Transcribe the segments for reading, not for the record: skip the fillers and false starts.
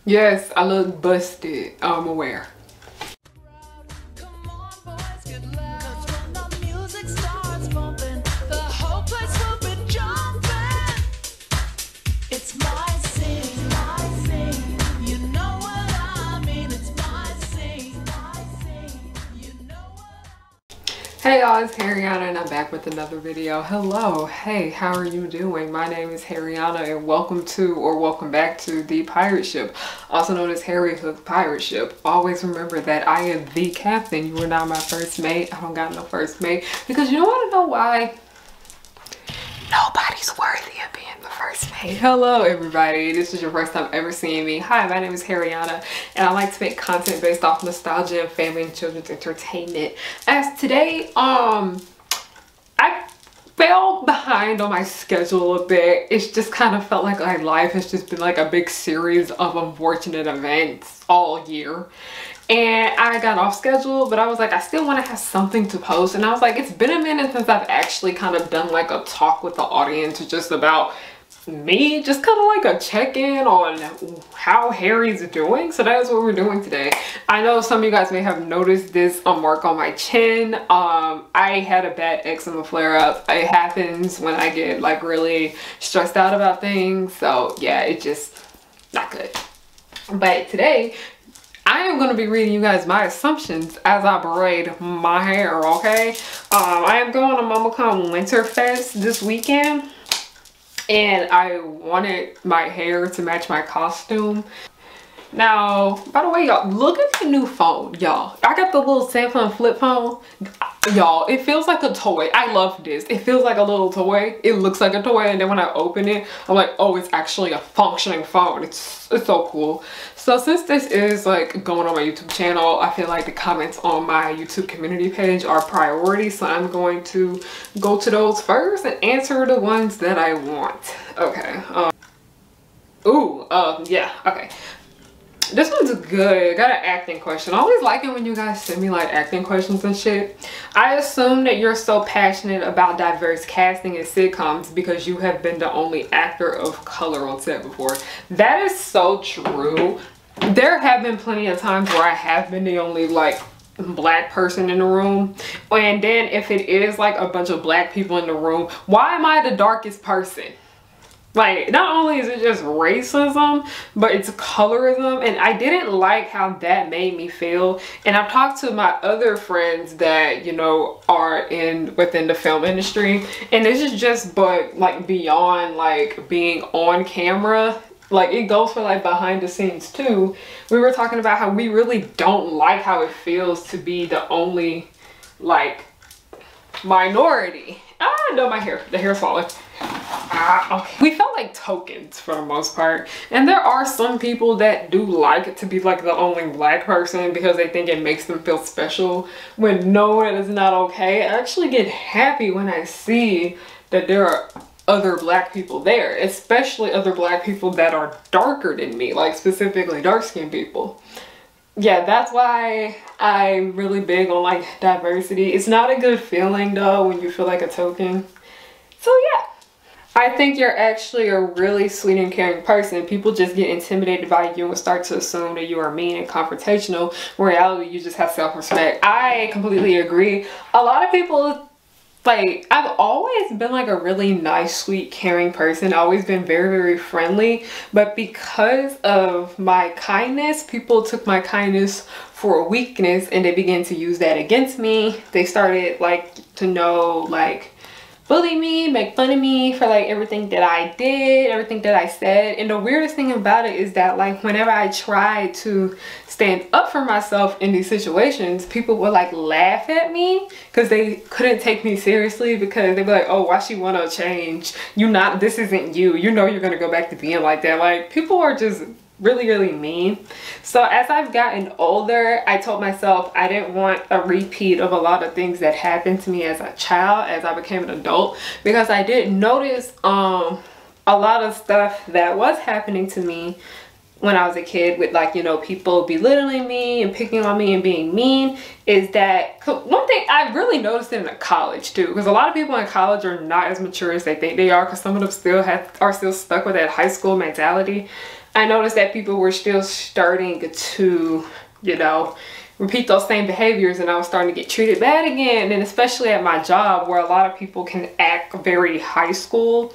Yes, I look busted. I'm aware. Hey y'all, it's Harriyanna and I'm back with another video. Hello, hey, how are you doing? My name is Harriyanna and welcome to or welcome back to the pirate ship, also known as harriyannahook pirate ship. Always remember that I am the captain. You are not my first mate. I don't got no first mate because you want to know why? Nobody's worthy of being the first mate. Hello everybody, this is your first time ever seeing me. Hi, my name is Harriyanna and I like to make content based off nostalgia and family and children's entertainment. As today, I fell behind on my schedule a bit. It's just kind of felt like my life has just been like a big series of unfortunate events all year. And I got off schedule, but I was like, I still want to have something to post. And I was like, it's been a minute since I've actually kind of done like a talk with the audience just about me, just kind of like a check-in on how Harry's doing. So that is what we're doing today. I know some of you guys may have noticed this mark on my chin. I had a bad eczema flare-up. It happens when I get like really stressed out about things. So yeah, it's just not good. But today, I am going to be reading you guys my assumptions as I braid my hair, okay? I am going to MomoCon Winterfest this weekend. And I wanted my hair to match my costume. Now, by the way, y'all, look at the new phone, y'all. I got the little Samsung flip phone. Y'all, it feels like a toy. I love this. It feels like a little toy. It looks like a toy, and then when I open it, I'm like, oh, it's actually a functioning phone. It's so cool. So since this is like going on my YouTube channel, I feel like the comments on my YouTube community page are priority. So I'm going to go to those first and answer the ones that I want. Okay. Yeah, okay. This one's good. Got an acting question. I always like it when you guys send me like acting questions and shit. I assume that you're so passionate about diverse casting in sitcoms because you have been the only actor of color on set before. That is so true. There have been plenty of times where I have been the only like black person in the room. And then if it is like a bunch of black people in the room, why am I the darkest person? Like, not only is it just racism, but it's colorism, and I didn't like how that made me feel. And I've talked to my other friends that, you know, are within the film industry, and this is just but like beyond like being on camera. Like, it goes for like behind the scenes too. We were talking about how we really don't like how it feels to be the only like minority. Ah, no, the hair's falling. Okay. We felt like tokens for the most part, and there are some people that do like it to be like the only black person because they think it makes them feel special when no, it is not okay. I actually get happy when I see that there are other black people there, especially other black people that are darker than me, like specifically dark-skinned people. Yeah, that's why I'm really big on like diversity. It's not a good feeling though when you feel like a token. So yeah. I think you're actually a really sweet and caring person. People just get intimidated by you and start to assume that you are mean and confrontational. In reality, you just have self-respect. I completely agree. A lot of people, like, I've always been like a really nice, sweet, caring person. I've always been very, very friendly. But because of my kindness, people took my kindness for a weakness and they began to use that against me. They started like to know, like, bully me, make fun of me for like everything that I did, everything that I said. And the weirdest thing about it is that like whenever I tried to stand up for myself in these situations, people would like laugh at me because they couldn't take me seriously, because they'd be like, oh, why she wanna change? This isn't you. You know you're gonna go back to being like that. Like, people are just really, really mean. So as I've gotten older, I told myself I didn't want a repeat of a lot of things that happened to me as a child as I became an adult, because I did notice a lot of stuff that was happening to me when I was a kid, with like, you know, people belittling me and picking on me and being mean. Is that one thing I really noticed in college too, because a lot of people in college are not as mature as they think they are, because some of them are still stuck with that high school mentality. I noticed that people were still starting to, you know, repeat those same behaviors, and I was starting to get treated bad again. And especially at my job, where a lot of people can act very high school.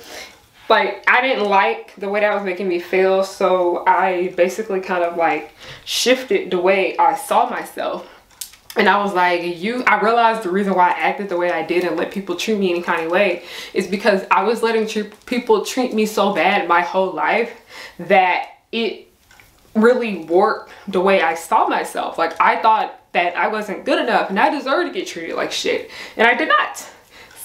Like, I didn't like the way that was making me feel, so I basically kind of like shifted the way I saw myself. And I was like, I realized the reason why I acted the way I did and let people treat me any kind of way is because I was letting people treat me so bad my whole life that it really warped the way I saw myself. Like, I thought that I wasn't good enough and I deserved to get treated like shit, and I did not.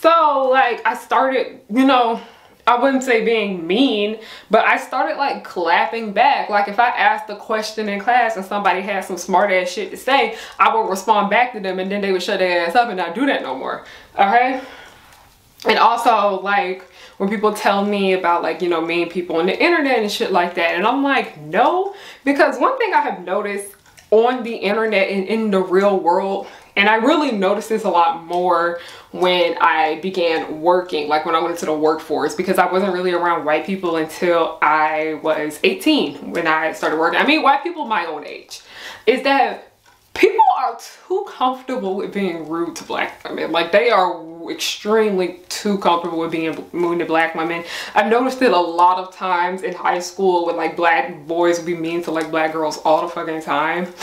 So like, I started, you know, I wouldn't say being mean, but I started like clapping back. Like, if I asked a question in class and somebody had some smart ass shit to say, I would respond back to them, and then they would shut their ass up and not do that no more. Okay? And also, like, when people tell me about, like, you know, mean people on the internet and shit like that, and I'm like, no, because one thing I have noticed on the internet and in the real world, and I really noticed this a lot more when I began working, like when I went into the workforce, because I wasn't really around white people until I was 18 when I started working. I mean, white people my own age, is that people are too comfortable with being rude to black women. Like, they are extremely too comfortable with being mean to black women. I've noticed it a lot of times in high school when like black boys would be mean to like black girls all the fucking time.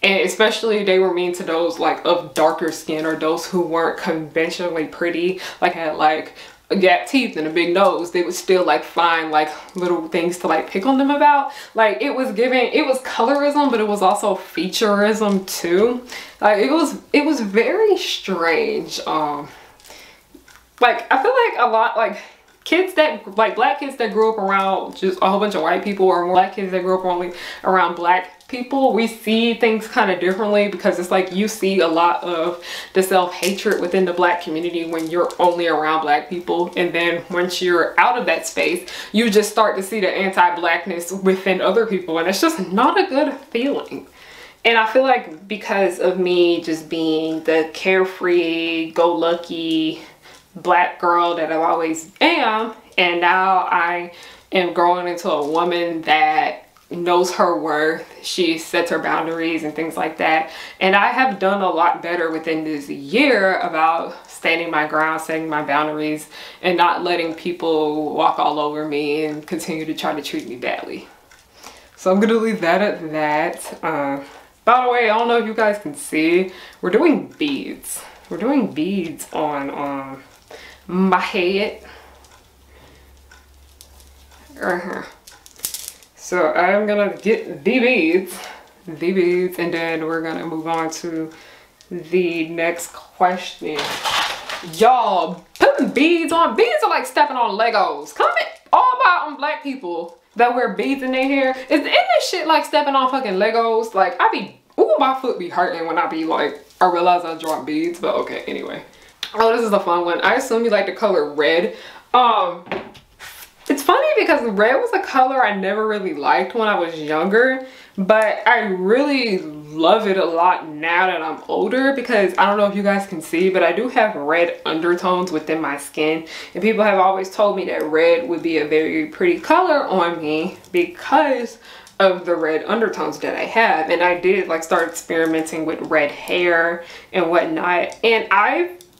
And especially they were mean to those like of darker skin or those who weren't conventionally pretty, like had like gap teeth and a big nose. They would still like find like little things to like pick on them about. Like, it was colorism, but it was also featureism too. Like, it was very strange. Like, I feel like a lot, like, kids that, like, black kids that grew up around just a whole bunch of white people, or more black kids that grew up only around black people, we see things kind of differently, because it's like you see a lot of the self-hatred within the black community when you're only around black people, and then once you're out of that space, you just start to see the anti-blackness within other people, and it's just not a good feeling. And I feel like because of me just being the carefree, go-lucky black girl that I always am, and now I am growing into a woman that knows her worth, she sets her boundaries and things like that, and I have done a lot better within this year about standing my ground, setting my boundaries, and not letting people walk all over me and continue to try to treat me badly. So I'm gonna leave that at that. By the way, I don't know if you guys can see, we're doing beads. We're doing beads on my head right here. So I'm gonna get the beads, and then we're gonna move on to the next question. Y'all, putting beads on, beads are like stepping on Legos. Comment all about black people that wear beads in their hair. Isn't this shit like stepping on fucking Legos? Like, ooh, my foot be hurting when I be like, I realize I dropped beads, but okay, anyway. Oh, this is a fun one. I assume you like the color red. It's funny because red was a color I never really liked when I was younger, but I really love it a lot now that I'm older, because I don't know if you guys can see, but I do have red undertones within my skin, and people have always told me that red would be a very pretty color on me because of the red undertones that I have. And I did like start experimenting with red hair and whatnot, and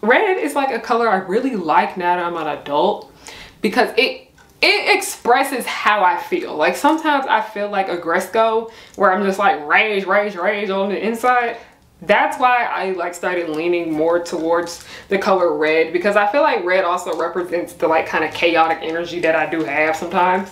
red is like a color I really like now that I'm an adult, because it expresses how I feel. Like, sometimes I feel like a Gresco, where I'm just like rage on the inside. That's why I like started leaning more towards the color red, because I feel like red also represents the like kind of chaotic energy that I do have sometimes.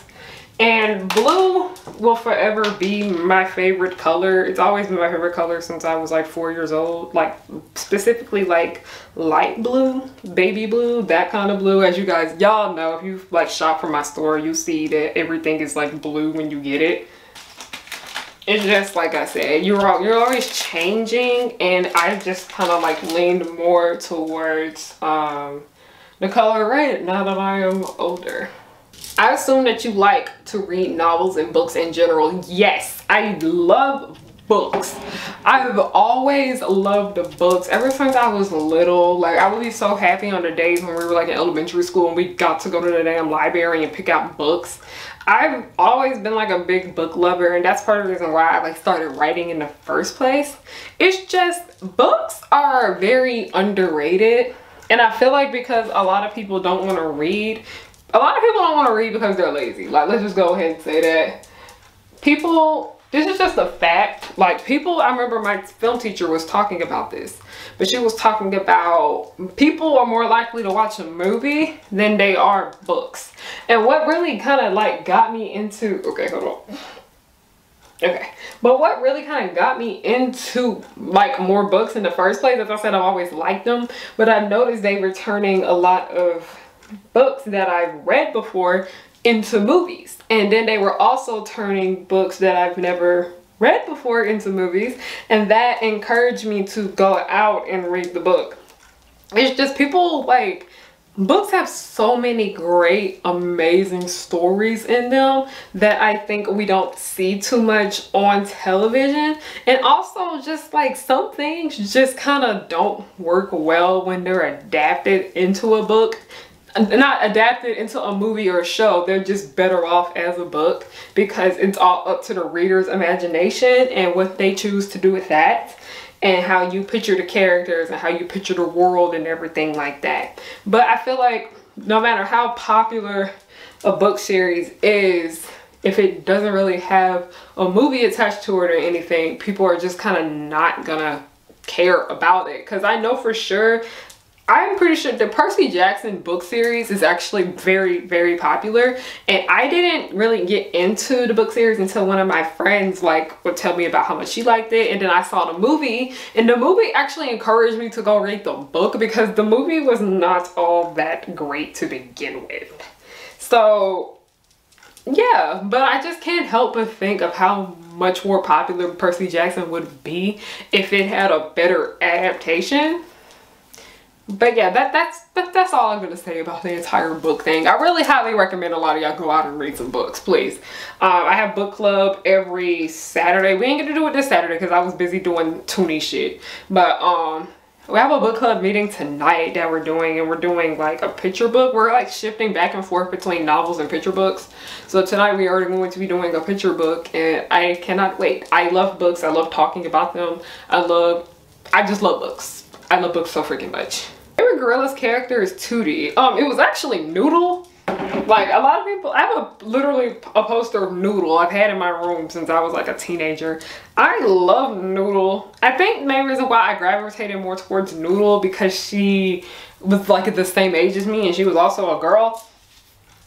And blue will forever be my favorite color. It's always been my favorite color since I was like 4 years old. Like, specifically like light blue, baby blue, that kind of blue. As you guys, y'all know, if you like shop from my store, you see that everything is like blue when you get it. It's just like I said, you're always changing, and I just kind of like leaned more towards the color red now that I am older. I assume that you like to read novels and books in general. Yes, I love books. I've always loved the books ever since I was little. Like, I would be so happy on the days when we were like in elementary school and we got to go to the damn library and pick out books. I've always been like a big book lover, and that's part of the reason why I like started writing in the first place. It's just books are very underrated, and I feel like because a lot of people don't want to read, a lot of people don't want to read because they're lazy. Like, let's just go ahead and say that. People, this is just a fact. Like, people, I remember my film teacher was talking about this, but she was talking about people are more likely to watch a movie than they are books. And what really kind of like got me into, okay, hold on. Okay, but what really kind of got me into like more books in the first place, as I said, I've always liked them, but I've noticed they were turning a lot of books that I've read before into movies. And then they were also turning books that I've never read before into movies, and that encouraged me to go out and read the book. It's just people like, books have so many great, amazing stories in them that I think we don't see too much on television. And also just like some things just kind of don't work well when they're adapted into a book. Not adapted into a movie or a show. They're just better off as a book because it's all up to the reader's imagination and what they choose to do with that, and how you picture the characters and how you picture the world and everything like that. But I feel like no matter how popular a book series is, if it doesn't really have a movie attached to it or anything, people are just kind of not gonna care about it. Because I know for sure, I'm pretty sure the Percy Jackson book series is actually very, very popular, and I didn't really get into the book series until one of my friends like would tell me about how much she liked it, and then I saw the movie, and the movie actually encouraged me to go read the book because the movie was not all that great to begin with. So yeah, but I just can't help but think of how much more popular Percy Jackson would be if it had a better adaptation. But yeah, that's all I'm gonna say about the entire book thing. I really highly recommend a lot of y'all go out and read some books, please. I have book club every Saturday. We ain't gonna do it this Saturday because I was busy doing Toonie shit. But we have a book club meeting tonight that we're doing, and we're doing like a picture book. We're like shifting back and forth between novels and picture books. So tonight we are going to be doing a picture book, and I cannot wait. I love books. I love talking about them. I just love books. I love books so freaking much. My favorite Gorillaz character is Tootie. It was actually Noodle. Like a lot of people, I have literally a poster of Noodle I've had in my room since I was like a teenager. I love Noodle. I think the main reason why I gravitated more towards Noodle because she was like at the same age as me and she was also a girl.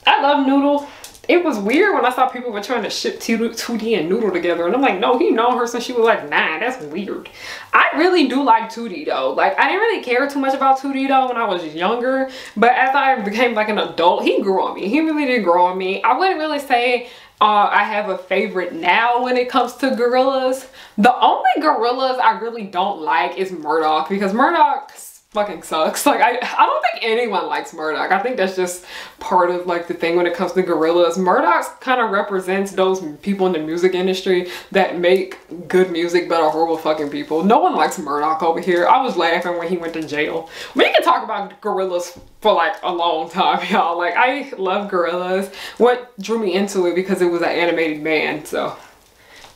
I love Noodle. It was weird when I saw people were trying to ship Tootie and Noodle together, and I'm like, no, he known her since she was like 9. That's weird. I really do like Tootie though. Like, I didn't really care too much about Tootie though when I was younger, but as I became like an adult, he grew on me. He really did grow on me. I wouldn't really say I have a favorite now when it comes to Gorillaz. The only Gorillaz I really don't like is Murdoch, because Murdoch fucking sucks. Like, I don't think anyone likes Murdoch. I think that's just part of like the thing when it comes to Gorillaz. Murdoch kind of represents those people in the music industry that make good music but are horrible fucking people. No one likes Murdoch over here. I was laughing when he went to jail. We can talk about Gorillaz for like a long time, y'all. Like, I love Gorillaz. What drew me into it because it was an animated man. So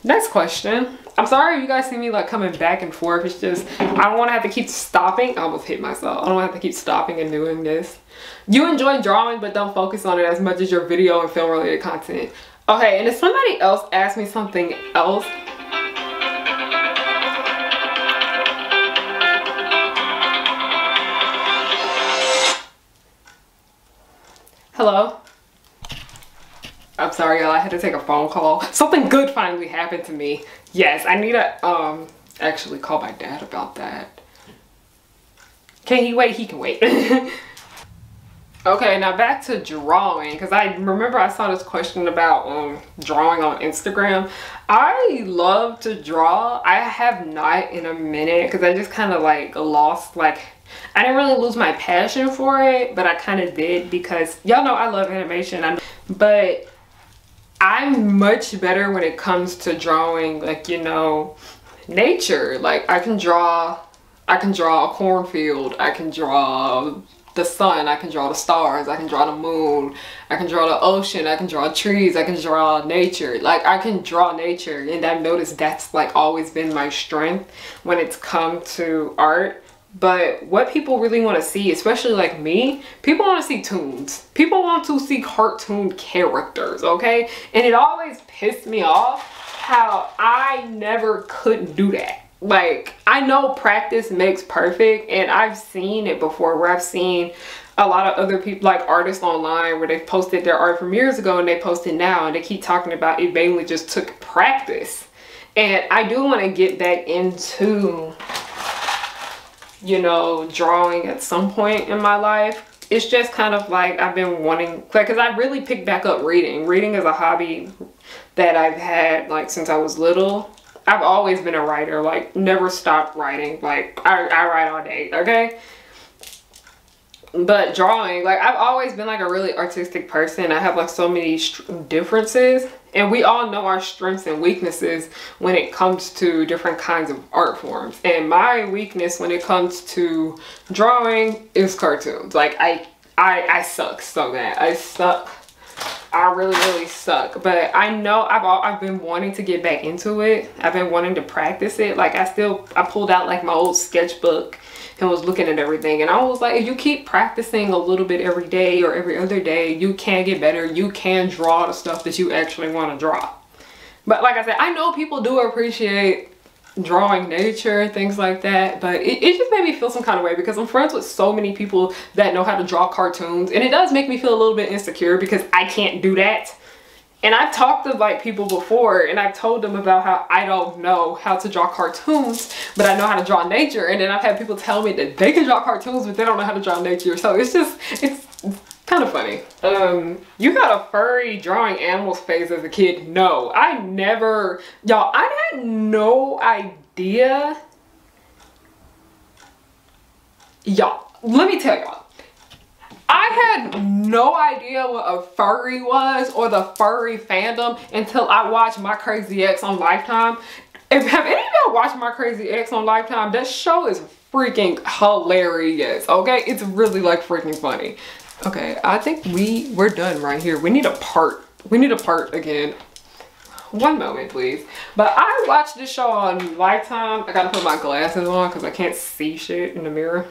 next question. I'm sorry if you guys see me like coming back and forth. It's just, I don't want to have to keep stopping. I almost hit myself. I don't want to have to keep stopping and doing this. You enjoy drawing, but don't focus on it as much as your video and film related content. Okay, and if somebody else asked me something else, hello? I'm sorry, y'all. I had to take a phone call. Something good finally happened to me. Yes, I need to actually call my dad about that. Can he wait? He can wait. Okay, now back to drawing, because I remember I saw this question about drawing on Instagram. I love to draw. I have not in a minute because I just kind of like lost, like, I didn't really lose my passion for it, but I kind of did because y'all know I love animation. But I'm much better when it comes to drawing, like, you know, nature. Like, I can draw a cornfield, I can draw the sun, I can draw the stars, I can draw the moon, I can draw the ocean, I can draw trees, I can draw nature. Like, I can draw nature, and I've noticed that's like always been my strength when it's come to art. But what people really want to see, especially like me, people want to see toons. People want to see cartoon characters, okay? And it always pissed me off how I never could do that. Like, I know practice makes perfect, and I've seen it before where I've seen a lot of other people, like artists online, where they've posted their art from years ago and they post it now, and they keep talking about it mainly just took practice. And I do want to get back into, you know, drawing at some point in my life. It's just kind of like I've been wanting, like, because I really picked back up reading. Reading is a hobby that I've had like since I was little. I've always been a writer, like never stopped writing. Like I write all day, okay? But drawing, like I've always been like a really artistic person. I have like so many differences, and we all know our strengths and weaknesses when it comes to different kinds of art forms. And my weakness when it comes to drawing is cartoons. Like I suck so bad. I suck. I really suck. But I know I've been wanting to get back into it. I've been wanting to practice it. Like I pulled out like my old sketchbook and was looking at everything, and I was like, if you keep practicing a little bit every day or every other day, you can get better. You can draw the stuff that you actually want to draw. But like I said, I know people do appreciate drawing nature and things like that, but it just made me feel some kind of way because I'm friends with so many people that know how to draw cartoons, and it does make me feel a little bit insecure because I can't do that. And I've talked to like people before, and I've told them about how I don't know how to draw cartoons, but I know how to draw nature. And then I've had people tell me that they can draw cartoons, but they don't know how to draw nature. So it's kind of funny. You had a furry drawing animals phase as a kid? No, I never. Y'all, I had no idea. Y'all, let me tell y'all. I had no idea what a furry was or the furry fandom until I watched My Crazy Ex on Lifetime. Have any of y'all watched My Crazy Ex on Lifetime? That show is freaking hilarious, okay? It's really like freaking funny. Okay, I think we're done right here. We need a part. We need a part again. One moment, please. But I watched this show on Lifetime. I gotta put my glasses on because I can't see shit in the mirror.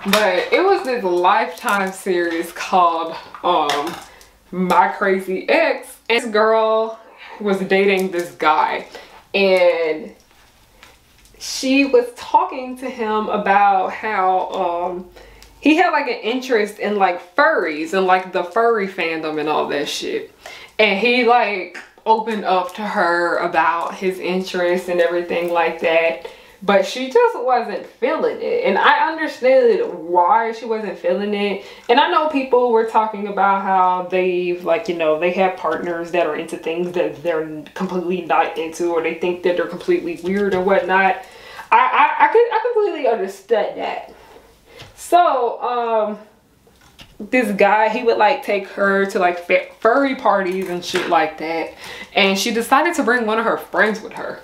But it was this Lifetime series called My Crazy Ex. And this girl was dating this guy, and she was talking to him about how he had like an interest in like furries and like the furry fandom and all that shit. And he like opened up to her about his interest and everything like that. But she just wasn't feeling it. And I understood why she wasn't feeling it. And I know people were talking about how they've, like, you know, they have partners that are into things that they're completely not into, or they think that they're completely weird or whatnot. I completely understood that. So, this guy, he would like take her to like furry parties and shit like that. And she decided to bring one of her friends with her.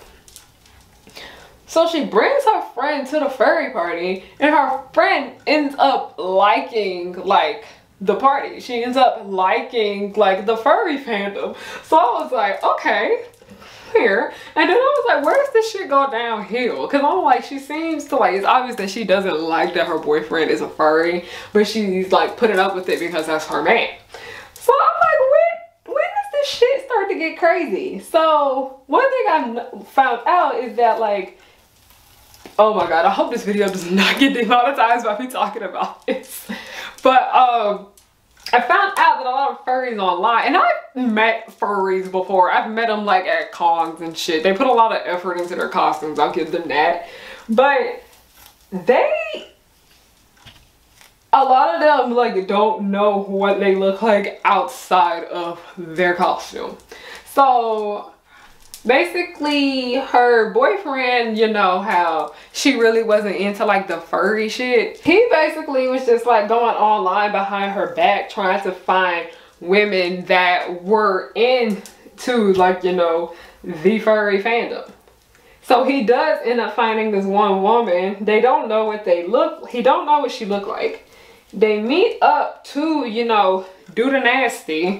So she brings her friend to the furry party, and her friend ends up liking like the party. She ends up liking like the furry fandom. So I was like, okay, here. And then I was like, where does this shit go downhill? Because I'm like, she seems to like, it's obvious that she doesn't like that her boyfriend is a furry, but she's like putting up with it because that's her man. So I'm like, when does this shit start to get crazy? So one thing I found out is that like, oh my god, I hope this video does not get demonetized by me talking about this. But I found out that a lot of furries online, and I've met furries before. I've met them like at cons and shit. They put a lot of effort into their costumes, I'll give them that. But a lot of them like don't know what they look like outside of their costume. So basically her boyfriend, you know how she really wasn't into like the furry shit. He basically was just like going online behind her back trying to find women that were into like, you know, the furry fandom. So he does end up finding this one woman. They don't know what they look, he don't know what she looked like. They meet up to, you know, do the nasty.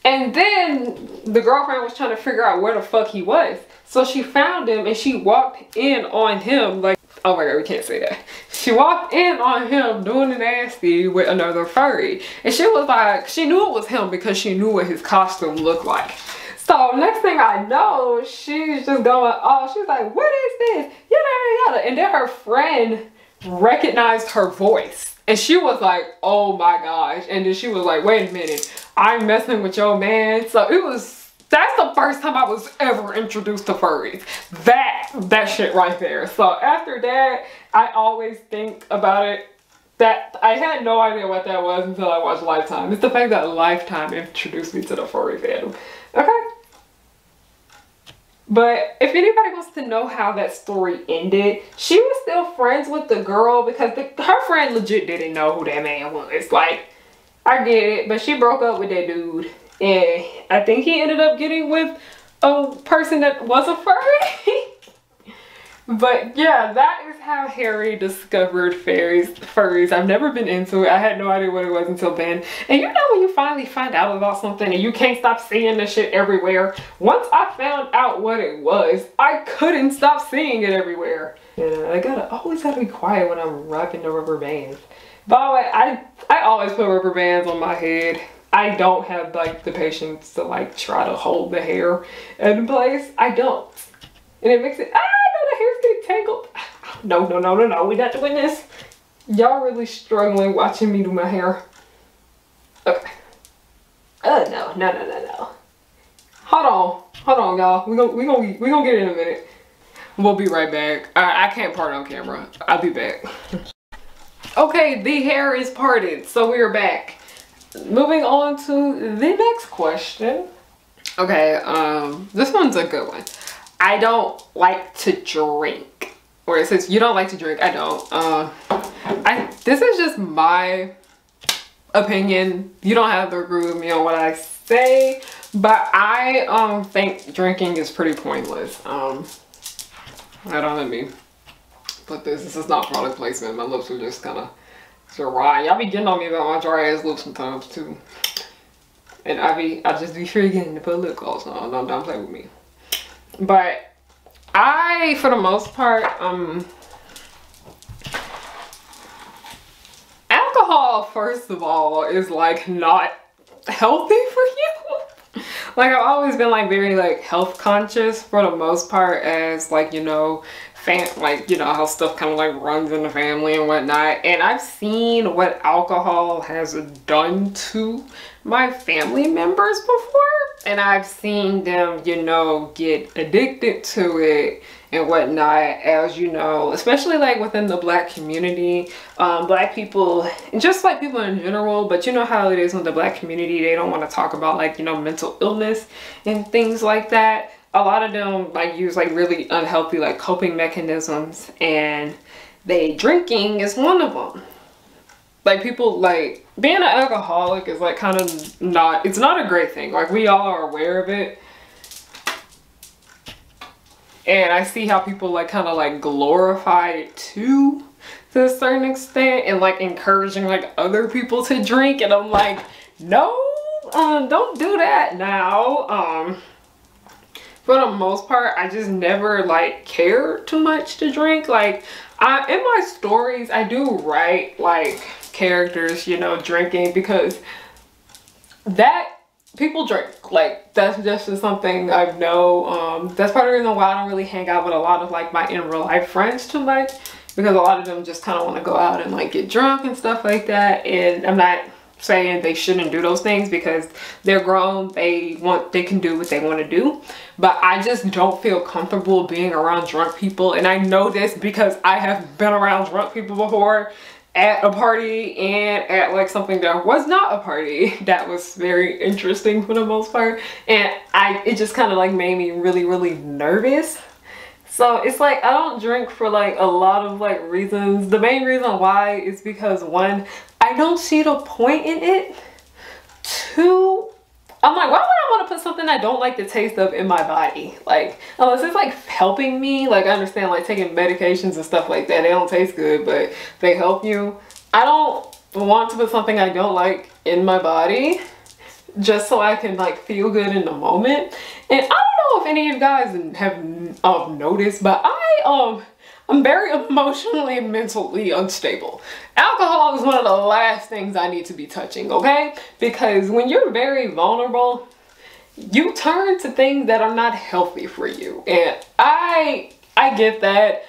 And then the girlfriend was trying to figure out where the fuck he was. So she found him and she walked in on him like, oh my god, we can't say that. She walked in on him doing the nasty with another furry. And she was like, she knew it was him because she knew what his costume looked like. So next thing I know, she's just going, oh, she's like, what is this? Yada, yada. And then her friend recognized her voice. And she was like, oh my gosh. And then she was like, wait a minute, I'm messing with your man. So it was, that's the first time I was ever introduced to furries. That shit right there. So after that, I always think about it. That I had no idea what that was until I watched Lifetime. It's the fact that Lifetime introduced me to the furry fandom. Okay. But if anybody wants to know how that story ended, she was still friends with the girl because her friend legit didn't know who that man was. Like, I get it, but she broke up with that dude. And I think he ended up getting with a person that was a furry. But yeah, that is how Harry discovered furries. I've never been into it. I had no idea what it was until then. And you know when you finally find out about something and you can't stop seeing this shit everywhere? Once I found out what it was, I couldn't stop seeing it everywhere. Yeah, I always gotta be quiet when I'm rocking the rubber bands. By the way, I always put rubber bands on my head. I don't have like the patience to like try to hold the hair in place. I don't. And it makes it, the hair's getting tangled. No, we're not doing this. Y'all really struggling watching me do my hair. Okay. No. Hold on, y'all. We gonna get it in a minute. We'll be right back. I can't part on camera. I'll be back. Okay, the hair is parted, so we are back. Moving on to the next question. Okay, this one's a good one. I don't like to drink. Or it says you don't like to drink. I don't. This is just my opinion. You don't have to agree with me on what I say, but I think drinking is pretty pointless. I don't let me put this is not product placement. My lips are just kind of dry. Y'all be getting on me about my dry ass lips sometimes too. And I just be forgetting to put lip gloss on. Don't play with me. But I, for the most part, alcohol, first of all, is like not healthy for you. Like I've always been like very like health conscious for the most part, as like, you know, like, you know, how stuff kind of like runs in the family and whatnot. And I've seen what alcohol has done to my family members before. And I've seen them, you know, get addicted to it and whatnot, as you know, especially like within the Black community. Black people, just like people in general, but you know how it is with the Black community, they don't want to talk about like, you know, mental illness and things like that. A lot of them like use like really unhealthy like coping mechanisms, and drinking is one of them. Like people, like being an alcoholic is like kind of not, it's not a great thing. Like we all are aware of it. And I see how people like kind of like glorify it too, to a certain extent, and like encouraging like other people to drink. And I'm like, no, don't do that now. For the most part, I just never like cared too much to drink. Like in my stories, I do write like characters, you know, drinking, because that people drink. Like that's just something I know. That's part of the reason why I don't really hang out with a lot of like my in real life friends too much, because a lot of them just kind of want to go out and like get drunk and stuff like that. And I'm not saying they shouldn't do those things, because they're grown, they can do what they want to do, but I just don't feel comfortable being around drunk people. And I know this because I have been around drunk people before, at a party and at like something that was not a party that was very interesting for the most part, and it just kind of like made me really nervous. So it's like I don't drink for like a lot of like reasons. The main reason why is because, one, I don't see the point in it. Two, I'm like, why would I want to put something I don't like the taste of in my body? Like, unless it's like helping me. Like I understand like taking medications and stuff like that, they don't taste good, but they help you. I don't want to put something I don't like in my body just so I can like feel good in the moment. And I don't know if any of you guys have noticed, but I'm very emotionally and mentally unstable. Alcohol is one of the last things I need to be touching, okay? Because when you're very vulnerable, you turn to things that are not healthy for you. And I get that.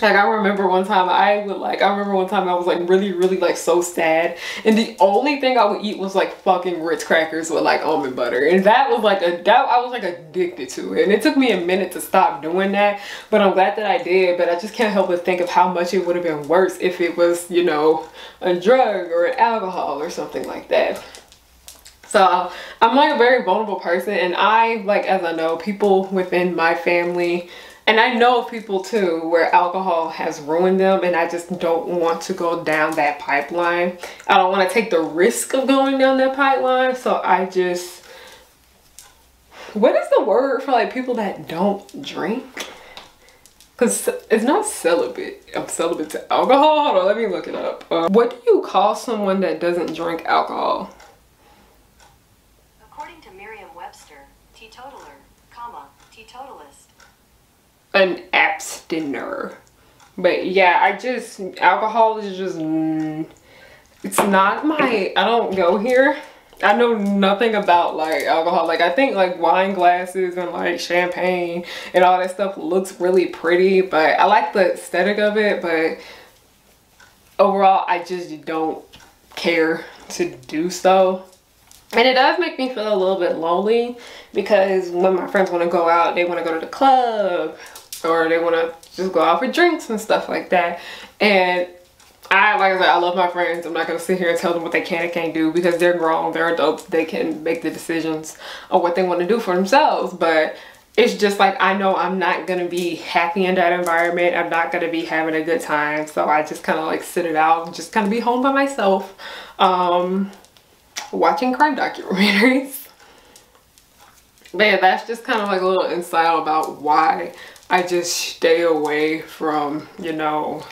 I remember one time I was like really like so sad, and the only thing I would eat was like fucking Ritz crackers with like almond butter, and that was like I was like addicted to it. And it took me a minute to stop doing that, but I'm glad that I did. But I just can't help but think of how much it would have been worse if it was, you know, a drug or an alcohol or something like that. So I'm like a very vulnerable person, and as I know, people within my family, and I know people too, where alcohol has ruined them, and I just don't want to go down that pipeline. I don't want to take the risk of going down that pipeline. So I just, what is the word for like people that don't drink? Because it's not celibate. I'm celibate to alcohol. Hold on, let me look it up. What do you call someone that doesn't drink alcohol? According to Merriam-Webster, teetotaler, teetotalist. An abstainer. But yeah, alcohol is just, it's not my, I don't go here. I know nothing about like alcohol. Like I think like wine glasses and like champagne and all that stuff looks really pretty, but I like the aesthetic of it, but overall I just don't care to do so. And it does make me feel a little bit lonely, because when my friends want to go out, they want to go to the club or they want to just go out for drinks and stuff like that. And like I said, I love my friends. I'm not going to sit here and tell them what they can and can't do, because they're grown, they're adults, they can make the decisions of what they want to do for themselves. But it's just like, I know I'm not going to be happy in that environment. I'm not going to be having a good time. So I just kind of like sit it out and just kind of be home by myself. Watching crime documentaries. But yeah, that's just kind of like a little insight about why I just stay away from, you know,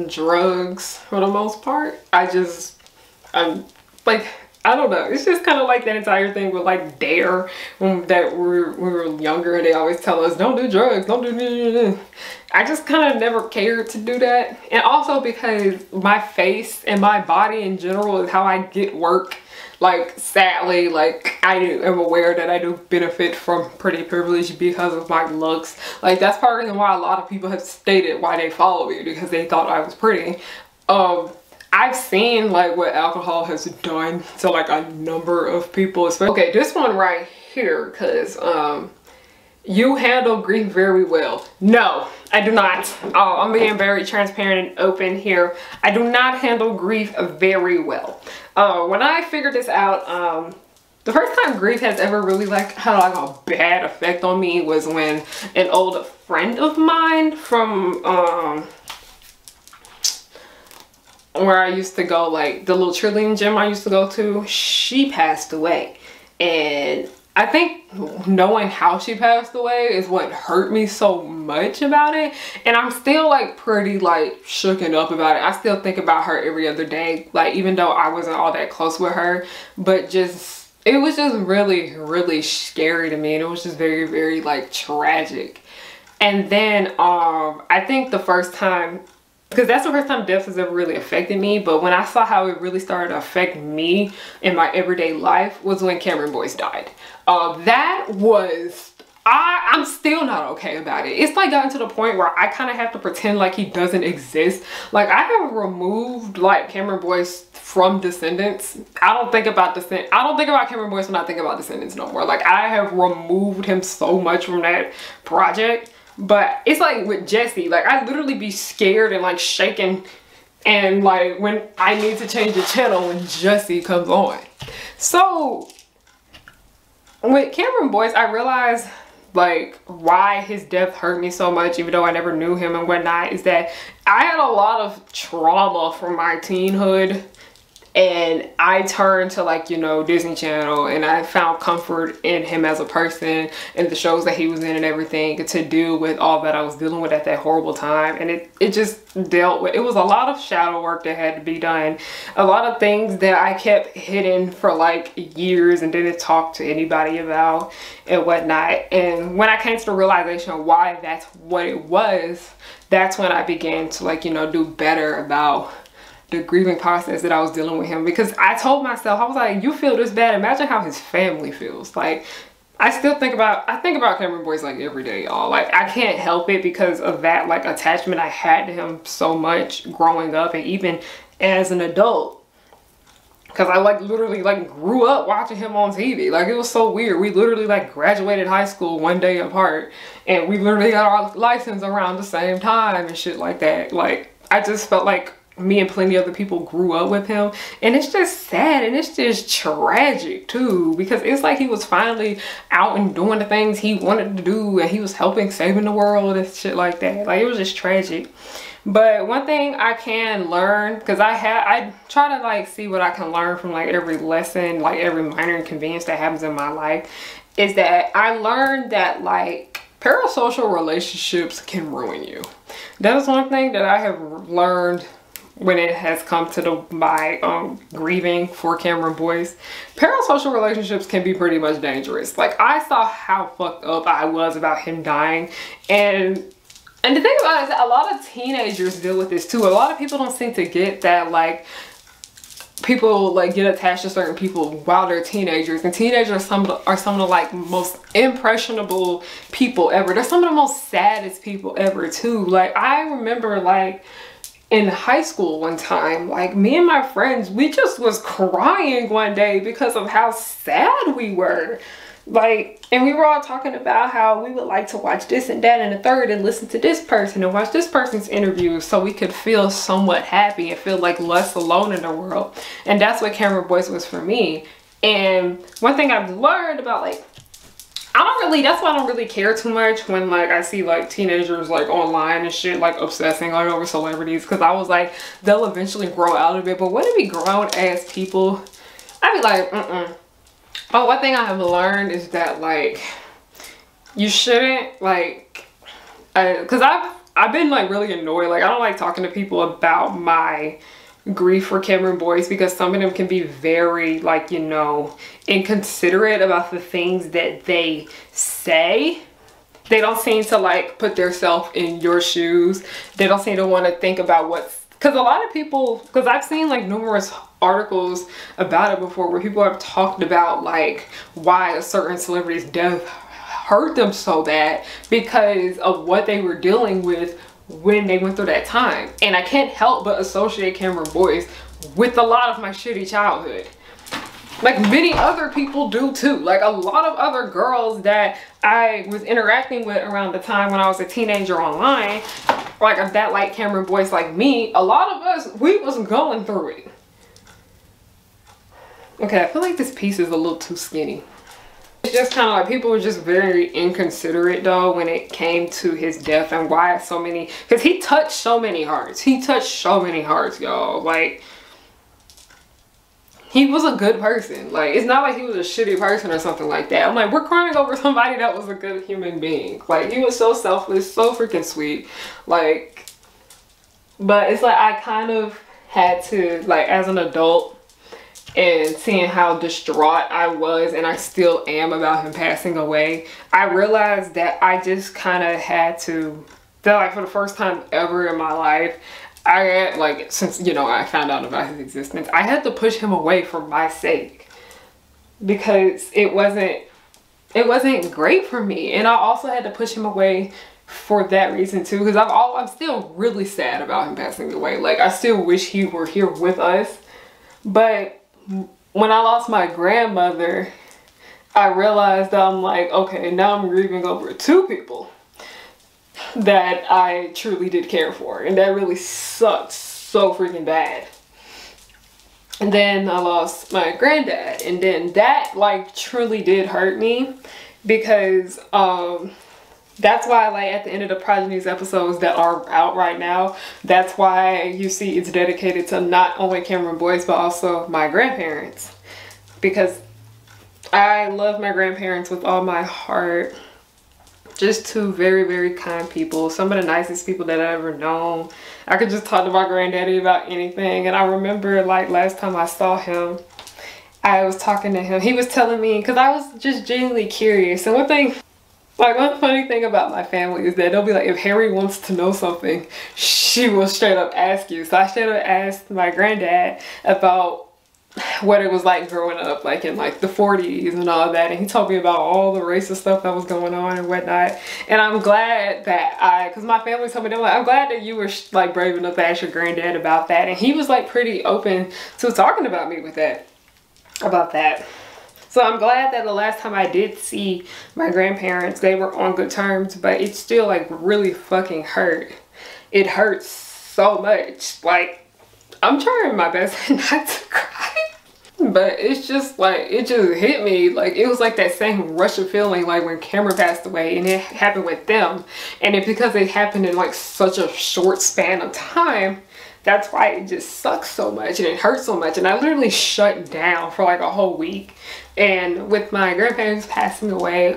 drugs for the most part. I'm like, I don't know, it's just kind of like that entire thing with like DARE, that we were younger, and they always tell us don't do drugs, don't do. I just kind of never cared to do that. And also because my face and my body in general is how I get work. Like sadly, like I am aware that I do benefit from pretty privilege because of my looks. Like that's part of the reason why a lot of people have stated why they follow me, because they thought I was pretty. I've seen like what alcohol has done to like a number of people. Okay, this one right here, because you handle grief very well. No, I do not. I'm being very transparent and open here. I do not handle grief very well. When I figured this out, the first time grief has ever really like had like a bad effect on me was when an old friend of mine from where I used to go, like the little cheerleading gym I used to go to, she passed away. And I think knowing how she passed away is what hurt me so much about it. And I'm still like pretty like shooken up about it. I still think about her every other day, like even though I wasn't all that close with her. But just, it was just really scary to me. And it was just very like tragic. And then I think the first time, because that's the first time death has ever really affected me, but when I saw how it really started to affect me in my everyday life was when Cameron Boyce died. That was, I'm still not okay about it. It's like gotten to the point where I kind of have to pretend like he doesn't exist. Like I have removed like Cameron Boyce from Descendants. I don't think about Cameron Boyce when I think about Descendants no more. Like I have removed him so much from that project. But it's like with Jesse, like I literally be scared and like shaking, and like when I need to change the channel when Jesse comes on. So with Cameron Boyce, I realized like why his death hurt me so much, even though I never knew him and whatnot, is that I had a lot of trauma from my teenhood. and I turned to like, you know, Disney Channel, and I found comfort in him as a person and the shows that he was in and everything to deal with all that I was dealing with at that horrible time. And it just dealt with, it was a lot of shadow work that had to be done, a lot of things that I kept hidden for like years and didn't talk to anybody about and whatnot. And when I came to the realization of why that's what it was, that's when I began to like, you know, do better about the grieving process that I was dealing with him. Because I told myself, I was like, you feel this bad, imagine how his family feels. Like, I think about Cameron Boyce like every day, y'all. Like, I can't help it because of that like attachment I had to him so much growing up and even as an adult. Because I like literally like grew up watching him on TV. Like, it was so weird. We literally like graduated high school one day apart, and we literally got our license around the same time and shit like that. Like, I just felt like me and plenty of other people grew up with him, and it's just sad and it's just tragic too, because it's like he was finally out and doing the things he wanted to do, and he was helping saving the world and shit like that. Like, it was just tragic. But one thing I can learn, because I try to like see what I can learn from like every lesson, like every minor inconvenience that happens in my life, is that I learned that like parasocial relationships can ruin you. That is one thing that I have learned when it has come to my grieving for Cameron Boyce. Parasocial relationships can be pretty much dangerous. Like, I saw how fucked up I was about him dying, and the thing about it is that a lot of teenagers deal with this too. A lot of people don't seem to get that like people like get attached to certain people while they're teenagers, and teenagers are some of the like most impressionable people ever. They're some of the most saddest people ever too. Like, I remember like in high school one time, like me and my friends, we just was crying one day because of how sad we were. Like, and we were all talking about how we would like to watch this and that and the third and listen to this person and watch this person's interviews so we could feel somewhat happy and feel like less alone in the world. And that's what Cameron Boyce was for me. And one thing I've learned about like, that's why I don't really care too much when like I see like teenagers like online and shit like obsessing like over celebrities, because I was like, they'll eventually grow out of it. But when it be grown as people, I'd be like, Oh, one thing I have learned is that like you shouldn't like, because I've been like really annoyed. Like, I don't like talking to people about my grief for Cameron Boyce, because some of them can be very like, you know, inconsiderate about the things that they say. They don't seem to like put themselves in your shoes. They don't seem to want to think about what's, because a lot of people, because I've seen like numerous articles about it before where people have talked about like why a certain celebrity's death hurt them so bad because of what they were dealing with when they went through that time. And I can't help but associate Cameron Boyce with a lot of my shitty childhood. Like many other people do too. Like a lot of other girls that I was interacting with around the time when I was a teenager online, like that like Cameron Boyce like me, a lot of us, we was going through it. Okay, I feel like this piece is a little too skinny. It's just kind of like people were just very inconsiderate though when it came to his death and why so many, because he touched so many hearts. He touched so many hearts, y'all. Like, he was a good person. Like, it's not like he was a shitty person or something like that. I'm like, we're crying over somebody that was a good human being. Like, he was so selfless, so freaking sweet. Like, but it's like I kind of had to, like, as an adult, and seeing how distraught I was and I still am about him passing away, I realized that I just kind of had to, that like for the first time ever in my life, I had like, since, you know, I found out about his existence, I had to push him away for my sake, because it wasn't great for me. And I also had to push him away for that reason too, because I'm still really sad about him passing away. Like, I still wish he were here with us. But when I lost my grandmother, I realized that I'm like, okay, now I'm grieving over two people that I truly did care for, and that really sucks so freaking bad. And then I lost my granddad, and then that like truly did hurt me, because That's why, like, at the end of the Progenies episodes that are out right now, that's why you see it's dedicated to not only Cameron boys, but also my grandparents. Because I love my grandparents with all my heart. Just two very, very kind people. Some of the nicest people that I've ever known. I could just talk to my granddaddy about anything. And I remember, like, last time I saw him, I was talking to him. He was telling me, because I was just genuinely curious. And one thing, like, one funny thing about my family is that they'll be like, if Harry wants to know something, she will straight up ask you. So I straight up asked my granddad about what it was like growing up, like in like the 40s and all that, and he told me about all the racist stuff that was going on and whatnot. And I'm glad that because my family told me, they're like, I'm glad that you were like brave enough to ask your granddad about that, and he was like pretty open to talking about me with that, about that. So I'm glad that the last time I did see my grandparents, they were on good terms, but it still like really fucking hurt. It hurts so much. Like, I'm trying my best not to cry, but it's just like, it just hit me. Like, it was like that same rush of feeling like when Cameron passed away, and it happened with them. And it's because it happened in like such a short span of time. That's why it just sucks so much and it hurts so much. And I literally shut down for like a whole week. And with my grandparents passing away,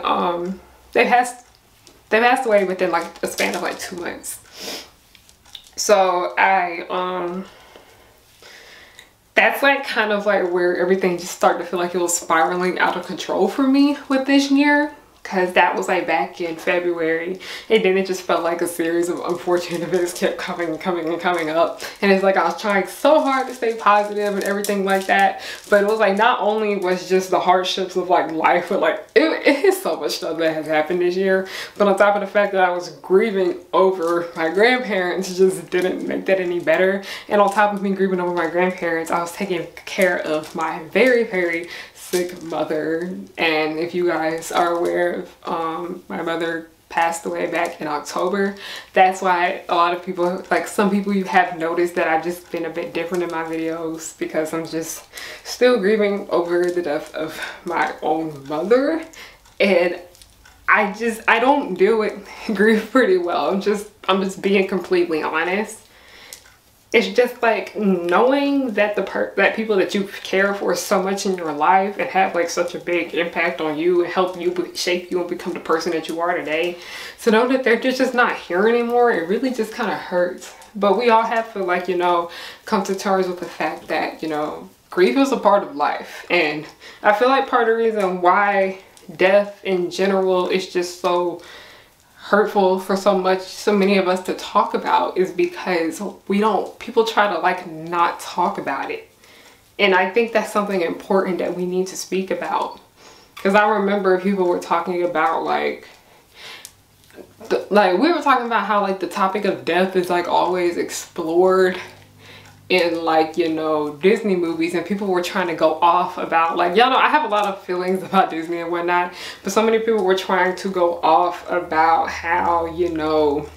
they passed away within like a span of like 2 months. So that's like kind of like where everything just started to feel like it was spiraling out of control for me with this year. Because that was like back in February, and then it just felt like a series of unfortunate events kept coming up. And it's like I was trying so hard to stay positive and everything like that, but it was like not only was just the hardships of like life, but like it is so much stuff that has happened this year. But on top of the fact that I was grieving over my grandparents just didn't make that any better. And on top of me grieving over my grandparents, I was taking care of my very, very sick mother. And if you guys are aware of my mother passed away back in October, that's why a lot of people, like some people, you have noticed that I've just been a bit different in my videos, because I'm just still grieving over the death of my own mother. And I don't deal with grief pretty well. I'm just being completely honest. It's just like knowing that that people that you care for so much in your life and have like such a big impact on you and help you shape you and become the person that you are today. So know that they're just not here anymore. It really just kind of hurts. But we all have to, like, you know, come to terms with the fact that, you know, grief is a part of life. And I feel like part of the reason why death in general is just so hurtful for so many of us to talk about is because people try to like not talk about it. And I think that's something important that we need to speak about, because I remember people were talking about like we were talking about how like the topic of death is like always explored in like, you know, Disney movies, and people were trying to go off about like, y'all know I have a lot of feelings about Disney and whatnot, but so many people were trying to go off about how, you know,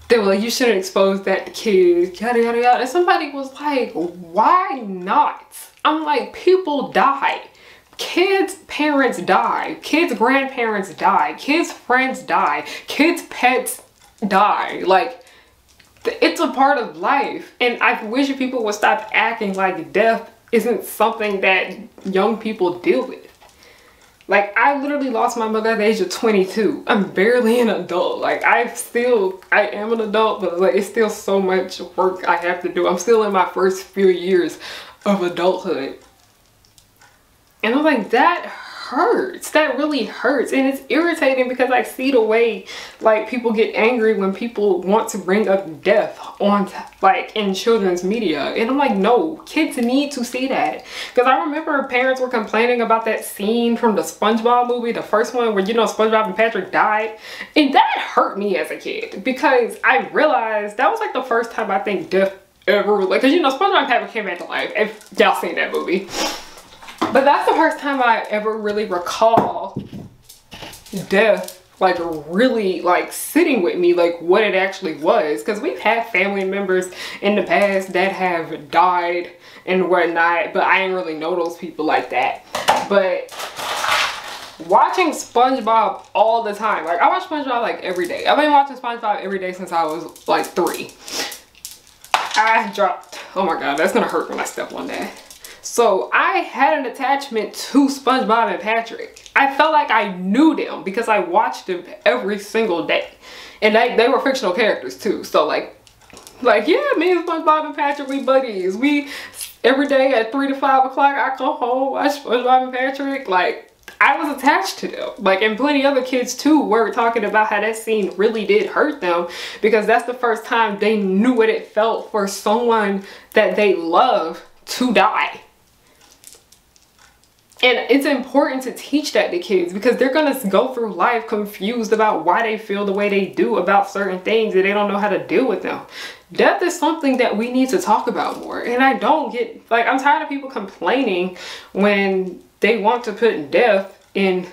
they were like, you shouldn't expose that to kids, yada yada yada. And somebody was like, why not? I'm like, people die. Kids' parents die. Kids' grandparents die. Kids' friends die. Kids' pets die. Like, it's a part of life. And I wish people would stop acting like death isn't something that young people deal with. Like, I literally lost my mother at the age of 22. I'm barely an adult. Like, I am an adult, but like, it's still so much work I have to do. I'm still in my first few years of adulthood. And I'm like, that hurts. That really hurts. And it's irritating because I see the way like people get angry when people want to bring up death on like in children's media. And I'm like, no, kids need to see that. Because I remember parents were complaining about that scene from the SpongeBob movie, the first one where, you know, SpongeBob and Patrick died. And that hurt me as a kid, because I realized that was like the first time I think death ever, like, because, you know, SpongeBob and Patrick came back to life. If y'all seen that movie. But that's the first time I ever really recall death like really like sitting with me, like what it actually was. Because we've had family members in the past that have died and whatnot, but I didn't really know those people like that. But watching SpongeBob all the time. Like I watch SpongeBob like every day. I've been watching SpongeBob every day since I was like 3. I dropped, oh my god, that's gonna hurt when I step on that. So I had an attachment to SpongeBob and Patrick. I felt like I knew them because I watched them every single day. And they were fictional characters too. So like yeah, me and SpongeBob and Patrick, we buddies. We, every day at 3 to 5 o'clock, I come home, watch SpongeBob and Patrick. Like, I was attached to them. Like, and plenty other kids too were talking about how that scene really did hurt them, because that's the first time they knew what it felt for someone that they love to die. And it's important to teach that to kids, because they're going to go through life confused about why they feel the way they do about certain things, and they don't know how to deal with them. Death is something that we need to talk about more. And I don't get, like, I'm tired of people complaining when they want to put death in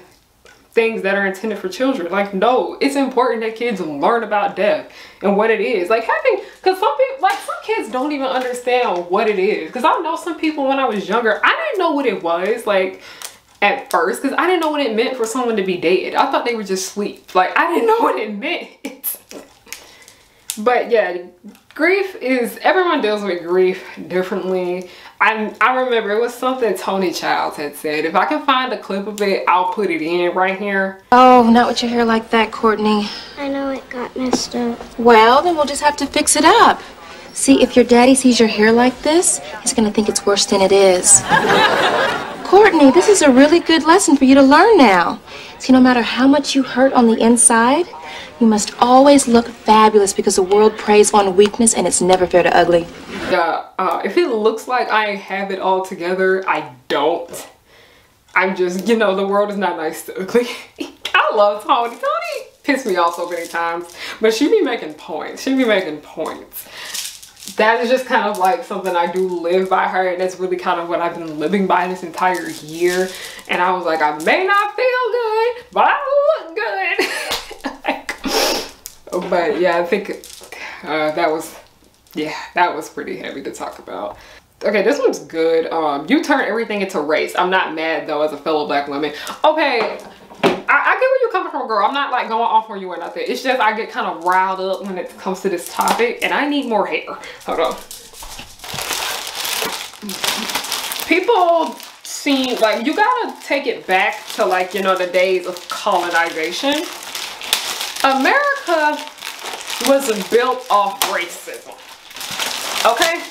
things that are intended for children. Like, no, it's important that kids learn about death and what it is. Like having, because some people, like some kids don't even understand what it is. Because I know some people when I was younger, I didn't know what it was, like at first, because I didn't know what it meant for someone to be dead. I thought they were just asleep. Like I didn't know what it meant. But yeah, grief is, everyone deals with grief differently. I remember it was something Tony Childs had said. If I can find a clip of it, I'll put it in right here. Oh, not with your hair like that, Courtney. I know it got messed up. Well, then we'll just have to fix it up. See, if your daddy sees your hair like this, he's gonna think it's worse than it is. Courtney, this is a really good lesson for you to learn now. See, no matter how much you hurt on the inside, you must always look fabulous, because the world preys on weakness and it's never fair to ugly. Yeah, if it looks like I have it all together, I don't. I'm just, you know, the world is not nice to ugly. I love Tony. Tony pissed me off so many times, but she be making points. She be making points. That is just kind of like something I do live by her, and that's really kind of what I've been living by this entire year. And I was like, I may not feel good, but I look good. But yeah, I think that was pretty heavy to talk about. Okay, this one's good. You turn everything into race. I'm not mad though, as a fellow black woman. Okay, I get where you're coming from, girl. I'm not like going off on you or nothing. It's just I get kind of riled up when it comes to this topic, and I need more hair. Hold on. People seem like, you gotta take it back to, like, you know, the days of colonization. America was built off racism. Okay?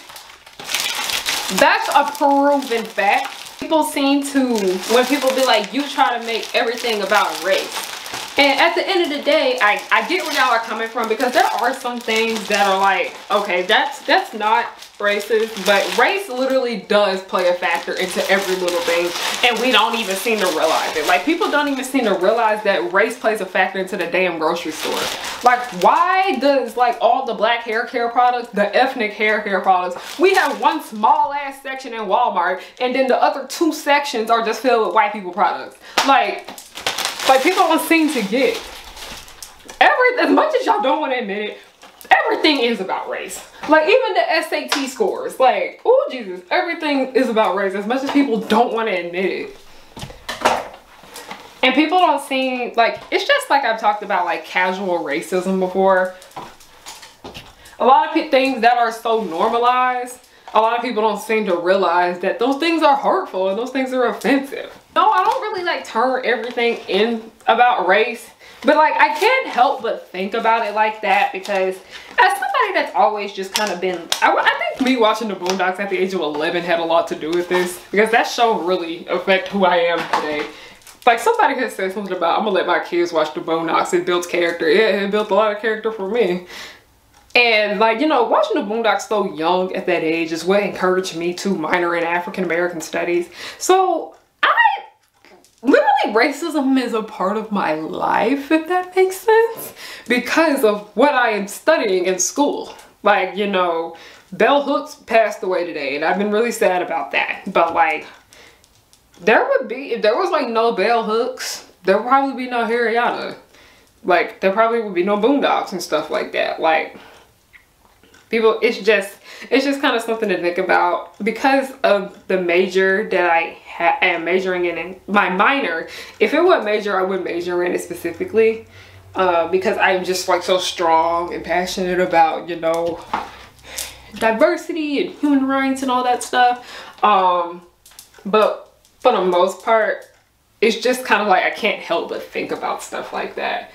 That's a proven fact. People seem to, when people be like, you try to make everything about race. And at the end of the day, I get where y'all are coming from, because there are some things that are like, okay, that's not racist, but race literally does play a factor into every little thing, and we don't even seem to realize it. Like, people don't even seem to realize that race plays a factor into the damn grocery store. Like, why does, like, all the black hair care products, the ethnic hair care products, we have one small ass section in Walmart, and then the other 2 sections are just filled with white people products. Like people don't seem to get as much as y'all don't want to admit it, everything is about race. Like, even the SAT scores, like, oh Jesus, everything is about race, as much as people don't want to admit it. And people don't seem, like, it's just like I've talked about, like, casual racism before. A lot of things that are so normalized, a lot of people don't seem to realize that those things are hurtful and those things are offensive. No, I don't really like turn everything in about race, but like I can't help but think about it like that, because as somebody that's always just kind of been, I think me watching the Boondocks at the age of 11 had a lot to do with this, because that show really affected who I am today. Like, somebody had said something about, I'm gonna let my kids watch the Boondocks, it builds character. Yeah, it built a lot of character for me. And like, you know, watching the Boondocks so young at that age is what encouraged me to minor in African American studies. So literally, racism is a part of my life, if that makes sense, because of what I am studying in school. Like, you know, Bell Hooks passed away today, and I've been really sad about that. But like, there would be, if there was like no Bell Hooks, there would probably be no Harriyanna. Like, there probably would be no Boondocks and stuff like that. Like, People, it's just kind of something to think about because of the major that I am majoring in my minor. If it were a major, I would major in it specifically because I'm just like so strong and passionate about, you know, diversity and human rights and all that stuff. But for the most part, it's just kind of like I can't help but think about stuff like that.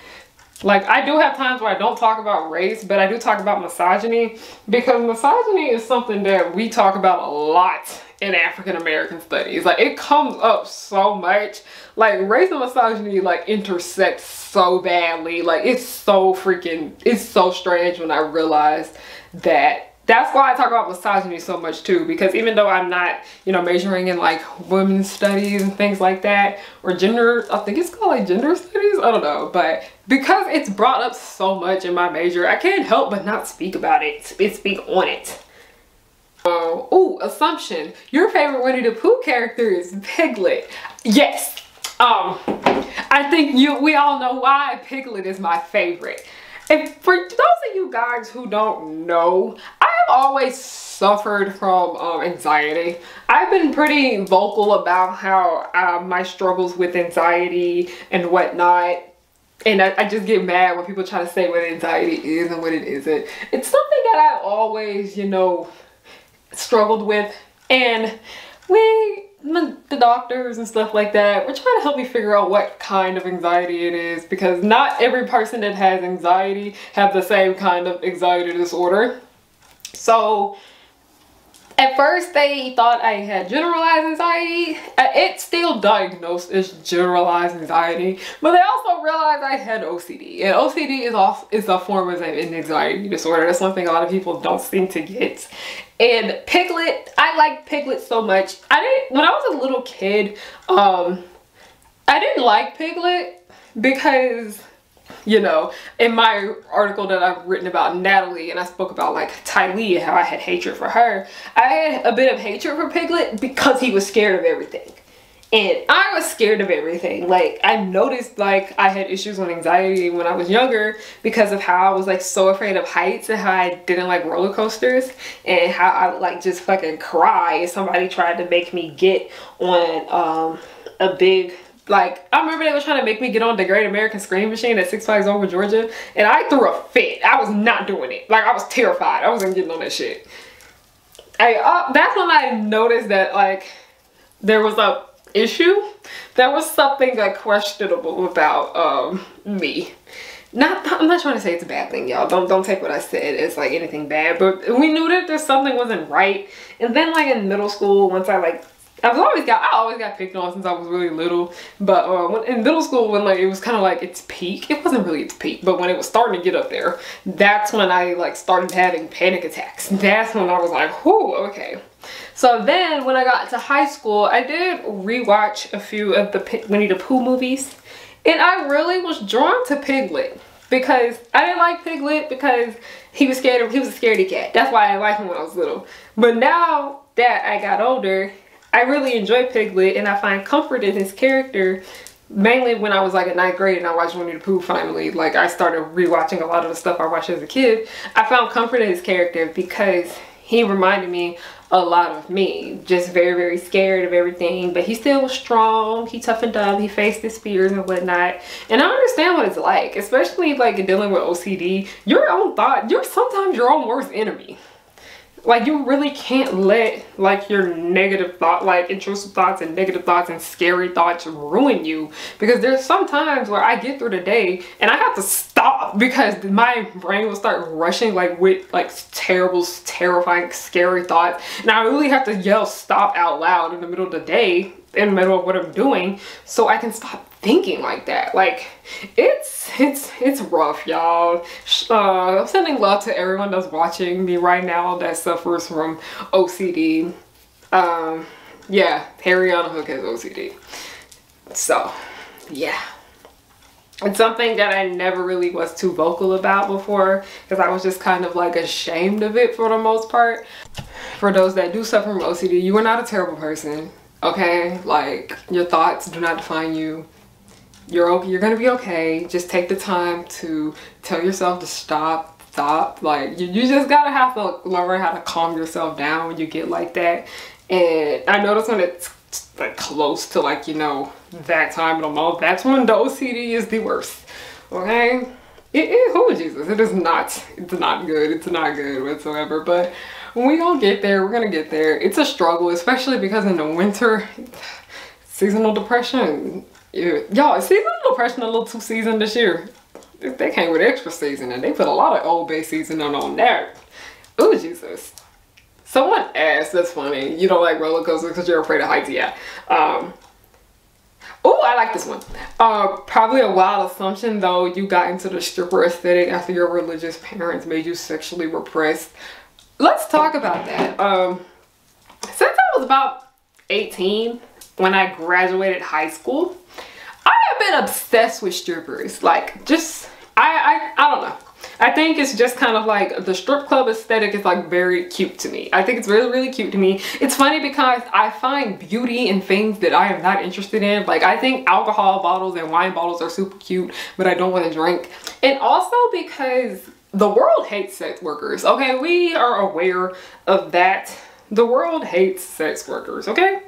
Like, I do have times where I don't talk about race, but I do talk about misogyny, because misogyny is something that we talk about a lot in African American studies. Like, it comes up so much. Like, race and misogyny like intersect so badly. Like, it's so strange when I realized that. That's why I talk about misogyny so much too, because even though I'm not, you know, majoring in like women's studies and things like that, or gender, I think it's called like gender studies, I don't know, but because it's brought up so much in my major, I can't help but not speak about it, speak on it. Oh, assumption. Your favorite Winnie the Pooh character is Piglet. Yes. I think we all know why Piglet is my favorite. And for those of you guys who don't know, I have always suffered from anxiety. I've been pretty vocal about how my struggles with anxiety and whatnot. And I just get mad when people try to say what anxiety is and what it isn't. It's something that I always, you know, struggled with. And the doctors and stuff like that, we're trying to help me figure out what kind of anxiety it is, because not every person that has anxiety have the same kind of anxiety disorder. So at first they thought I had generalized anxiety. It's still diagnosed as generalized anxiety, but they also realized I had OCD, and OCD is a form of an anxiety disorder. That's one thing a lot of people don't seem to get. And Piglet, I like Piglet so much. When I was a little kid, I didn't like Piglet because, you know, in my article that I've written about Natalie, and I spoke about like Tylee and how I had hatred for her, I had a bit of hatred for Piglet because he was scared of everything. And I was scared of everything. Like, I noticed like I had issues with anxiety when I was younger because of how I was like so afraid of heights, and how I didn't like roller coasters, and how I would like just fucking cry if somebody tried to make me get on a big, like, I remember they were trying to make me get on the Great American Scream Machine at Six Flags Over Georgia, and I threw a fit. I was not doing it. Like, I was terrified. I wasn't getting on that shit. That's when I noticed that like there was a issue. There was something like questionable about me. I'm not trying to say it's a bad thing, y'all. Don't take what I said as like anything bad, but we knew that there's something wasn't right. And then like in middle school, once I always got picked on since I was really little. But in middle school, when like it was kind of like its peak, it wasn't really its peak, but when it was starting to get up there, that's when I like started having panic attacks. That's when I was like, whoo, okay. So then when I got to high school, I did rewatch a few of the Winnie the Pooh movies, and I really was drawn to Piglet because I didn't like Piglet because he was a scaredy cat. That's why I liked him when I was little. But now that I got older, I really enjoy Piglet, and I find comfort in his character. Mainly when I was like in 9th grade and I watched Winnie the Pooh finally. Like, I started rewatching a lot of the stuff I watched as a kid. I found comfort in his character because he reminded me a lot of me. Just very, very scared of everything, but he still was strong. He toughened up. He faced his fears and whatnot. And I understand what it's like, especially like dealing with OCD. You're sometimes your own worst enemy. Like, you really can't let like your negative thought, like intrusive thoughts and negative thoughts and scary thoughts ruin you, because there's some times where I get through the day and I have to stop because my brain will start rushing like with like terrible, terrifying, scary thoughts, and I really have to yell stop out loud in the middle of the day, in the middle of what I'm doing, so I can stop thinking like that. Like, it's rough, y'all. I'm sending love to everyone that's watching me right now that suffers from OCD. Yeah, Harriyannahook has OCD. So, yeah. It's something that I never really was too vocal about before, because I was just kind of like ashamed of it for the most part. For those that do suffer from OCD, you are not a terrible person. Okay, like, your thoughts do not define you. You're gonna be okay. Just take the time to tell yourself to stop, stop. Like you just gotta have to learn how to calm yourself down when you get like that. And I notice when it's like close to like, you know, that time of the month, that's when the OCD is the worst. Okay, oh Jesus, it's not good. It's not good whatsoever. But we gonna get there. We're gonna get there. It's a struggle, especially because in the winter, seasonal depression. Y'all, seasonal depression a little too seasoned this year. They came with extra seasoning. They put a lot of Old Bay seasoning on there. Oh Jesus. Someone asked, that's funny, you don't like roller coasters because you're afraid of heights. Yeah. Oh, I like this one. Probably a wild assumption though, you got into the stripper aesthetic after your religious parents made you sexually repressed. Let's talk about that. Since I was about 18, when I graduated high school, I have been obsessed with strippers. Like, just, I don't know. I think it's just kind of like the strip club aesthetic is like very cute to me. I think it's really, really cute to me. It's funny because I find beauty in things that I am not interested in. Like, I think alcohol bottles and wine bottles are super cute, but I don't want to drink. And also because the world hates sex workers, okay? We are aware of that. The world hates sex workers, okay?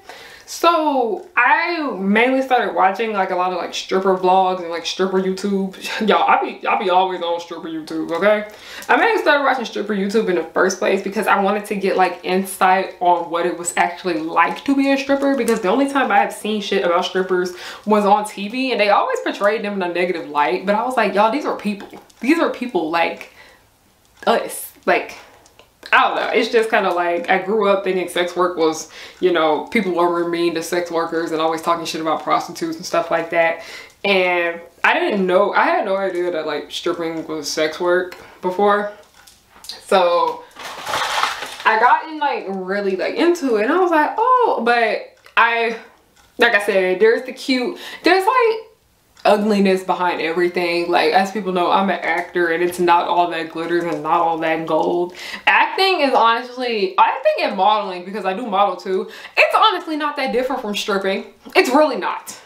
So I mainly started watching like a lot of like stripper vlogs and like stripper YouTube. Y'all, I be always on stripper YouTube, okay? I mainly started watching stripper YouTube in the first place because I wanted to get like insight on what it was actually like to be a stripper, because the only time I have seen shit about strippers was on TV and they always portrayed them in a negative light. But I was like, y'all, these are people. These are people like us. Like, I don't know. It's just kind of like, I grew up thinking sex work was, you know, people were mean to sex workers and always talking shit about prostitutes and stuff like that. And I didn't know, I had no idea that like stripping was sex work before. So I got in like really like into it and I was like, oh, but like I said, there's like ugliness behind everything. Like, as people know, I'm an actor and it's not all that glitters and not all that gold. Acting is honestly, I think, in modeling, because I do model too, it's honestly not that different from stripping. It's really not.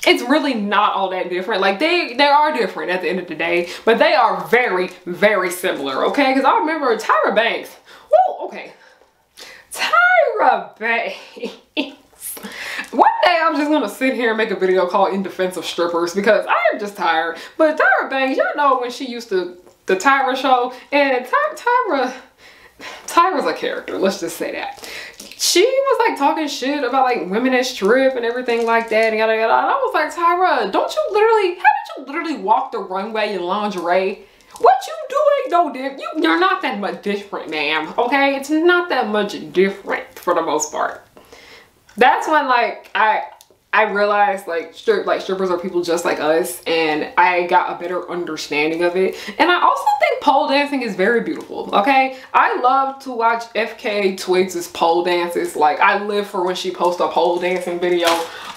It's really not all that different. Like, they are different at the end of the day, but they are very, very similar, okay? Because I remember Tyra Banks. Woo, okay. Tyra Banks. One day I'm just gonna sit here and make a video called In Defense of Strippers, because I am just tired. But Tyra Banks, y'all know when she used to the Tyra show, and Tyra's a character, let's just say that. She was like talking shit about like women that strip and everything like that and yada yada. And I was like, Tyra, haven't you literally walked the runway in lingerie? What you doing? No, you're not that much different, ma'am. Okay, it's not that much different for the most part. That's when like I realized like strippers are people just like us, and I got a better understanding of it. And I also think pole dancing is very beautiful, okay? I love to watch FK Twigs' pole dances. Like, I live for when she posts a pole dancing video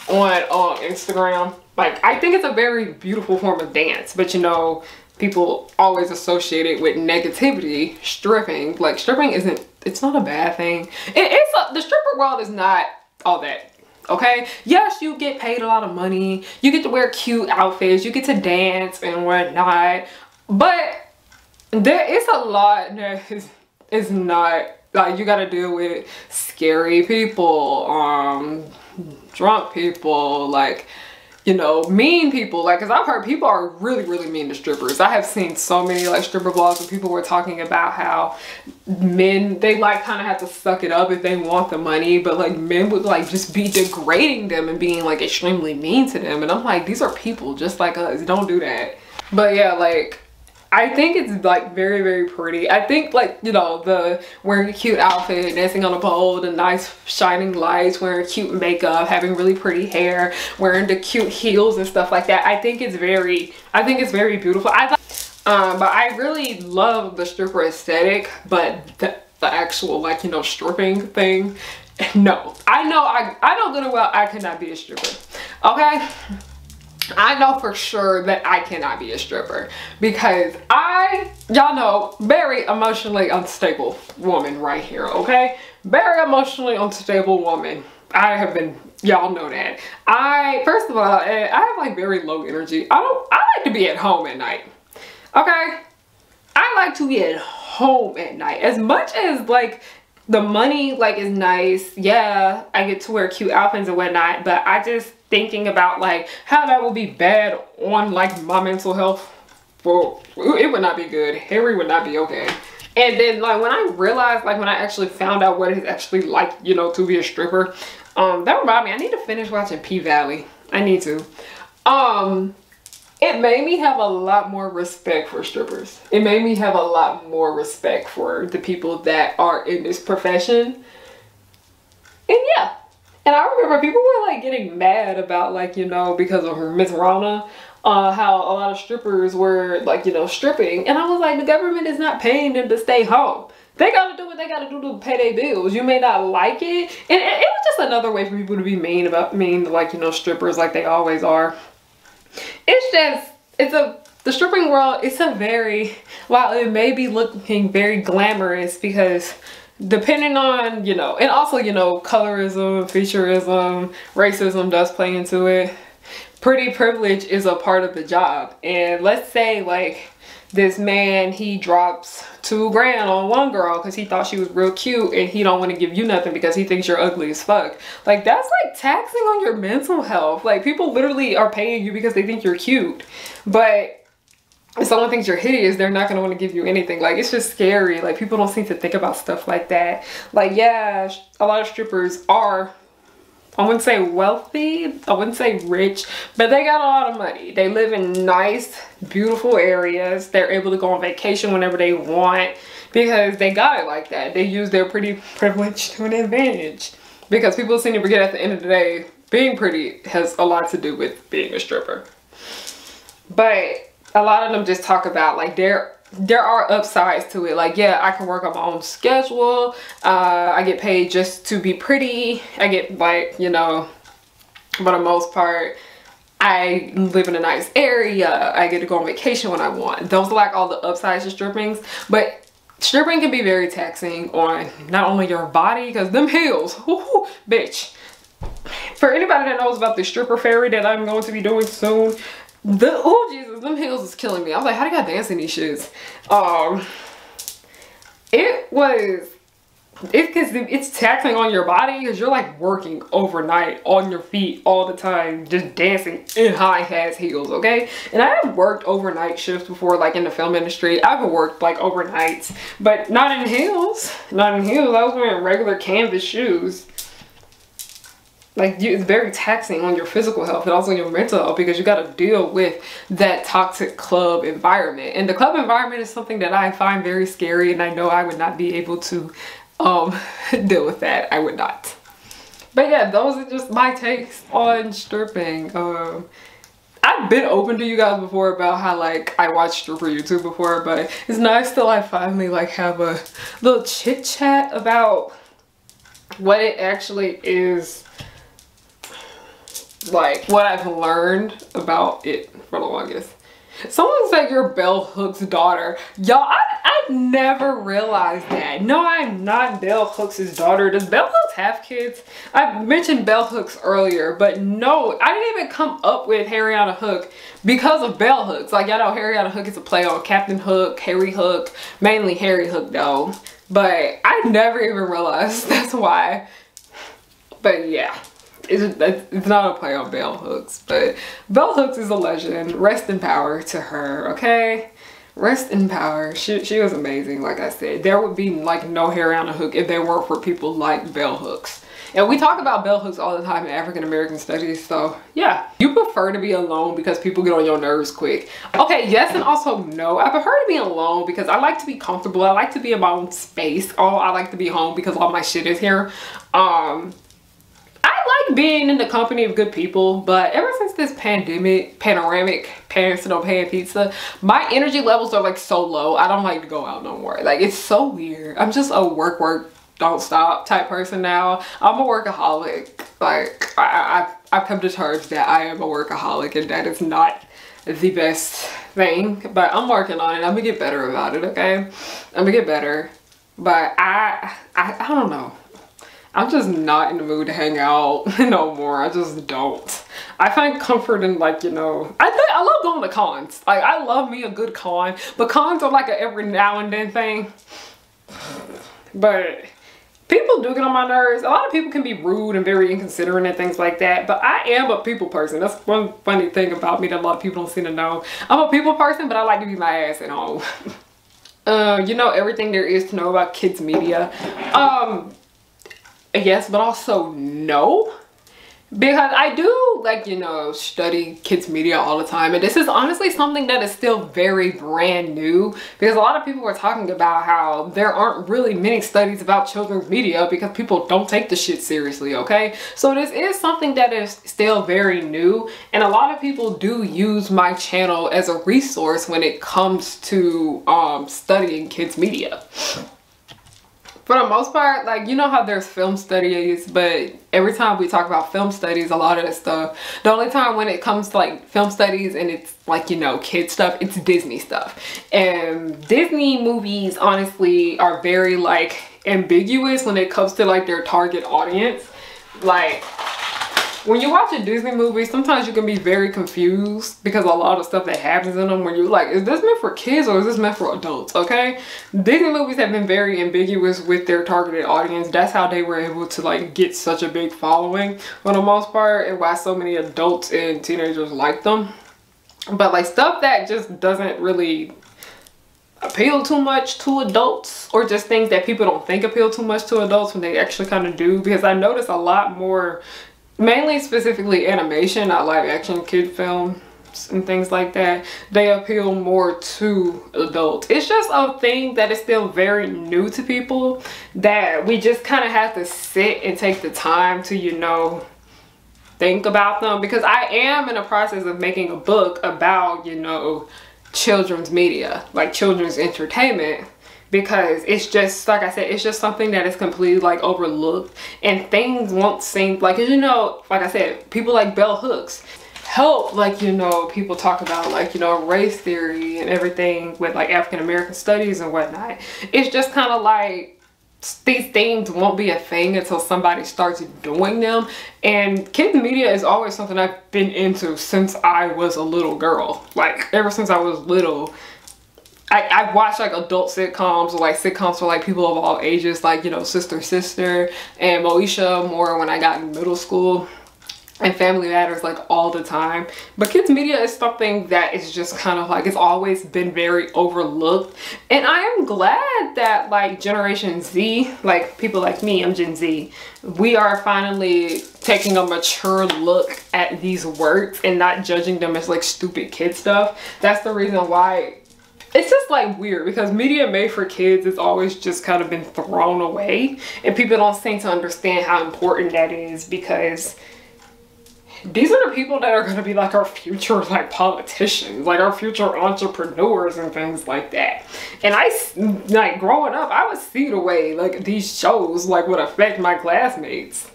on Instagram. Like, I think it's a very beautiful form of dance, but you know, people always associate it with negativity. Stripping, like, stripping isn't, it's not a bad thing. The stripper world is not all that, okay? Yes, you get paid a lot of money, you get to wear cute outfits, you get to dance and whatnot, but there is a lot that is not, like, you gotta deal with scary people, drunk people, like, you know, mean people. Like, because I've heard people are really, really mean to strippers. I have seen so many like stripper vlogs where people were talking about how men, they like kind of have to suck it up if they want the money, but like men would like just be degrading them and being like extremely mean to them. And I'm like, these are people just like us, don't do that. But yeah, like, I think it's like very, very pretty. I think, like, you know, the wearing a cute outfit, dancing on a pole, the nice shining lights, wearing cute makeup, having really pretty hair, wearing the cute heels and stuff like that. I think it's very beautiful. But I really love the stripper aesthetic, but the actual, like, you know, stripping thing, no. I know good and well I cannot be a stripper, okay? I know for sure that I cannot be a stripper because y'all know, very emotionally unstable woman right here, okay? Very emotionally unstable woman. I have been, y'all know that. First of all, I have like very low energy. I like to be at home at night, okay? I like to be at home at night. As much as like the money like is nice, yeah, I get to wear cute outfits and whatnot, but I just thinking about like how that would be bad on like my mental health. Well, it would not be good. Harry would not be okay. And then like when I realized, like when I actually found out what it's actually like, you know, to be a stripper, that reminded me, I need to finish watching P-Valley. I need to. It made me have a lot more respect for strippers. It made me have a lot more respect for the people that are in this profession. And yeah. And I remember people were like getting mad about like, you know, because of Miss Rona, how a lot of strippers were like, you know, stripping. And I was like, the government is not paying them to stay home. They gotta do what they gotta do to pay their bills. You may not like it. And it was just another way for people to be mean to like, you know, strippers like they always are. It's just, the stripping world, it's a very, while it may be looking very glamorous, because depending on, you know, and also, you know, colorism, featureism, racism does play into it. Pretty privilege is a part of the job. And let's say like this man, he drops $2 grand on one girl because he thought she was real cute, and he don't want to give you nothing because he thinks you're ugly as fuck. Like that's like taxing on your mental health. Like people literally are paying you because they think you're cute, but if someone thinks you're hideous, they're not going to want to give you anything. Like it's just scary. Like people don't seem to think about stuff like that. Like yeah, a lot of strippers are, I wouldn't say wealthy, I wouldn't say rich, but they got a lot of money. They live in nice, beautiful areas. They're able to go on vacation whenever they want because they got it like that. They use their pretty privilege to an advantage. Because people seem to forget at the end of the day, being pretty has a lot to do with being a stripper. But a lot of them just talk about like there are upsides to it. Like yeah, I can work on my own schedule. I get paid just to be pretty. I get like, you know, for the most part, I live in a nice area. I get to go on vacation when I want. Those are like all the upsides to stripping. But stripping can be very taxing on not only your body, because them heels, whoo, bitch. For anybody that knows about the stripper fairy that I'm going to be doing soon, oh Jesus, them heels is killing me. I was like, how do you dance in these shits? It's taxing on your body because you're like working overnight on your feet all the time, just dancing in high-ass heels, okay? And I have worked overnight shifts before, like in the film industry. I've worked like overnights, but not in heels. Not in heels. I was wearing regular canvas shoes. Like it's very taxing on your physical health and also your mental health, because you got to deal with that toxic club environment. And the club environment is something that I find very scary, and I know I would not be able to deal with that. I would not. But yeah, those are just my takes on stripping. I've been open to you guys before about how like I watched stripper YouTube before, but it's nice till I finally like have a little chit chat about what it actually is. Like what I've learned about it for the longest. Someone said you're Bell Hook's daughter. Y'all, I never realized that. No, I'm not Bell Hooks' daughter. Does Bell Hooks have kids? I mentioned Bell Hooks earlier, but no, I didn't even come up with Harriyannahook because of Bell Hooks. Like y'all know Harriyannahook is a play on Captain Hook, Harry Hook, mainly Harry Hook though. But I never even realized that's why. But yeah. It's not a play on Bell Hooks, but Bell Hooks is a legend. Rest in power to her, okay? Rest in power. She was amazing, like I said. There would be like no Harriyannahook if there weren't for people like Bell Hooks. And we talk about Bell Hooks all the time in African American studies, so yeah. You prefer to be alone because people get on your nerves quick. Okay, yes and also no. I prefer to be alone because I like to be comfortable. I like to be in my own space. I like to be home because all my shit is here. I like being in the company of good people, but ever since this panoramic pants no pan pizza, my energy levels are like so low. I don't like to go out no more. Like it's so weird. I'm just a work don't stop type person now. I'm a workaholic. Like I've come to terms that I am a workaholic, and that is not the best thing, but I'm working on it. I'm gonna get better about it, okay? I'm gonna get better, but I don't know. I'm just not in the mood to hang out no more. I just don't. I find comfort in, like, you know, I love going to cons. Like, I love me a good con, but cons are like a every now and then thing. But people do get on my nerves. A lot of people can be rude and very inconsiderate and things like that, but I am a people person. That's one funny thing about me that a lot of people don't seem to know. I'm a people person, but I like to be my ass at home. You know everything there is to know about kids media. Yes, but also no, because I do, like, you know, study kids media all the time, and this is honestly something that is still very brand new, because a lot of people are talking about how there aren't really many studies about children's media because people don't take the shit seriously. Okay, so this is something that is still very new, and a lot of people do use my channel as a resource when it comes to studying kids media. For the most part, like, you know how there's film studies, but every time we talk about film studies, a lot of this stuff, the only time when it comes to, like, film studies and it's, like, you know, kid stuff, it's Disney stuff. And Disney movies, honestly, are very, like, ambiguous when it comes to, like, their target audience. Like, when you watch a Disney movie, sometimes you can be very confused because a lot of stuff that happens in them, when you're like, is this meant for kids or is this meant for adults? Okay, Disney movies have been very ambiguous with their targeted audience. That's how they were able to, like, get such a big following for the most part, and why so many adults and teenagers like them. But, like, stuff that just doesn't really appeal too much to adults, or just things that people don't think appeal too much to adults when they actually kind of do, because I notice a lot more, mainly specifically animation, not live action kid films and things like that, they appeal more to adults. It's just a thing that is still very new to people, that we just kind of have to sit and take the time to, you know, think about them, because I am in the process of making a book about, you know, children's media, like children's entertainment, because it's just, like I said, it's just something that is completely, like, overlooked, and things won't seem like, you know, like I said, people like bell hooks help, like, you know, people talk about, like, you know, race theory and everything with, like, African American studies and whatnot. It's just kind of like these things won't be a thing until somebody starts doing them. And kids media is always something I've been into since I was a little girl. Like, ever since I was little, I watched, like, adult sitcoms, or, like, sitcoms for, like, people of all ages, like, you know, Sister and Moesha more when I got in middle school, and Family Matters, like, all the time. But kids media is something that is just kind of like, it's always been very overlooked, and I am glad that, like, Generation Z, like people like me, I'm Gen Z, we are finally taking a mature look at these works and not judging them as, like, stupid kid stuff. That's the reason why it's just, like, weird, because media made for kids has always just kind of been thrown away, and people don't seem to understand how important that is, because these are the people that are going to be, like, our future, like, politicians, like, our future entrepreneurs and things like that. And I, like, growing up, I would see the way, like, these shows, like, would affect my classmates,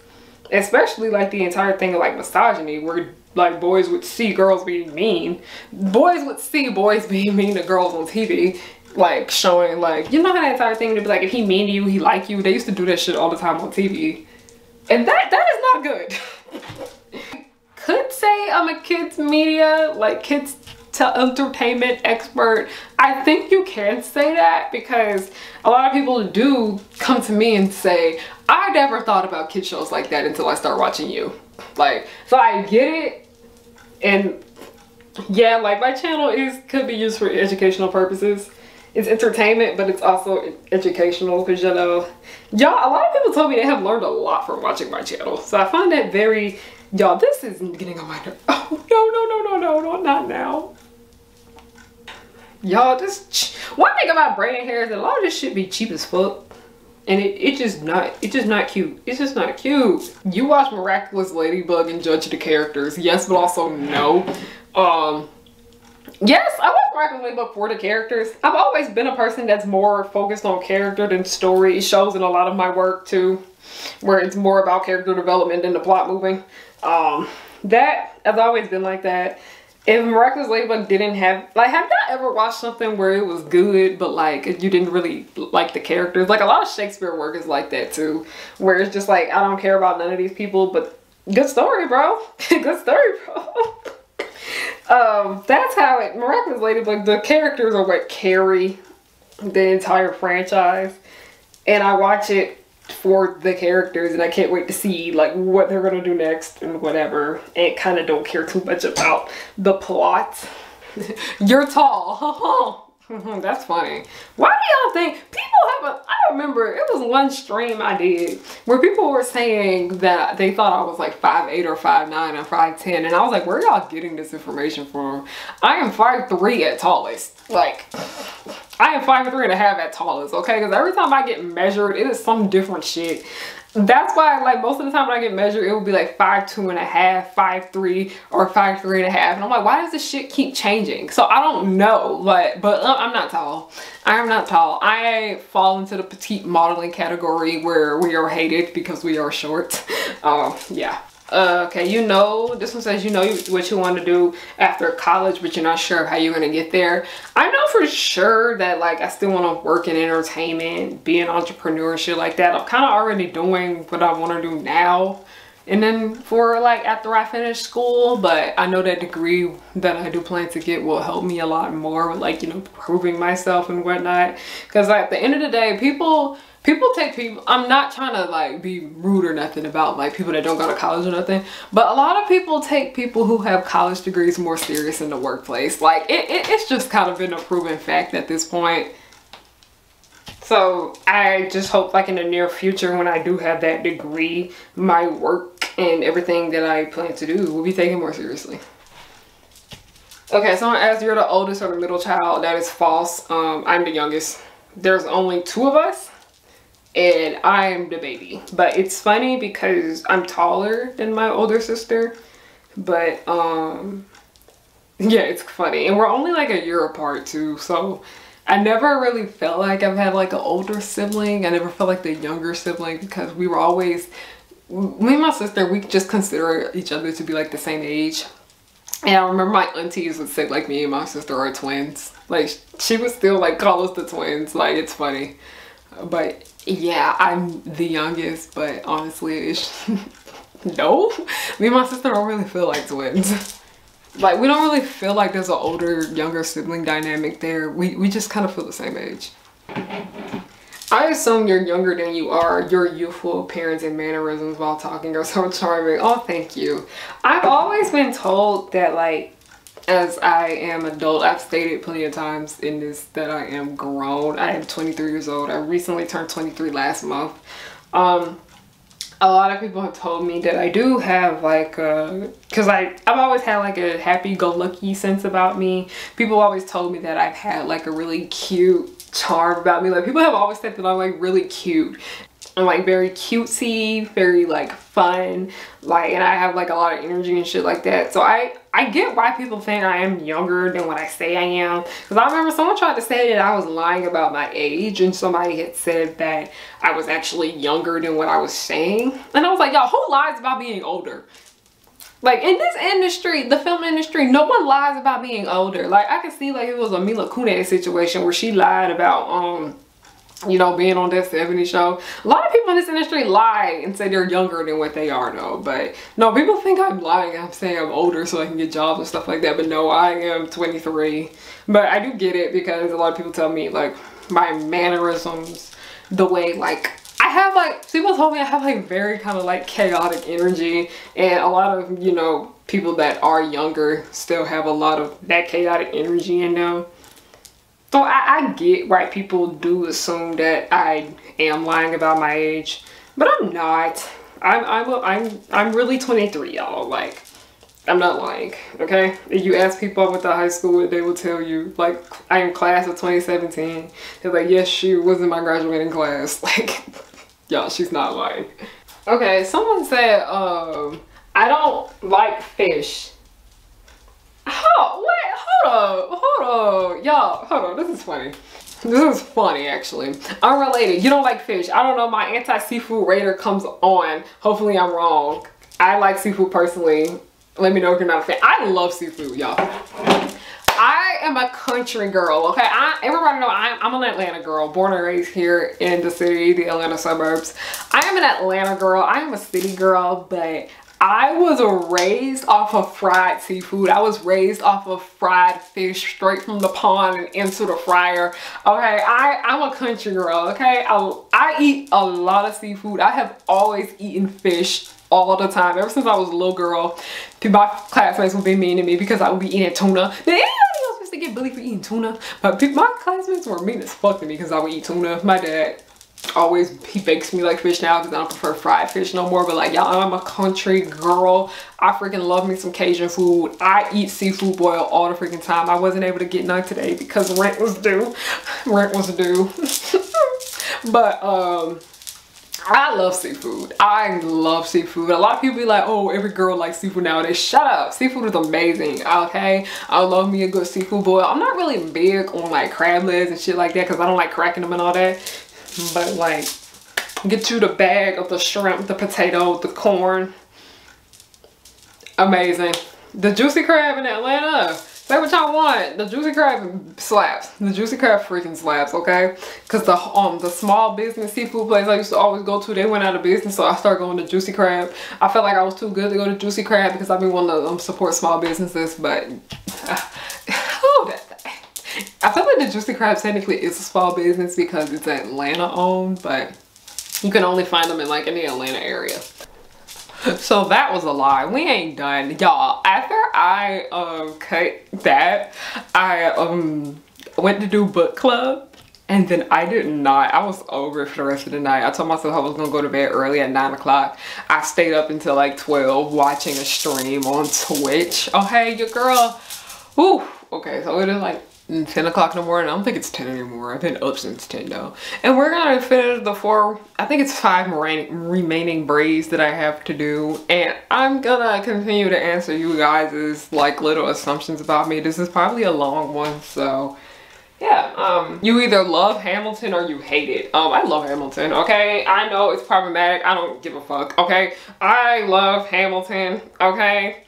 especially, like, the entire thing of, like, misogyny, where, like, boys would see girls being mean. Boys would see boys being mean to girls on TV, like, showing, like, you know how that entire thing to be like, if he mean to you, he like you. They used to do that shit all the time on TV, and that is not good. Could say I'm a kids media, like, kids entertainment expert. I think you can say that, because a lot of people do come to me and say, I never thought about kid shows like that until I start watching you. Like, so I get it, and yeah, like, my channel could be used for educational purposes. It's entertainment, but it's also educational, because, you know, y'all, a lot of people told me they have learned a lot from watching my channel, so I find that very, y'all, this is getting on my nerves. Oh, no, not now. Y'all, this, one thing about braiding hair is that a lot of this shit be cheap as fuck. And it's just not cute. It's just not cute. You watch Miraculous Ladybug and judge the characters. Yes, but also no. Yes, I watch Miraculous Ladybug for the characters. I've always been a person that's more focused on character than story. It shows in a lot of my work too, where it's more about character development than the plot moving. That has always been like that. if Miraculous Ladybug didn't have, like, have y'all ever watched something where it was good, but like you didn't really like the characters? Like a lot of Shakespeare work is like that too, where it's just like, I don't care about none of these people, but good story, bro. Good story, bro. That's how it, Miraculous Ladybug, the characters are what carry the entire franchise. And I watch it for the characters, and I can't wait to see like what they're gonna do next and whatever, and kind of don't care too much about the plot. You're tall. That's funny. Why do y'all think people have a, I remember it was one stream I did where people were saying that they thought I was like 5'8" or 5'9" or 5'10", and I was like, where are y'all getting this information from? I am 5'3" at tallest. Like, I am 5'3.5" at tallest, okay? Because every time I get measured, it is some different shit. That's why, like, most of the time when I get measured, it will be like 5'2.5", 5'3", or 5'3.5", and I'm like, why does this shit keep changing? So I don't know, but I'm not tall. I am not tall. I fall into the petite modeling category where we are hated because we are short. Yeah. Okay, you know, this one says you know what you want to do after college, but you're not sure how you're going to get there. I know for sure that, like, I still want to work in entertainment, be an entrepreneur and shit like that. I'm kind of already doing what I want to do now. And then for, like, after I finish school, but I know that degree that I do plan to get will help me a lot more with, like, you know, proving myself and whatnot. Because, like, at the end of the day, people take people, I'm not trying to like be rude or nothing about like people that don't go to college or nothing, but a lot of people take people who have college degrees more serious in the workplace. Like it's just kind of been a proven fact at this point. So I just hope like in the near future when I do have that degree, my work and everything that I plan to do will be taken more seriously. Okay, someone asked, you're the oldest or the middle child. That is false. I'm the youngest. There's only 2 of us. And I'm the baby. But it's funny because I'm taller than my older sister. But yeah, it's funny. And we're only like a year apart too. So I never really felt like I've had like an older sibling. I never felt like the younger sibling because we were always, me and my sister, we just consider each other to be like the same age. And I remember my aunties would say like me and my sister are twins. Like she would still like call us the twins. Like it's funny. But yeah, I'm the youngest, but honestly, it's no. Me and my sister don't really feel like twins. Like, we don't really feel like there's an older, younger sibling dynamic there. We just kind of feel the same age. I assume you're younger than you are. Your youthful appearance and mannerisms while talking are so charming. Oh, thank you. I've always been told that, like, as I am adult, I've stated plenty of times in this that I am grown. I am 23 years old. I recently turned 23 last month. A lot of people have told me that I do have like because I've always had like a happy-go-lucky sense about me. People always told me that I've had like a really cute charm about me. Like people have always said that I'm like really cute. I'm like very cutesy, very like fun, like, and I have like a lot of energy and shit like that. So I get why people think I am younger than what I say I am. Because I remember someone tried to say that I was lying about my age, and somebody had said that I was actually younger than what I was saying. And I was like, y'all, who lies about being older? Like in this industry, the film industry, no one lies about being older. Like I could see like it was a Mila Kunis situation where she lied about you know, being on that 70s show. A lot of people in this industry lie and say they're younger than what they are though. But no, people think I'm lying. I'm saying I'm older so I can get jobs and stuff like that. But no, I am 23. But I do get it because a lot of people tell me like my mannerisms, the way like I have like, people told me I have like very kind of like chaotic energy, and a lot of, you know, people that are younger still have a lot of that chaotic energy in them. So I get why people do assume that I am lying about my age, but I'm not. I'm really 23, y'all. Like, I'm not lying, okay? If you ask people I went to high school with, they will tell you, like, I am class of 2017. They're like, yes, she was in my graduating class. Like, y'all, she's not lying. Okay, someone said, I don't like fish. Oh, wait, hold on, y'all, hold on, this is funny. This is funny, actually. Unrelated, you don't like fish. I don't know, my anti-seafood radar comes on. Hopefully I'm wrong. I like seafood personally. let me know if you're not a fan. I love seafood, y'all. I am a country girl, okay? Everybody know I'm an Atlanta girl, born and raised here in the city, the Atlanta suburbs. I am an Atlanta girl. I am a city girl, but I was raised off of fried seafood. I was raised off of fried fish straight from the pond and into the fryer. Okay, I'm a country girl, okay? I eat a lot of seafood. I have always eaten fish all the time. Ever since I was a little girl, my classmates would be mean to me because I would be eating tuna. Did anybody else used to get bullied for eating tuna? But my classmates were mean as fuck to me because I would eat tuna. My dad always, he bakes me like fish now because I don't prefer fried fish no more. But like, y'all, I'm a country girl. I freaking love me some Cajun food. I eat seafood boil all the freaking time. I wasn't able to get none today because rent was due. Rent was due. But I love seafood. I love seafood. A lot of people be like, oh, every girl likes seafood nowadays. Shut up. Seafood is amazing, okay? I love me a good seafood boil. I'm not really big on like crab legs and shit like that because I don't like cracking them and all that. But like, get you the bag of the shrimp, the potato, the corn. Amazing. The juicy crab in Atlanta. Say what y'all want. The juicy crab slaps. The juicy crab freaking slaps, okay? Because the small business seafood place I used to always go to, they went out of business, so I started going to Juicy Crab. I felt like I was too good to go to Juicy Crab because I've been wanting to support small businesses, but I feel like the Juicy Crab technically is a small business because it's Atlanta owned, but you can only find them in like in the Atlanta area. So that was a lie. We ain't done, y'all. After I cut that, I went to do book club, and then I was over it for the rest of the night. I told myself I was gonna go to bed early at 9 o'clock. I stayed up until like 12 watching a stream on Twitch. Okay, your girl, whew. Okay, so it is like 10 o'clock in the morning. I don't think it's 10 anymore. I've been up since 10 though. And we're gonna finish the 5 remaining braids that I have to do. And I'm gonna continue to answer you guys' like little assumptions about me. This is probably a long one, so yeah. You either love Hamilton or you hate it. I love Hamilton, okay? I know it's problematic. I don't give a fuck, okay? I love Hamilton, okay?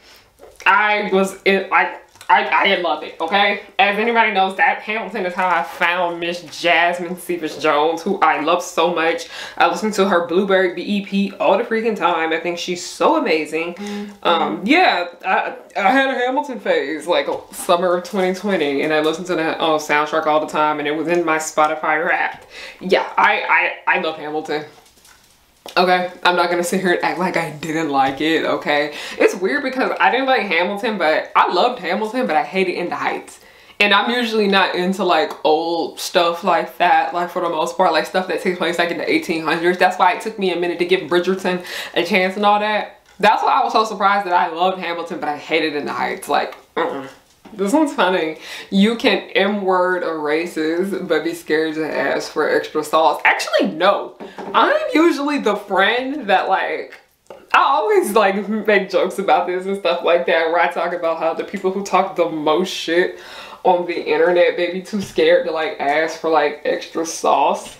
I love it, okay? As anybody knows, that Hamilton is how I found Miss Jasmine Cephas Jones, who I love so much. I listen to her Blueberry BEP all the freaking time. I think she's so amazing. Yeah, I had a Hamilton phase, like summer of 2020, and I listened to the soundtrack all the time, and it was in my Spotify Wrapped. Yeah, I love Hamilton. Okay, I'm not gonna sit here and act like I didn't like it, okay? It's weird because I didn't like Hamilton, but I loved Hamilton, but I hated In the Heights. And I'm usually not into like old stuff like that, like for the most part, like stuff that takes place like in the 1800s. That's why it took me a minute to give Bridgerton a chance and all that. That's why I was so surprised that I loved Hamilton, but I hated In the Heights. Like, This one's funny. You can M-word a racist, but be scared to ask for extra sauce. Actually, no. I'm usually the friend that like, I always like make jokes about this and stuff like that, where I talk about how the people who talk the most shit on the internet, they be too scared to like ask for like extra sauce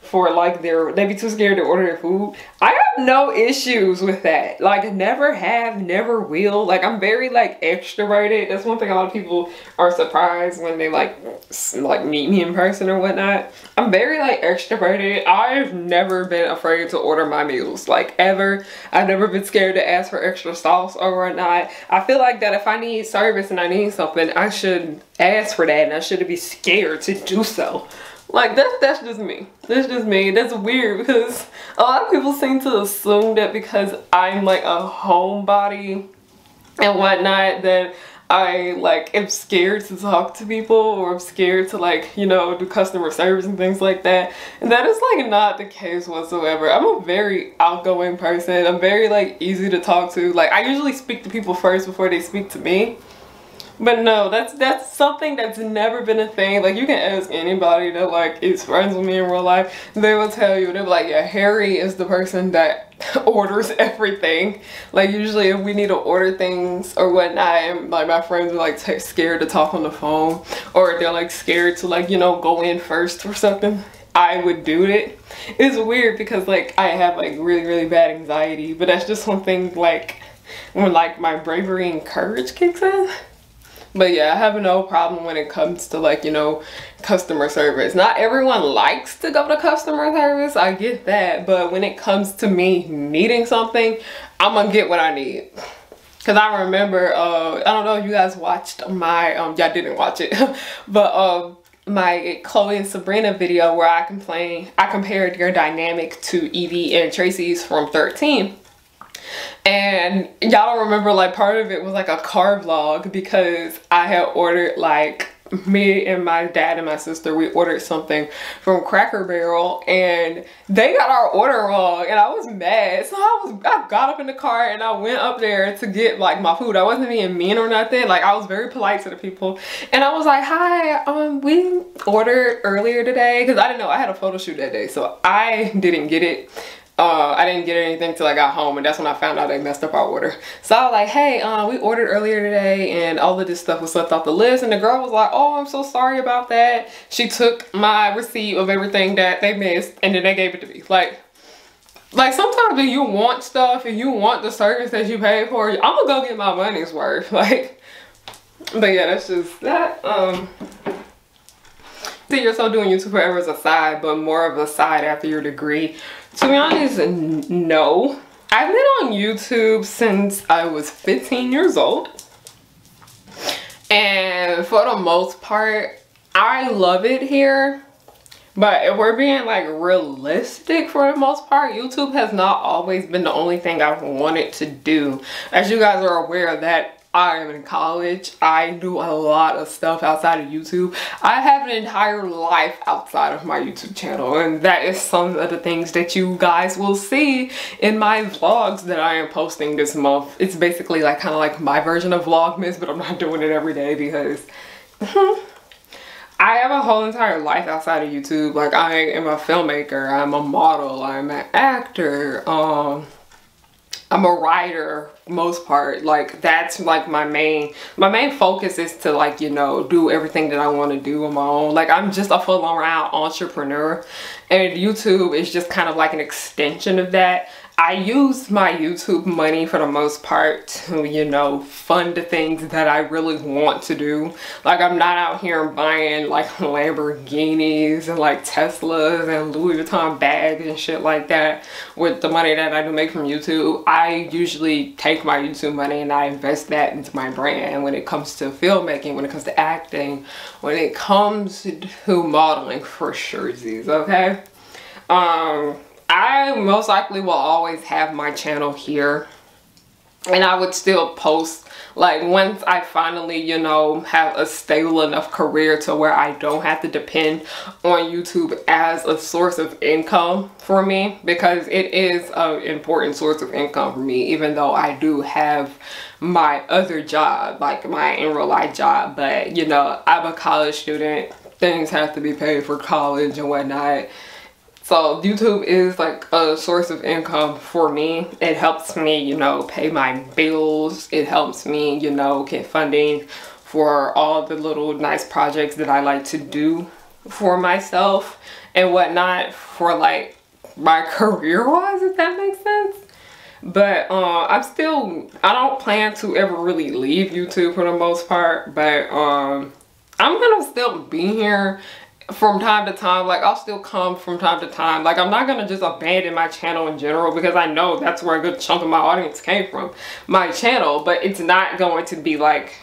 for like they be too scared to order their food. I have no issues with that. Like, never have, never will. Like, I'm very like extroverted. That's one thing a lot of people are surprised when they like meet me in person or whatnot. I'm very like extroverted. I've never been afraid to order my meals, like ever. I've never been scared to ask for extra sauce or whatnot. I feel like that if I need service and I need something, I should ask for that and I shouldn't be scared to do so. Like, that's just me. That's just me. That's weird because a lot of people seem to assume that because I'm like a homebody and whatnot, that I like am scared to talk to people, or I'm scared to like, you know, do customer service and things like that. And that is like not the case whatsoever. I'm a very outgoing person. I'm very like easy to talk to. Like, I usually speak to people first before they speak to me. But no, that's something that's never been a thing. Like, you can ask anybody that like is friends with me in real life, they will tell you, they'll be like, yeah, Harry is the person that orders everything. Like, usually if we need to order things or whatnot, and like my friends are like scared to talk on the phone, or they're like scared to like, you know, go in first or something, I would do it. It's weird because like I have like really bad anxiety, but that's just something like when like my bravery and courage kicks in. But yeah, I have no problem when it comes to like, you know, customer service. Not everyone likes to go to customer service, I get that, but when it comes to me needing something, I'm gonna get what I need. Cause I remember, I don't know if you guys watched my, y'all didn't watch it, but my Chloe and Sabrina video where I compared their dynamic to Evie and Tracy's from 13. And y'all remember like part of it was like a car vlog because I had ordered, like, me and my dad and my sister, we ordered something from Cracker Barrel and they got our order wrong and I was mad. So I got up in the car and I went up there to get like my food. I wasn't being mean or nothing. Like, I was very polite to the people and I was like, hi, we ordered earlier today, because I didn't know I had a photo shoot that day, so I didn't get it. I didn't get anything till I got home, and that's when I found out they messed up our order. So I was like, hey, we ordered earlier today and all of this stuff was left off the list, and the girl was like, oh, I'm so sorry about that. She took my receipt of everything that they missed and then they gave it to me. Like sometimes if you want stuff and you want the service that you paid for, I'm gonna go get my money's worth. Like, but yeah, that's just that. See yourself doing YouTube forever as a side, but more of a side after your degree? To be honest, no. I've been on YouTube since I was 15 years old. And for the most part, I love it here. But if we're being like realistic, for the most part, YouTube has not always been the only thing I've wanted to do. As you guys are aware that I am in college, I do a lot of stuff outside of YouTube. I have an entire life outside of my YouTube channel, and that is some of the things that you guys will see in my vlogs that I am posting this month. It's basically like kind of like my version of Vlogmas, but I'm not doing it every day because I have a whole entire life outside of YouTube. Like, I am a filmmaker, I'm a model, I'm an actor, I'm a writer, most part. Like, that's like my main focus is to, like, you know, do everything that I want to do on my own. Like, I'm just a full-on entrepreneur, and YouTube is just kind of like an extension of that. I use my YouTube money for the most part to, you know, fund the things that I really want to do. Like, I'm not out here buying like Lamborghinis and like Teslas and Louis Vuitton bags and shit like that with the money that I do make from YouTube. I usually take my YouTube money and I invest that into my brand when it comes to filmmaking, when it comes to acting, when it comes to modeling for surezies, okay? I most likely will always have my channel here, and I would still post, like, once I finally, you know, have a stable enough career to where I don't have to depend on YouTube as a source of income for me, because it is an important source of income for me, even though I do have my other job, like my in real life job. But, you know, I'm a college student, things have to be paid for college and whatnot. So YouTube is like a source of income for me. It helps me, you know, pay my bills. It helps me, you know, get funding for all the little nice projects that I like to do for myself and whatnot, for like my career wise, if that makes sense. But I don't plan to ever really leave YouTube for the most part, but I'm gonna still be here from time to time. Like, I'll still come from time to time. Like, I'm not gonna just abandon my channel in general, because I know that's where a good chunk of my audience came from, my channel. But it's not going to be like,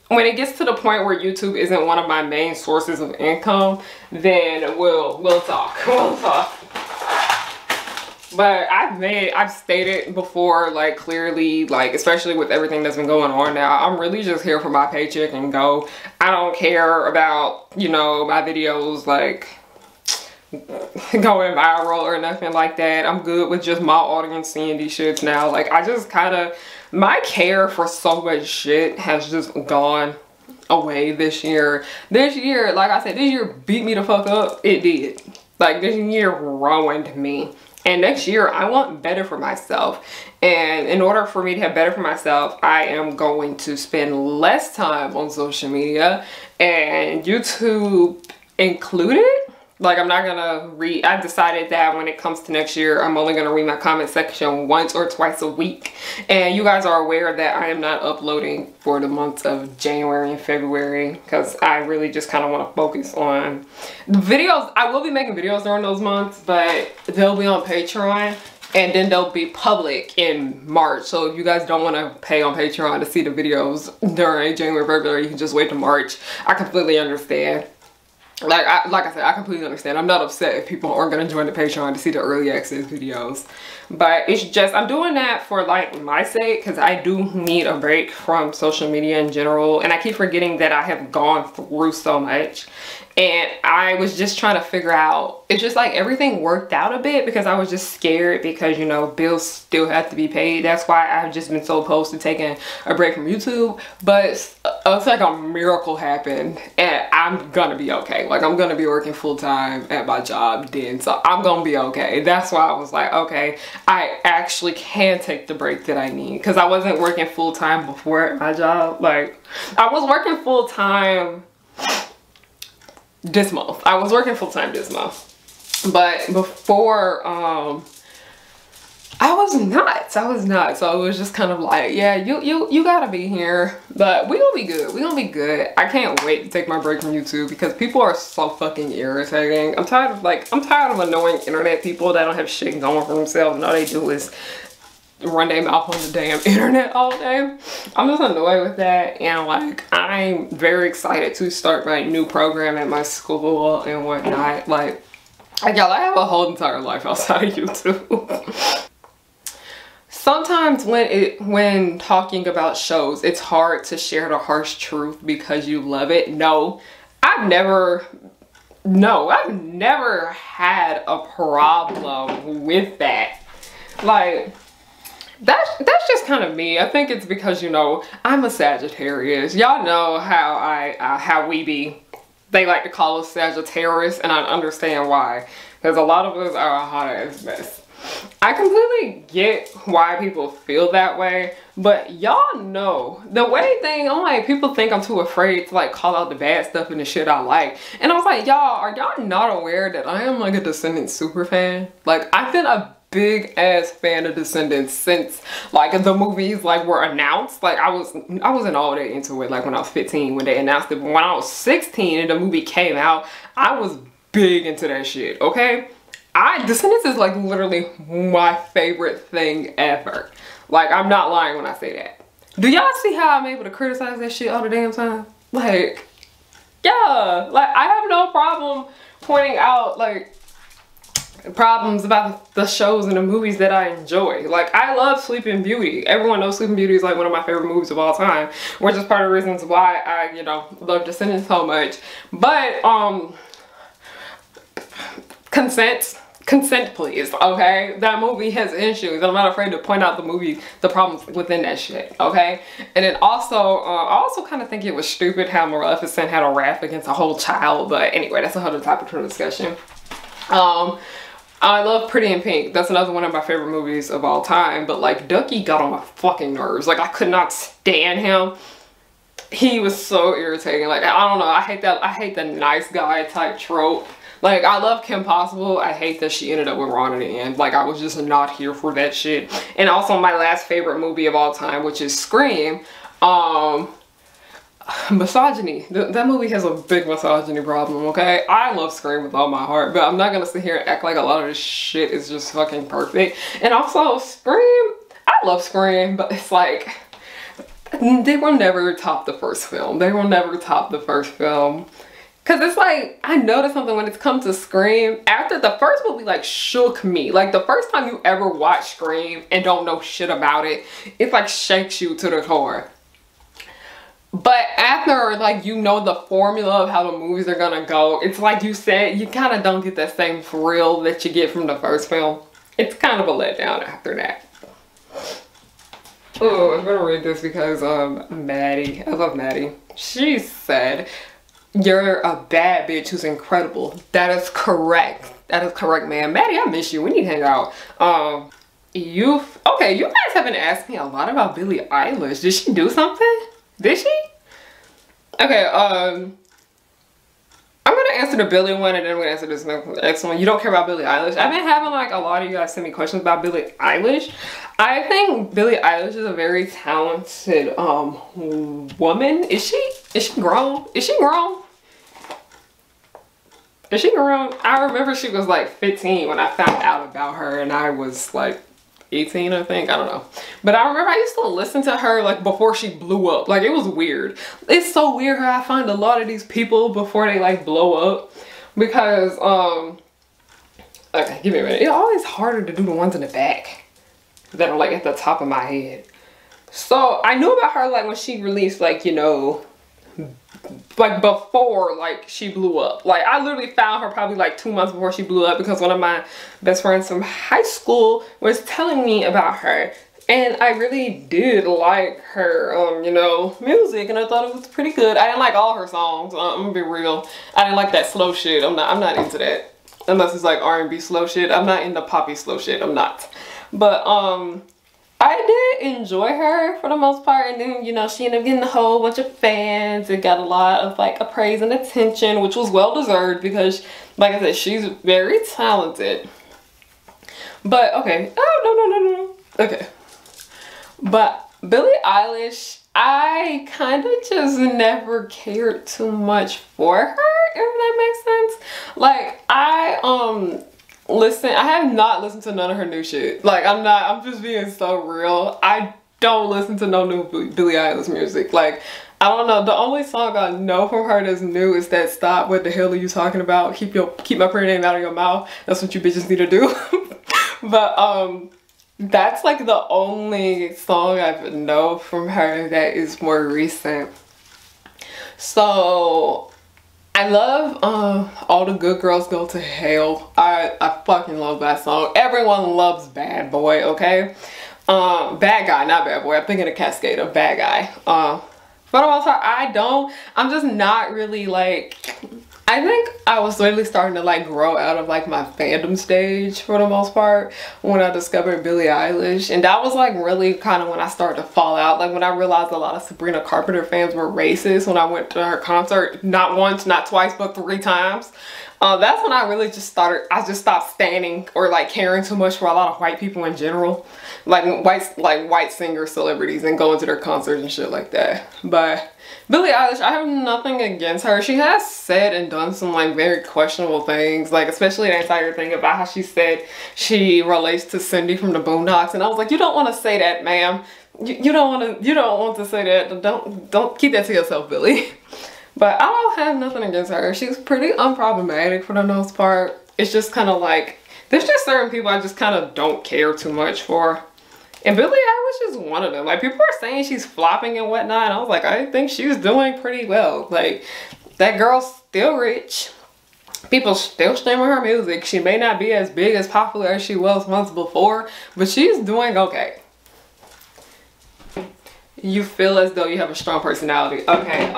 when it gets to the point where YouTube isn't one of my main sources of income, then we'll talk. We'll talk. But I've stated before, like, clearly, like, especially with everything that's been going on now, I'm really just here for my paycheck and go. I don't care about, you know, my videos, like, going viral or nothing like that. I'm good with just my audience seeing these shits now. Like, I just kind of, my care for so much shit has just gone away this year. This year, like I said, this year beat me the fuck up. It did. Like, this year ruined me. And next year, I want better for myself. And in order for me to have better for myself, I am going to spend less time on social media, and YouTube included. Like, I'm not gonna read. I decided that when it comes to next year, I'm only gonna read my comment section once or twice a week. And you guys are aware that I am not uploading for the months of January and February because I really just kind of want to focus on the videos. I will be making videos during those months, but they'll be on Patreon. And then they'll be public in March. So if you guys don't want to pay on Patreon to see the videos during January, February, you can just wait till March. I completely understand. Like I said, I completely understand. I'm not upset if people aren't going to join the Patreon to see the early access videos. But it's just, I'm doing that for like my sake because I do need a break from social media in general. And I keep forgetting that I have gone through so much. And I was just trying to figure out, it's just like everything worked out a bit because I was just scared because, you know, bills still have to be paid. That's why I've just been so opposed to taking a break from YouTube. But it's like a miracle happened and I'm gonna be okay. Like, I'm gonna be working full time at my job then, so I'm gonna be okay. That's why I was like, okay, I actually can take the break that I need because I wasn't working full time before at my job. Like, I was working full time this month. I was working full time this month, but before I was not. So it was just kind of like, yeah, you gotta be here, but we gonna be good. We gonna be good. I can't wait to take my break from YouTube because people are so fucking irritating. I'm tired of annoying internet people that don't have shit going for themselves and all they do is run their mouth on the damn internet all day. I'm just annoyed with that, and like I'm very excited to start my new program at my school and whatnot. Like y'all, I have a whole entire life outside of YouTube. Sometimes when talking about shows, it's hard to share the harsh truth because you love it. No, I've never had a problem with that. Like, that's just kind of me. I think it's because, you know, I'm a Sagittarius. Y'all know how we be. They like to call us Sagittarius, and I understand why. Because a lot of us are a hot ass mess. I completely get why people feel that way, but y'all know the way thing, I'm like, people think I'm too afraid to like call out the bad stuff and the shit I like. And I was like, y'all, are y'all not aware that I am like a Descendants super fan? Like, I've been a big ass fan of Descendants since like the movies like were announced. Like I wasn't all that into it like when I was 15 when they announced it, but when I was 16 and the movie came out, I was big into that shit, okay? Descendants is like literally my favorite thing ever. Like, I'm not lying when I say that. Do y'all see how I'm able to criticize that shit all the damn time? Like, yeah, like I have no problem pointing out like problems about the shows and the movies that I enjoy. Like, I love Sleeping Beauty. Everyone knows Sleeping Beauty is like one of my favorite movies of all time, which is part of the reasons why I, you know, love Descendants so much. But consent please, okay? That movie has issues and I'm not afraid to point out the problems within that shit, okay? And then also I also kind of think it was stupid how Maleficent had a wrath against a whole child, but anyway, that's a whole other topic for discussion. I love Pretty in Pink. That's another one of my favorite movies of all time, but like Ducky got on my fucking nerves. Like, I could not stand him. He was so irritating. Like, I don't know, I hate the nice guy type trope. Like, I love Kim Possible. I hate that she ended up with Ron in the end. Like, I was just not here for that shit. And also my last favorite movie of all time, which is Scream. Misogyny. That movie has a big misogyny problem, okay? I love Scream with all my heart, but I'm not gonna sit here and act like a lot of this shit is just fucking perfect. And also, Scream, I love Scream, but it's like, they will never top the first film. They will never top the first film. Cause it's like, I noticed something when it's come to Scream. After the first movie like shook me. Like, the first time you ever watch Scream and don't know shit about it, it like shakes you to the core. But after like you know the formula of how the movies are gonna go, it's like you said, you kind of don't get that same thrill that you get from the first film. It's kind of a letdown after that. Oh, I'm gonna read this because Maddie, I love Maddie. She said, "You're a bad bitch who's incredible." That is correct. That is correct, man. Maddie, I miss you. We need to hang out. Okay, you guys haven't asked me a lot about Billie Eilish. Did she do something? Did she? Okay, I'm gonna gonna answer the Billie one and then we're gonna answer this next one. You don't care about Billie Eilish? I've been having like a lot of you guys send me questions about Billie Eilish. I think Billie Eilish is a very talented woman. Is she grown? Is she grown? Is she grown? I remember she was like 15 when I found out about her, and I was like 18, I think. I don't know. But I remember I used to listen to her like before she blew up. Like, it was weird. It's so weird how I find a lot of these people before they like blow up. Because, okay, give me a minute. It's always harder to do the ones in the back that are like at the top of my head. So I knew about her like when she released, like, you know, like before like she blew up. Like, I literally found her probably like 2 months before she blew up because one of my best friends from high school was telling me about her, and I really did like her you know, music, and I thought it was pretty good. I didn't like all her songs. I'm gonna be real. I didn't like that slow shit. I'm not into that unless it's like R&B slow shit. I'm not into poppy slow shit. I'm not. But I did enjoy her for the most part, and then, you know, she ended up getting a whole bunch of fans. It got a lot of like praise and attention, which was well deserved because, like I said, she's very talented. But okay, oh no. Okay, but Billie Eilish, I kind of just never cared too much for her, if that makes sense. Like, listen, I have not listened to none of her new shit. Like, I'm just being so real. I don't listen to no new Billie Eilish music. Like, I don't know. The only song I know from her that's new is that Stop, What the Hell Are You Talking About? Keep my pretty name out of your mouth. That's what you bitches need to do. But, that's like the only song I know from her that is more recent. So I love All the Good Girls Go to Hell. I fucking love that song. Everyone loves Bad Boy, okay? Bad Guy, not Bad Boy. I'm thinking of Cascada, Bad Guy. For the most part, I'm just not really like, I think I was really starting to like grow out of like my fandom stage for the most part when I discovered Billie Eilish, and that was like really kind of when I started to fall out. Like, when I realized a lot of Sabrina Carpenter fans were racist when I went to her concert, not once, not twice, but 3 times. That's when I really just stopped standing or like caring too much for a lot of white people in general, like white singer celebrities, and going to their concerts and shit like that. But Billie Eilish, I have nothing against her. She has said and done some like very questionable things, like especially the entire thing about how she said she relates to Cindy from the Boondocks, and I was like, you don't want to say that, ma'am. You don't want to say that. Don't keep that to yourself, Billie. But I don't have nothing against her. She's pretty unproblematic for the most part. It's just kind of like, there's just certain people I just kind of don't care too much for. And Billie Eilish is one of them. Like, people are saying she's flopping and whatnot, and I was like, I think she's doing pretty well. Like, that girl's still rich. People still streaming her music. She may not be as big as popular as she was once before, but she's doing okay. You feel as though you have a strong personality. Okay,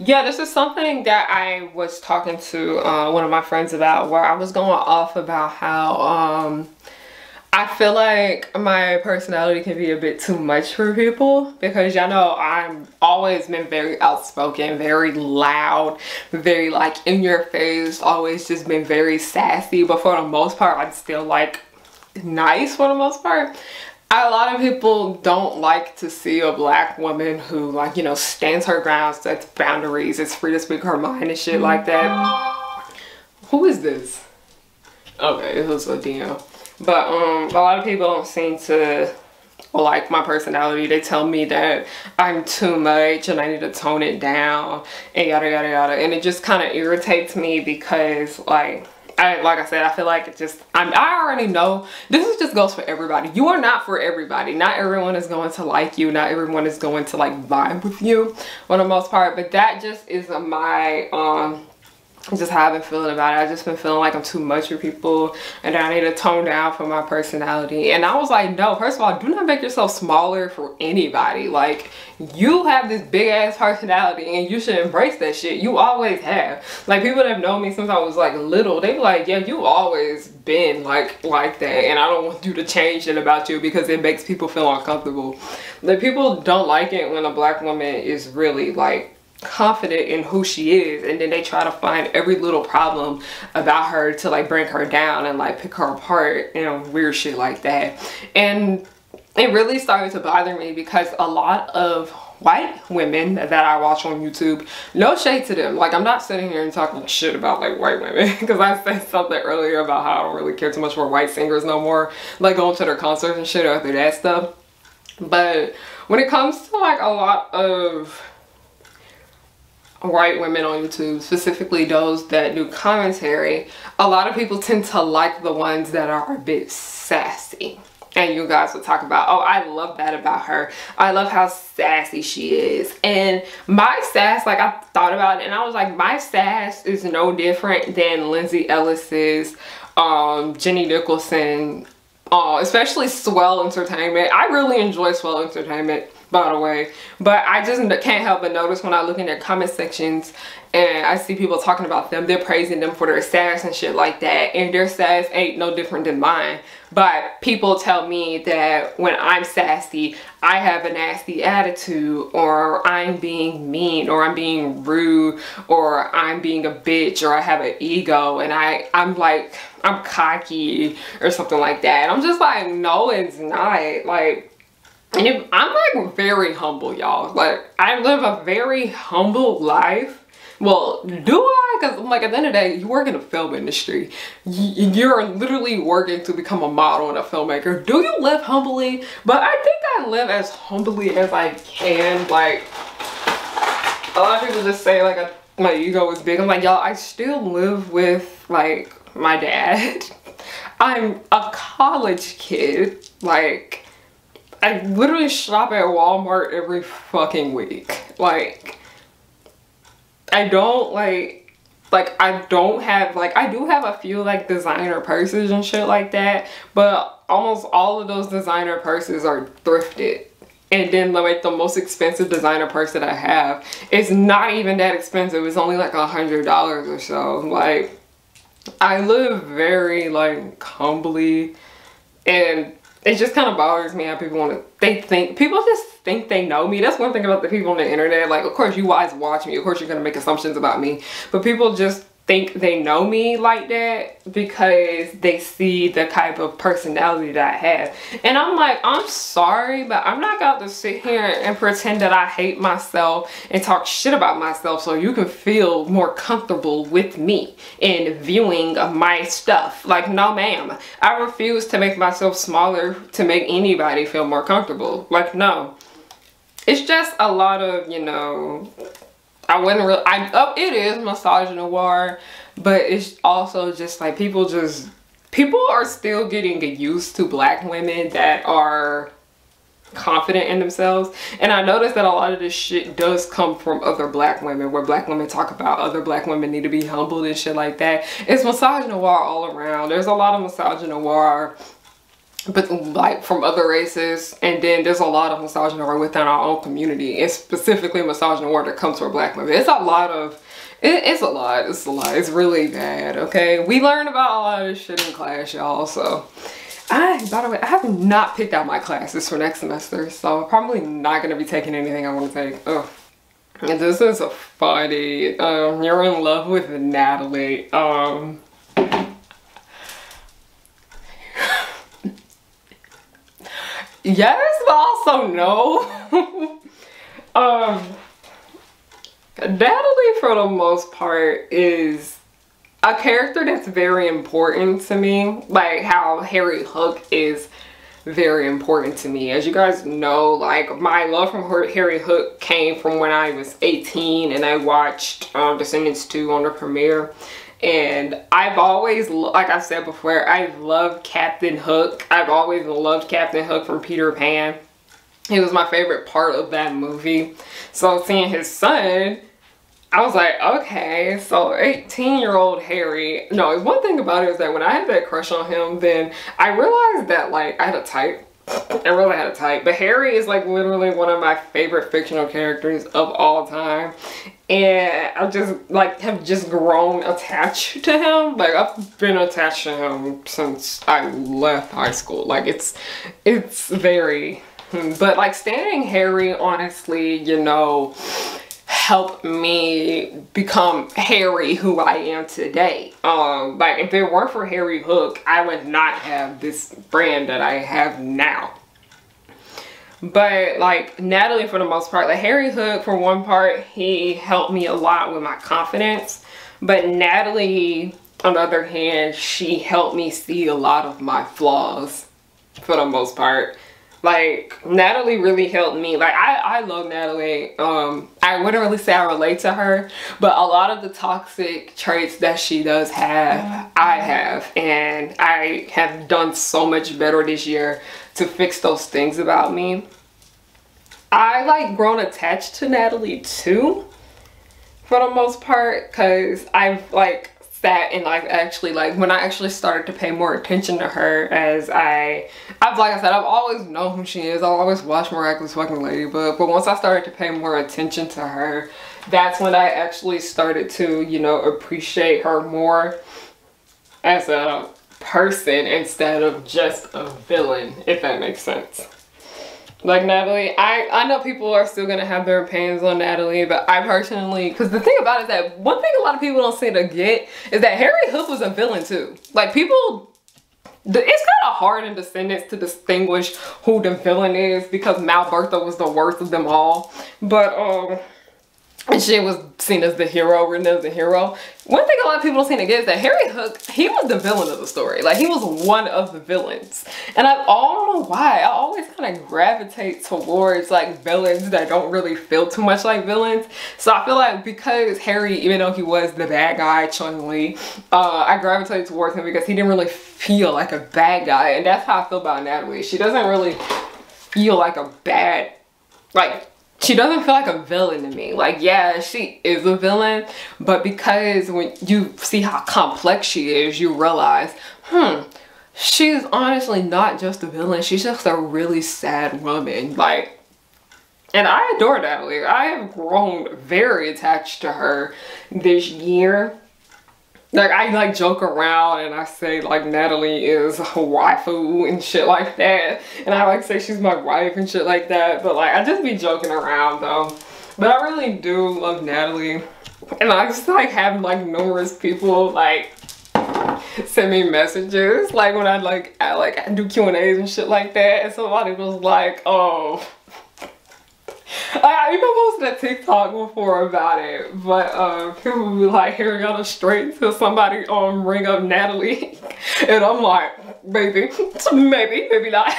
yeah, this is something that I was talking to one of my friends about, where I was going off about how I feel like my personality can be a bit too much for people, because y'all know I'm always been very outspoken, very loud, very like in your face, always just been very sassy, but for the most part I'm still like nice for the most part. A lot of people don't like to see a black woman who, like, you know, stands her ground, sets boundaries, is free to speak her mind and shit like that. Who is this? Okay, it was a DM. But a lot of people don't seem to like my personality. They tell me that I'm too much and I need to tone it down and yada yada yada, and it just kind of irritates me because, like I said, I feel like it just, I already know this just goes for everybody. You are not for everybody. Not everyone is going to like you. Not everyone is going to like vibe with you for the most part. But that just is my just how I've been feeling about it. I've just been feeling like I'm too much for people, and I need to tone down for my personality. And I was like, no, first of all, do not make yourself smaller for anybody. Like, you have this big ass personality and you should embrace that shit. You always have. Like, people that have known me since I was like little, they be like, yeah, you've always been like that, and I don't want you to change it about you because it makes people feel uncomfortable. Like, people don't like it when a black woman is really like confident in who she is, and then they try to find every little problem about her to like bring her down and like pick her apart and weird shit like that. And it really started to bother me because a lot of white women that I watch on YouTube, no shade to them, like I'm not sitting here and talking shit about like white women because I said something earlier about how I don't really care too much for white singers no more, like going to their concerts and shit after that stuff. But when it comes to like a lot of white women on YouTube, specifically those that do commentary, a lot of people tend to like the ones that are a bit sassy. And you guys will talk about, oh, I love that about her. I love how sassy she is. And my sass, like I thought about it and I was like, my sass is no different than Lindsay Ellis's, Jenny Nicholson, especially Swell Entertainment. I really enjoy Swell Entertainment, by the way. But I just can't help but notice when I look in their comment sections and I see people talking about them, they're praising them for their sass and shit like that. And their sass ain't no different than mine. But people tell me that when I'm sassy, I have a nasty attitude, or I'm being mean, or I'm being rude, or I'm being a bitch, or I have an ego, and I'm like, I'm cocky or something like that. And I'm just like, no, it's not. Like, and I'm like very humble, y'all. Like, I live a very humble life. Well, do I? Because like at the end of the day, you work in the film industry. You're literally working to become a model and a filmmaker. Do you live humbly? But I think I live as humbly as I can. Like, a lot of people just say like my ego is big. I'm like, y'all, I still live with like my dad. I'm a college kid. Like, I literally shop at Walmart every fucking week. Like, I don't like I don't have, like, I do have a few like designer purses and shit like that, but almost all of those designer purses are thrifted. And then like the most expensive designer purse that I have is not even that expensive. It's only like $100 or so. Like, I live very like humbly, and it just kind of bothers me how people want to, people just think they know me. That's one thing about the people on the internet. Like, of course you guys watch me, of course you're gonna make assumptions about me, but people just think they know me like that because they see the type of personality that I have. And I'm like, I'm sorry, but I'm not about to sit here and pretend that I hate myself and talk shit about myself so you can feel more comfortable with me in viewing my stuff. Like, no ma'am, I refuse to make myself smaller to make anybody feel more comfortable. Like, no. It's just a lot of, you know, I wouldn't really, it is misogynoir, but it's also just like people are still getting used to black women that are confident in themselves. And I noticed that a lot of this shit does come from other black women, where black women talk about other black women need to be humbled and shit like that. It's misogynoir all around. There's a lot of misogynoir, but like from other races, and then there's a lot of misogynoir within our own community. It's specifically misogynoir that comes from black women. It's a lot of, it's a lot. It's really bad, okay? We learn about a lot of this shit in class, y'all. So by the way, I have not picked out my classes for next semester, so I'm probably not gonna be taking anything I want to take. Ugh. And this is a funny, you're in love with Natalie. Yes, but also no. Natalie, for the most part, is a character that's very important to me. Like how harriyannahook is very important to me. As you guys know, like my love from harriyannahook came from when I was 18 and I watched Descendants 2 on the premiere. And I've always, like I said before, I love Captain Hook. I've always loved Captain Hook from Peter Pan. He was my favorite part of that movie. So seeing his son, I was like, okay, so 18-year-old Harry. No, one thing about it is that when I had that crush on him, then I realized that like I had a type. I really had a type. But Harry is like literally one of my favorite fictional characters of all time. And I just like have just grown attached to him. Like I've been attached to him since I left high school. Like it's very, but like standing Harry, honestly, you know, helped me become Harry who I am today. Like if it weren't for harriyannahook, I would not have this brand that I have now. But like Nathalie, for the most part, like harriyannahook, for one part, he helped me a lot with my confidence. But Nathalie, on the other hand, she helped me see a lot of my flaws for the most part. Like Nathalie really helped me. Like I love Nathalie. I wouldn't really say I relate to her, but a lot of the toxic traits that she does have, I have, and I have done so much better this year to fix those things about me. I like grown attached to Nathalie too, for the most part, because I've like sat and like actually like when I actually started to pay more attention to her, as I've like I said, I've always known who she is. I've always watched Miraculous fucking Ladybug, but once I started to pay more attention to her, that's when I actually started to, you know, appreciate her more as a person instead of just a villain, if that makes sense. Like Nathalie, I know people are still gonna have their opinions on Nathalie, but I personally, because the thing about it is that one thing a lot of people don't seem to get is that harriyannahook was a villain too. Like people, it's kind of hard in Descendants to distinguish who the villain is, because Malbertha was the worst of them all. But and she was seen as the hero, written as the hero. One thing a lot of people don't seem to get is that harriyannahook, he was the villain of the story. Like he was one of the villains. And I don't know why, I always kind of gravitate towards like villains that don't really feel too much like villains. So I feel like because Harry, even though he was the bad guy, Chun-Li, I gravitated towards him because he didn't really feel like a bad guy. And that's how I feel about Nathalie. She doesn't really feel like a bad, like, she doesn't feel like a villain to me. Like, yeah, she is a villain, but because when you see how complex she is, you realize, she's honestly not just a villain. She's just a really sad woman. Like, and I adore Nathalie. I have grown very attached to her this year. Like, I like joke around and I say like Nathalie is a waifu and shit like that. And I like say she's my wife and shit like that. But like, I just be joking around though. But I really do love Nathalie. And I just like have like numerous people like send me messages. Like when I do Q&As and shit like that. And somebody was like, oh. I even posted a TikTok before about it, but people would be like, Harriyanna straight until somebody ring up Nathalie, and I'm like, maybe not.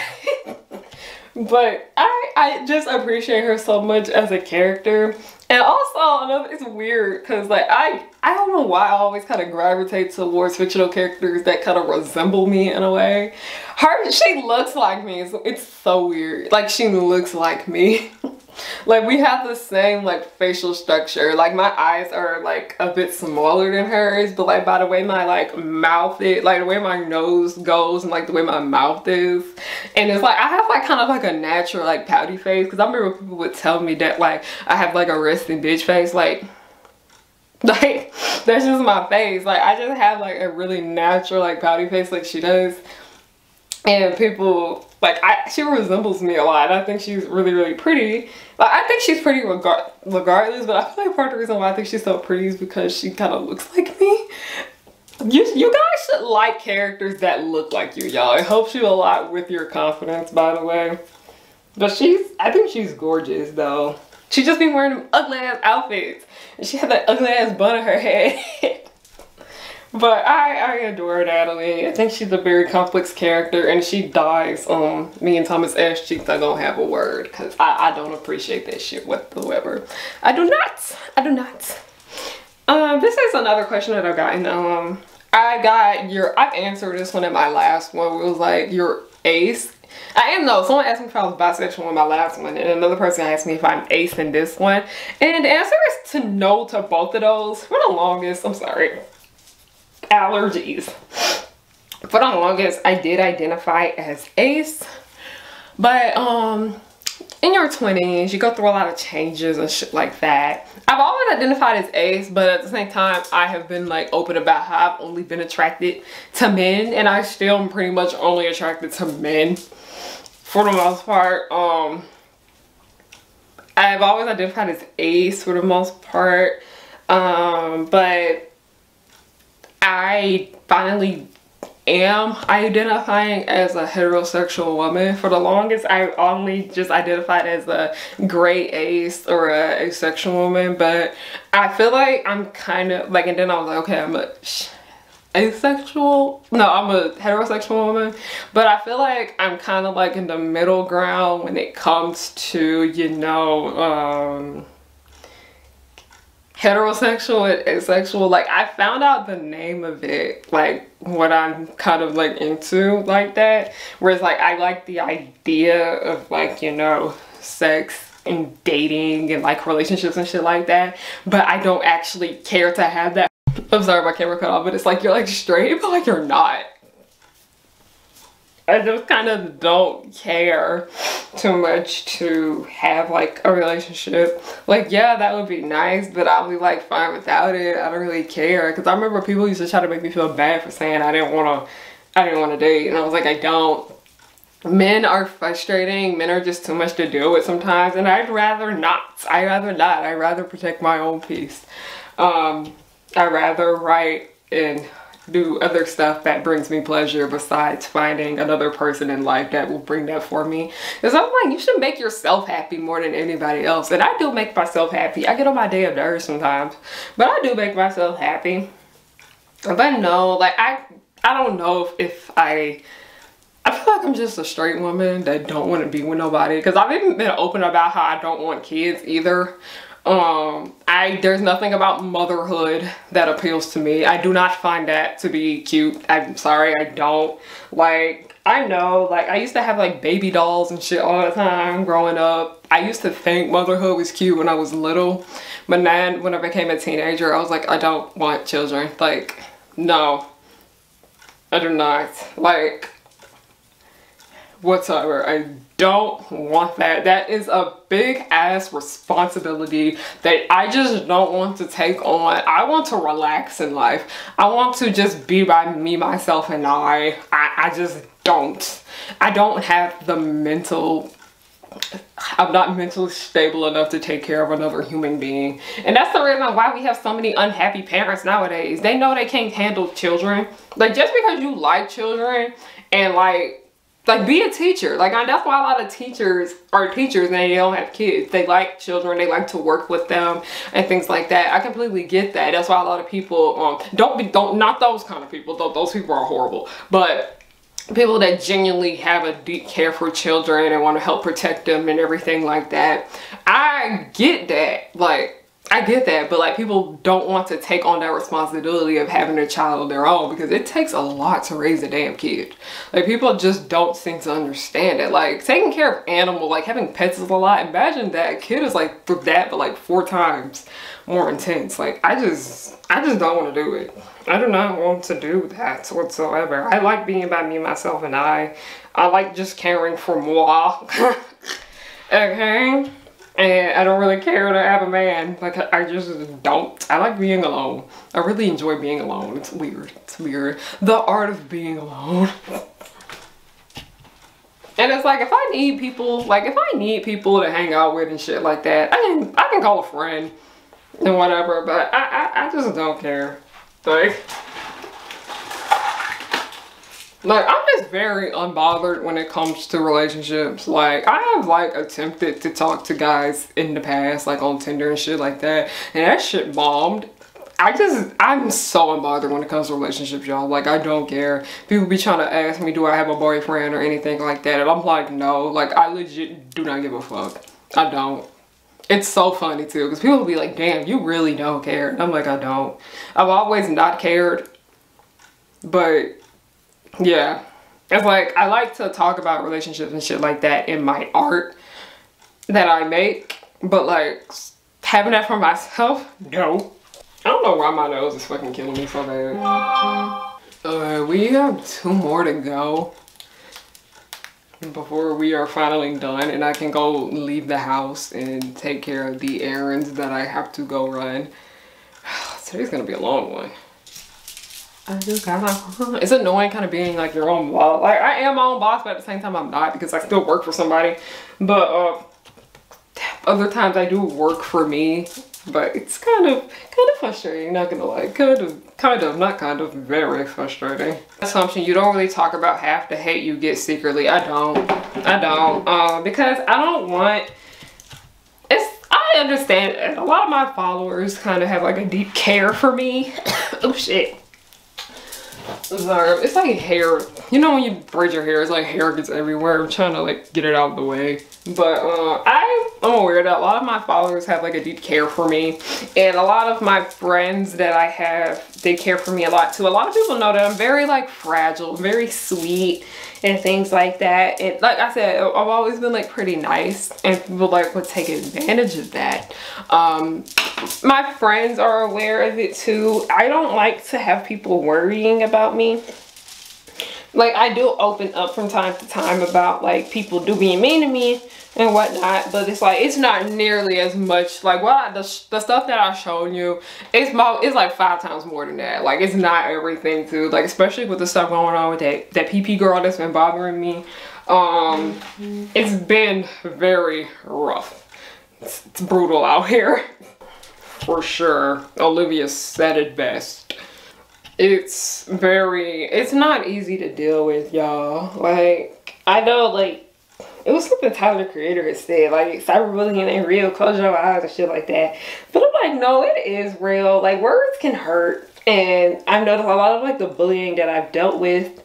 But I just appreciate her so much as a character. And also, it's weird because like I don't know why I always kind of gravitate towards fictional characters that kind of resemble me in a way. She looks like me. It's so weird. Like she looks like me. Like we have the same like facial structure. Like my eyes are like a bit smaller than hers, but like by the way my like mouth is, like the way my nose goes and like the way my mouth is, and it's like I have like kind of like a natural like pouty face, because I remember people would tell me that like I have like a resting bitch face. Like that's just my face. Like I just have like a really natural like pouty face like she does. And people, like, she resembles me a lot. I think she's really, really pretty. Like, I think she's pretty regardless, but I feel like part of the reason why I think she's so pretty is because she kind of looks like me. You guys should like characters that look like you, y'all. It helps you a lot with your confidence, by the way. But I think she's gorgeous, though. She just be wearing them ugly ass outfits. And she had that ugly ass bun on her head. But I adore Nathalie. I think she's a very complex character, and she dies. Me and Thomas ass cheeks are gonna have a word, because I don't appreciate that shit whatsoever. I do not. This is another question that I've gotten. I've answered this one in my last one. It was like your ace. Someone asked me if I was bisexual in my last one, and another person asked me if I'm ace in this one. And the answer is to no to both of those. For the longest, I'm sorry. Allergies. For the longest, I did identify as ace, but in your 20s, you go through a lot of changes and shit like that. I've always identified as ace, but at the same time, I have been like open about how I've only been attracted to men, and I still am pretty much only attracted to men for the most part. I've always identified as ace for the most part, but I finally am identifying as a heterosexual woman. For the longest, I only just identified as a gray ace or a asexual woman, but I feel like I'm kind of like, and then I was like, okay, I'm a asexual, no, I'm a heterosexual woman, but I feel like I'm kind of like in the middle ground when it comes to, you know, heterosexual and asexual. Like, I found out the name of it, like what I'm kind of like into like that, whereas like I like the idea of like, you know, sex and dating and like relationships and shit like that, but I don't actually care to have that. I'm sorry my camera cut off, but it's like you're like straight but like you're not. I just kind of don't care too much to have like a relationship. Like, yeah, that would be nice, but I'll be like fine without it. I don't really care, because I remember people used to try to make me feel bad for saying I didn't want to date, and I was like, I don't. Men are frustrating. Men are just too much to deal with sometimes, and I'd rather not. I'd rather protect my own peace. I'd rather write and do other stuff that brings me pleasure besides finding another person in life that will bring that for me. Because I'm like, you should make yourself happy more than anybody else. And I do make myself happy. I get on my damn nerves sometimes, but I do make myself happy. But no, like I don't know if I feel like I'm just a straight woman that don't want to be with nobody. Because I've even been open about how I don't want kids either. There's nothing about motherhood that appeals to me. I do not find that to be cute. I'm sorry, I don't. Like, I know, like, I used to have like baby dolls and shit all the time growing up. I used to think motherhood was cute when I was little, but then when I became a teenager, I was like, I don't want children. Like, no, I do not. Like, whatsoever. I don't want that. That is a big ass responsibility that I just don't want to take on. I want to relax in life. I want to just be by me, myself, and I just don't. I don't have the mental, I'm not mentally stable enough to take care of another human being. And that's the reason why we have so many unhappy parents nowadays. They know they can't handle children. Like, just because you like children and like be a teacher. Like, that's why a lot of teachers are teachers and they don't have kids. They like children. They like to work with them and things like that. I completely get that. That's why a lot of people, not those kind of people. Those people are horrible. But people that genuinely have a deep care for children and want to help protect them and everything like that. I get that. Like, I get that, but like, people don't want to take on that responsibility of having a child of their own, because it takes a lot to raise a damn kid. Like, people just don't seem to understand it. Like, taking care of animals, like having pets is a lot. Imagine that a kid is like for that, but like 4 times more intense. Like, I just don't want to do it. I do not want to do that whatsoever. I like being by me, myself, and I like just caring for moi. Okay? And I don't really care to have a man. Like, I just don't. I like being alone. I really enjoy being alone. It's weird. It's weird. The art of being alone. And it's like, if I need people to hang out with and shit like that, I can call a friend and whatever, but I just don't care. Like, I'm just very unbothered when it comes to relationships. Like, I have like attempted to talk to guys in the past, like on Tinder and shit like that, and that shit bombed. I'm so unbothered when it comes to relationships, y'all. Like, I don't care. People be trying to ask me, do I have a boyfriend or anything like that, and I'm like, no. Like, I legit do not give a fuck. I don't. It's so funny too, because people be like, damn, you really don't care. And I'm like, I don't. I've always not cared, but yeah, it's like, I like to talk about relationships and shit like that in my art that I make, but like, having that for myself, no. I don't know why my nose is fucking killing me so bad. We have 2 more to go before we are finally done, and I can go leave the house and take care of the errands that I have to go run. Today's gonna be a long one. It's annoying kind of being like your own boss. Like, I am my own boss, but at the same time I'm not, because I still work for somebody. But Other times I do work for me, but it's kind of frustrating, not gonna lie. Very frustrating. Assumption, you don't really talk about half the hate you get secretly. I don't, because I don't want, I understand, and a lot of my followers kind of have like a deep care for me. Oh shit. I'm sorry, it's like hair. You know when you braid your hair, it's like hair gets everywhere. I'm trying to like get it out of the way. But I'm aware that a lot of my followers have like a deep care for me. And a lot of my friends that I have, they care for me a lot too. A lot of people know that I'm very like fragile, very sweet and things like that. And like I said, I've always been like pretty nice, and people like would take advantage of that. My friends are aware of it too. I don't like to have people worrying about me. Like, I do open up from time to time about like people do being mean to me and whatnot, but it's like it's not nearly as much. Like the stuff that I've shown you, it's like 5 times more than that. Like, it's not everything too. Like, especially with the stuff going on with that PP girl that's been bothering me. It's been very rough. It's brutal out here. For sure. Olivia said it best. It's not easy to deal with, y'all. Like, I know, like, it was something Tyler the Creator had said, like, cyberbullying ain't real, close your eyes and shit like that. But I'm like, no, it is real. Like, words can hurt. And I've noticed a lot of like the bullying that I've dealt with,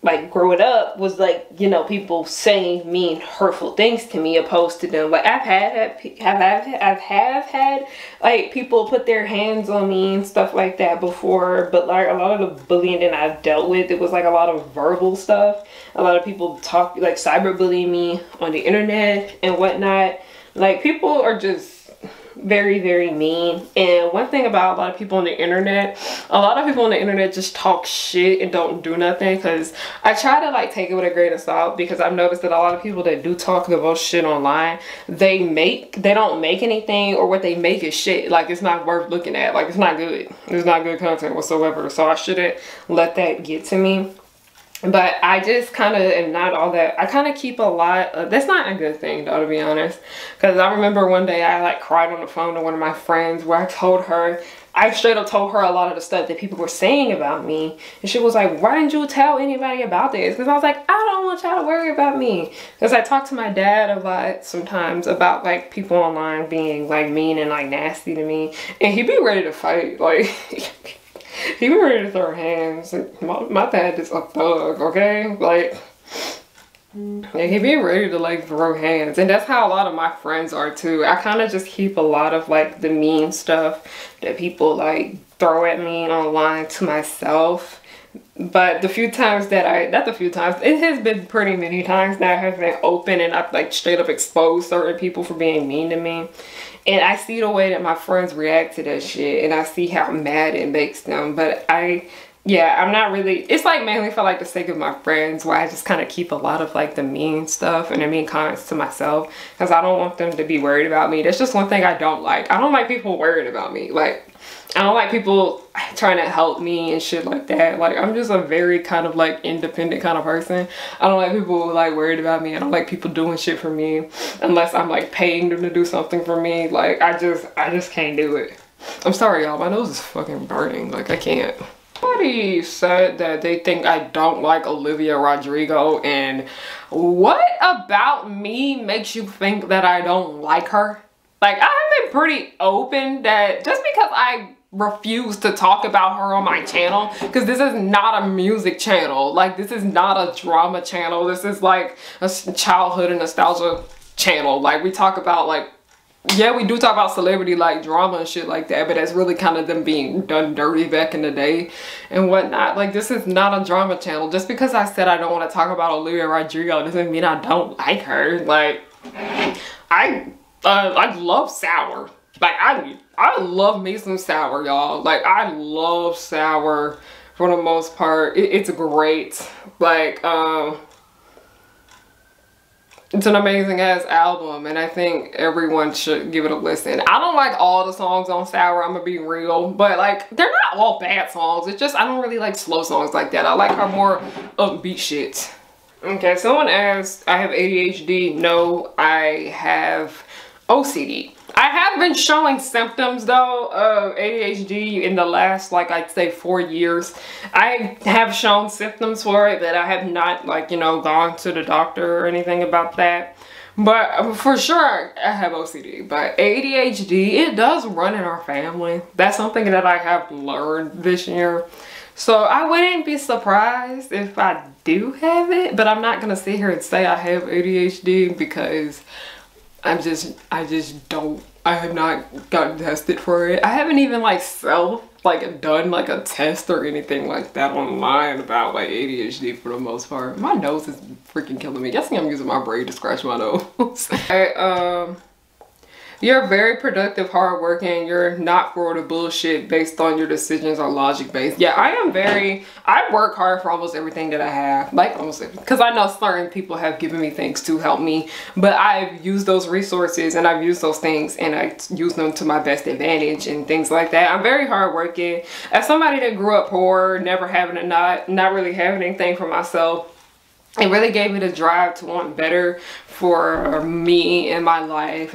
like growing up, was like, you know, people saying mean, hurtful things to me opposed to them. Like, I've had like people put their hands on me and stuff like that before, but like a lot of the bullying that I've dealt with, it was like a lot of verbal stuff. A lot of people talk like cyberbullying me on the internet and whatnot. Like, people are just very, very mean. And one thing about a lot of people on the internet, a lot of people on the internet just talk shit and don't do nothing. Because I try to like take it with a grain of salt, because I've noticed that a lot of people that do talk the most shit online, they don't make anything, or what they make is shit. Like, it's not worth looking at. Like, it's not good. It's not good content whatsoever. So I shouldn't let that get to me. But I just kind of am not all that. I kind of keep a lot of, that's not a good thing though, to be honest. Because I remember one day I like cried on the phone to one of my friends, where I straight up told her a lot of the stuff that people were saying about me. And she was like, why didn't you tell anybody about this? Because I was like, I don't want y'all to worry about me. Because I talk to my dad a lot sometimes about like people online being like mean and like nasty to me. And he'd be ready to fight. Like, he be ready to throw hands. My dad is a thug, okay? Like, yeah, he be ready to like throw hands. And that's how a lot of my friends are too. I kind of just keep a lot of like the mean stuff that people like throw at me online to myself. But the few times that it has been pretty many times that I have been open and I've like straight up exposed certain people for being mean to me. And I see the way that my friends react to that shit, and I see how mad it makes them. But I'm not really, it's like mainly for like the sake of my friends, where I just kind of keep a lot of like the mean stuff and the mean comments to myself, because I don't want them to be worried about me. That's just one thing I don't like. I don't like people worried about me. Like, I don't like people trying to help me and shit like that. Like, I'm just a very kind of like independent kind of person. I don't like people like worried about me. I don't like people doing shit for me unless I'm like paying them to do something for me. Like, I just can't do it. I'm sorry, y'all. My nose is fucking burning. Like, I can't. Somebody said that they think I don't like Olivia Rodrigo, and what about me makes you think that I don't like her? Like, I've been pretty open that just because I refuse to talk about her on my channel, because this is not a music channel, like this is not a drama channel, this is like a childhood and nostalgia channel. Like, we talk about like, yeah, we do talk about celebrity like drama and shit like that, but that's really kind of them being done dirty back in the day and whatnot. Like, this is not a drama channel. Just because I said I don't want to talk about Olivia Rodrigo doesn't mean I don't like her. Like, I love sour. Like, I love me some sour, y'all. Like, I love sour for the most part. It's great. Like, it's an amazing ass album, and I think everyone should give it a listen. I don't like all the songs on Sour, I'm gonna be real, but like, they're not all bad songs. It's just I don't really like slow songs like that. I like her more upbeat shit. Okay, someone asked, I have ADHD. No, I have OCD. I have been showing symptoms though of ADHD in the last, like, I'd say 4 years. I have shown symptoms for it, that I have not, like, you know, gone to the doctor or anything about that. But for sure I have OCD. But ADHD, it does run in our family. That's something that I have learned this year. So I wouldn't be surprised if I do have it, but I'm not gonna sit here and say I have ADHD because I have not gotten tested for it. I haven't even like done like a test or anything like that online about like ADHD for the most part. My nose is freaking killing me. Guessing I'm using my brain to scratch my nose. You're very productive, hardworking. You're not for the bullshit based on your decisions are logic based. Yeah, I work hard for almost everything that I have. Like almost everything. Because I know certain people have given me things to help me. But I've used those resources and I've used those things and I use them to my best advantage and things like that. I'm very hardworking. As somebody that grew up poor, never having not really having anything for myself, it really gave me the drive to want better for me in my life.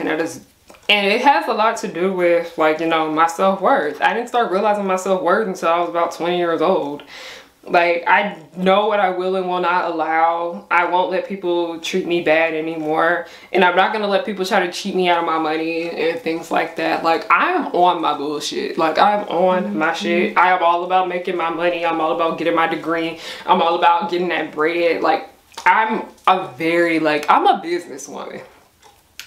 And it has a lot to do with, like, you know, my self-worth. I didn't start realizing my self-worth until I was about 20 years old. Like, I know what I will and will not allow. I won't let people treat me bad anymore. And I'm not going to let people try to cheat me out of my money and things like that. Like, I am on my bullshit. Like, I'm on my shit. I am all about making my money. I'm all about getting my degree. I'm all about getting that bread. Like, I'm a businesswoman.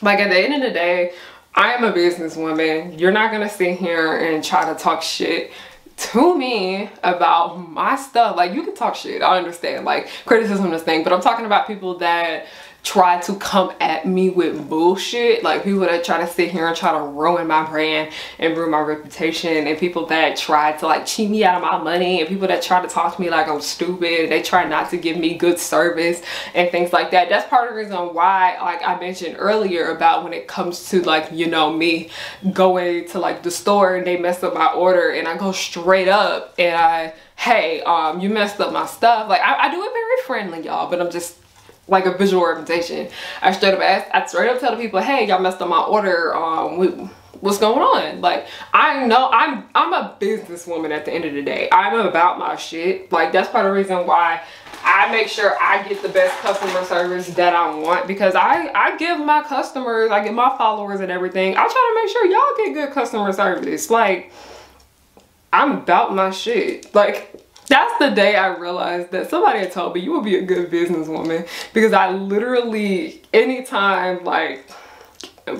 Like, at the end of the day, I am a businesswoman. You're not gonna sit here and try to talk shit to me about my stuff. Like, you can talk shit, I understand, like, criticism is thing, but I'm talking about people that try to come at me with bullshit, like people that try to sit here and try to ruin my brand and ruin my reputation, and people that try to like cheat me out of my money, and people that try to talk to me like I'm stupid. They try not to give me good service and things like that. That's part of the reason why, like I mentioned earlier, about when it comes to, like, you know, me going to like the store and they mess up my order and I go straight up and hey, you messed up my stuff. Like, I do it very friendly, y'all, but I'm just like a visual representation. I straight up tell the people, hey, y'all messed up my order. What's going on? Like, I know I'm a businesswoman at the end of the day. I'm about my shit. Like, that's part of the reason why I make sure I get the best customer service that I want, because I give my customers, I give my followers and everything, I try to make sure y'all get good customer service. Like, I'm about my shit. Like, that's the day I realized that somebody had told me you would be a good businesswoman, because I literally, anytime like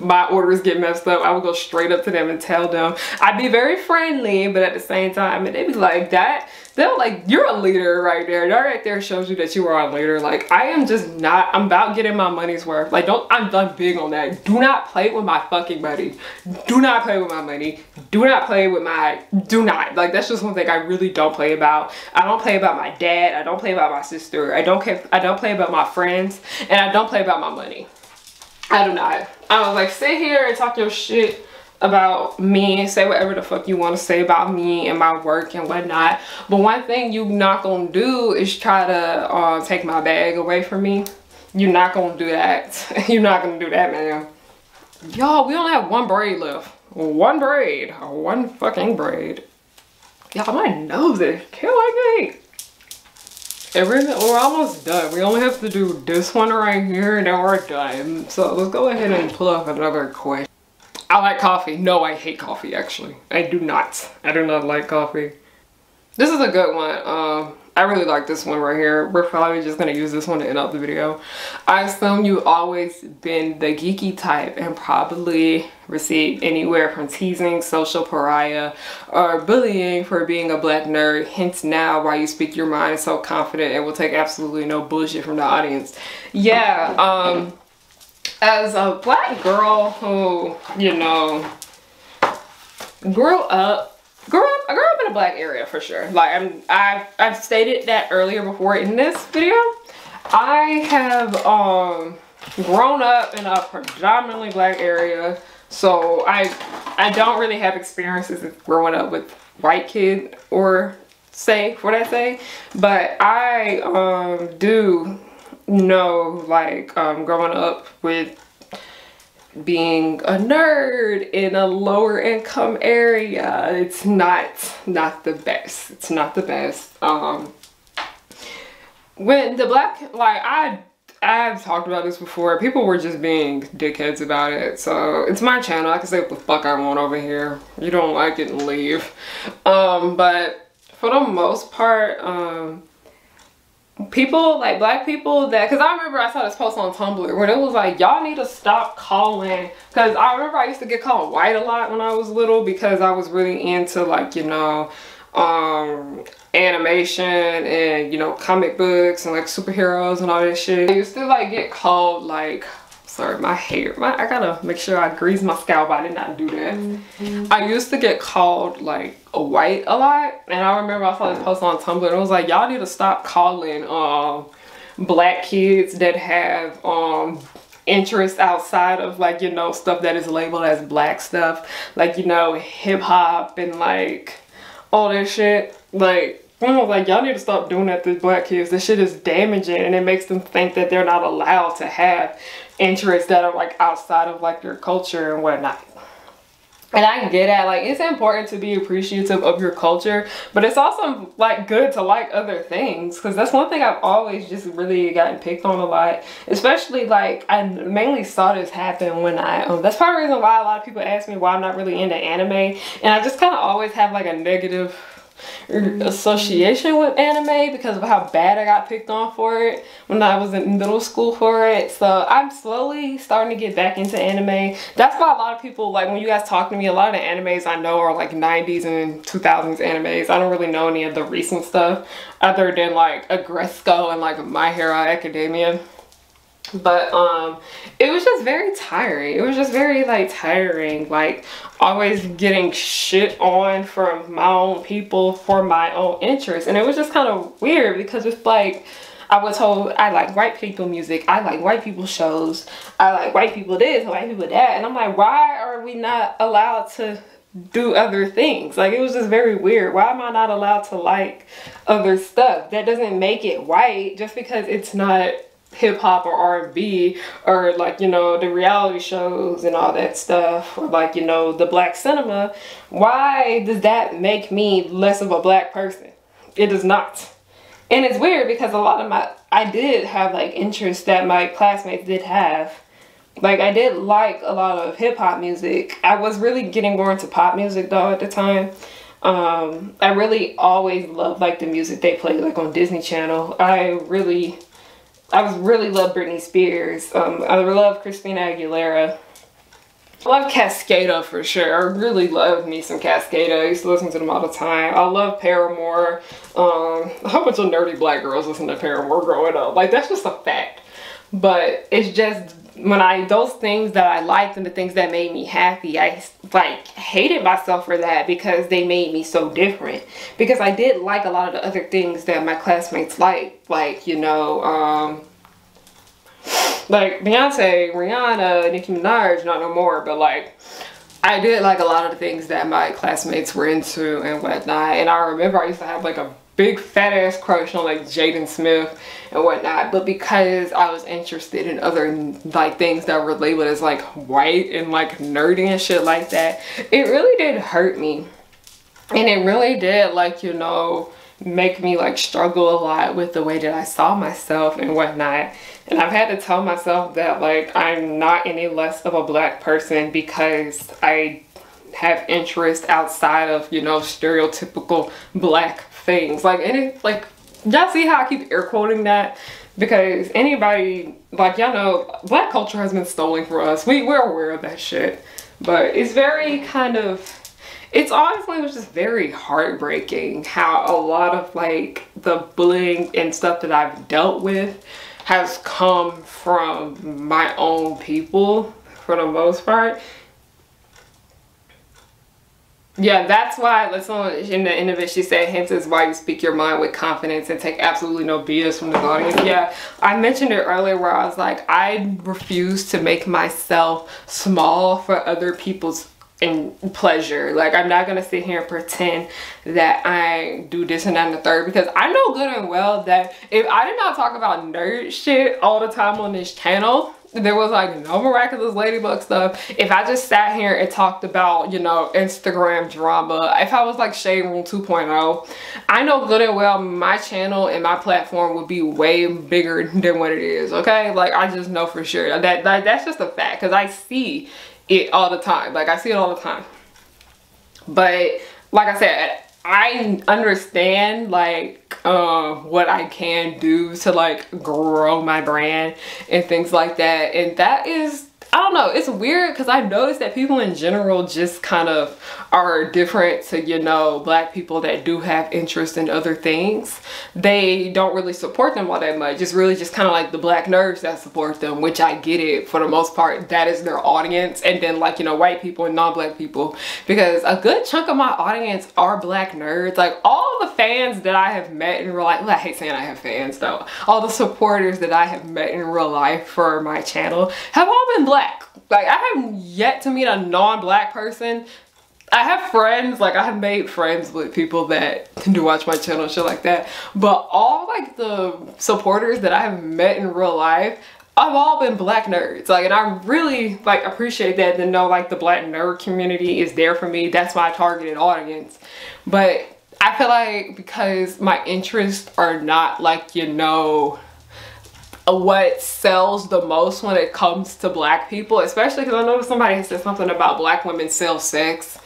my orders get messed up, I would go straight up to them and tell them. I'd be very friendly, but at the same time, and they'd be like, they're like, you're a leader right there. That right there shows you that you are a leader. Like, I am just not, I'm about getting my money's worth. Like, I'm big on that. Do not play with my fucking money. Do not play with my money. Do not play with my, like, that's just one thing I really don't play about. I don't play about my dad. I don't play about my sister. I don't play about my friends, and I don't play about my money. I do not. I was like, sit here and talk your shit about me, say whatever the fuck you want to say about me and my work and whatnot, but one thing you not gonna do is try to take my bag away from me. You're not gonna do that. You're not gonna do that, man. Y'all, we only have one braid left. One braid. One fucking braid. Y'all, my nose is killing me. We're almost done. We only have to do this one right here and then we're done. So let's go ahead and pull up another question. I like coffee. No, I hate coffee, actually. I do not. I do not like coffee. This is a good one. I really like this one right here. We're probably just gonna use this one to end up the video. I assume you've always been the geeky type and probably received anywhere from teasing, social pariah, or bullying for being a black nerd. Hence now why you speak your mind so confident and will take absolutely no bullshit from the audience. Yeah, as a black girl who, you know, grew up in a black area for sure. Like, I've stated that earlier before in this video. I have grown up in a predominantly black area, so I don't really have experiences of growing up with white kids or say what I say, but I do know, like, growing up with being a nerd in a lower income area. It's not the best. It's not the best. When the black, like, I've talked about this before. People were just being dickheads about it. So it's my channel. I can say what the fuck I want over here. You don't like it and leave. But for the most part, people, like black people that, because I remember I saw this post on Tumblr when it was like, y'all need to stop calling, because I remember I used to get called white a lot when I was little because I was really into, like, you know, animation and, you know, comic books and like superheroes and all that shit. I used to like get called, like, sorry, my hair, I gotta make sure I grease my scalp. I did not do that. I used to get called like a white a lot, and I remember I saw this post on Tumblr and it was like, y'all need to stop calling black kids that have interests outside of, like, you know, stuff that is labeled as black stuff, like, you know, hip-hop and like all that shit. Like, I was like, y'all need to stop doing that to black kids. This shit is damaging, and it makes them think that they're not allowed to have interests that are like outside of like their culture and whatnot. And I get at, like, it's important to be appreciative of your culture, but it's also like good to like other things, because that's one thing I've always just really gotten picked on a lot. Especially, like, I mainly saw this happen when that's part of the reason why a lot of people ask me why I'm not really into anime, and I just kind of always have like a negative association with anime because of how bad I got picked on for it when I was in middle school for it. So I'm slowly starting to get back into anime. That's why a lot of people, like, when you guys talk to me, a lot of the animes I know are like 90s and 2000s animes. I don't really know any of the recent stuff other than like Agresco and like My Hero Academia. But it was just very tiring. It was just very like tiring, like always getting shit on from my own people for my own interests. And it was just kind of weird because it's like, I was told I like white people music, I like white people shows, I like white people this, white people that, and I'm like, why are we not allowed to do other things? Like, it was just very weird. Why am I not allowed to like other stuff? That doesn't make it white just because it's not hip-hop or R&B or, like, you know, the reality shows and all that stuff, or like, you know, the black cinema. Why does that make me less of a black person? It does not. And it's weird because a lot of I did have like interests that my classmates did have. Like, I did like a lot of hip-hop music. I was really getting more into pop music though at the time. I really always loved like the music they played like on Disney Channel. I really love Britney Spears. I love Christina Aguilera. I love Cascada for sure. I really love me some Cascada. I used to listen to them all the time. I love Paramore. A whole bunch of nerdy black girls listen to Paramore growing up. Like, that's just a fact. But it's just, when those things that I liked and the things that made me happy, I like hated myself for that because they made me so different. Because I did like a lot of the other things that my classmates liked, like, you know, like Beyonce, Rihanna, Nicki Minaj, not no more, but like, I did like a lot of the things that my classmates were into and whatnot. And I remember I used to have like a big fat ass crush on like Jaden Smith and whatnot, but because I was interested in other like things that were labeled as like white and like nerdy and shit like that, it really did hurt me. And it really did, like, you know, make me like struggle a lot with the way that I saw myself and whatnot. And I've had to tell myself that, like, I'm not any less of a black person because I have interest outside of, you know, stereotypical black things. Like, like, y'all see how I keep air quoting that? Because anybody, like, y'all know, black culture has been stolen from us. We're aware of that shit. But it's very kind of, it's honestly was just very heartbreaking how a lot of like the bullying and stuff that I've dealt with has come from my own people for the most part. Yeah, that's why, in the end of it, she said, hence is why you speak your mind with confidence and take absolutely no BS from the audience. Yeah, I mentioned it earlier where I was like, I refuse to make myself small for other people's pleasure. Like, I'm not gonna sit here and pretend that I do this and that and the third, because I know good and well that if I did not talk about nerd shit all the time on this channel, There was like no miraculous ladybug stuff. If I just sat here and talked about, you know, Instagram drama, if I was like Shade Room 2.0, I know good and well my channel and my platform would be way bigger than what it is, okay? Like, I just know for sure. That's just a fact, because I see it all the time. Like, I see it all the time. But like I said, I understand like what I can do to like grow my brand and things like that, and that is, I don't know, it's weird because I noticed that people in general just kind of are different to, you know, black people that do have interest in other things. They don't really support them all that much. It's really just kind of like the black nerds that support them, which I get it for the most part. That is their audience. And then like, you know, white people and non-black people, because a good chunk of my audience are black nerds. Like all the fans that I have met in real life, well, I hate saying I have fans though. All the supporters that I have met in real life for my channel have all been black. Like, I have yet to meet a non-black person. I have friends, like I have made friends with people that do watch my channel and shit like that, but all like the supporters that I have met in real life, I've all been black nerds. Like, and I really like appreciate that, to know like the black nerd community is there for me. That's my targeted audience. But I feel like because my interests are not like, you know, what sells the most when it comes to black people, especially because I noticed somebody said something about black women sell sex,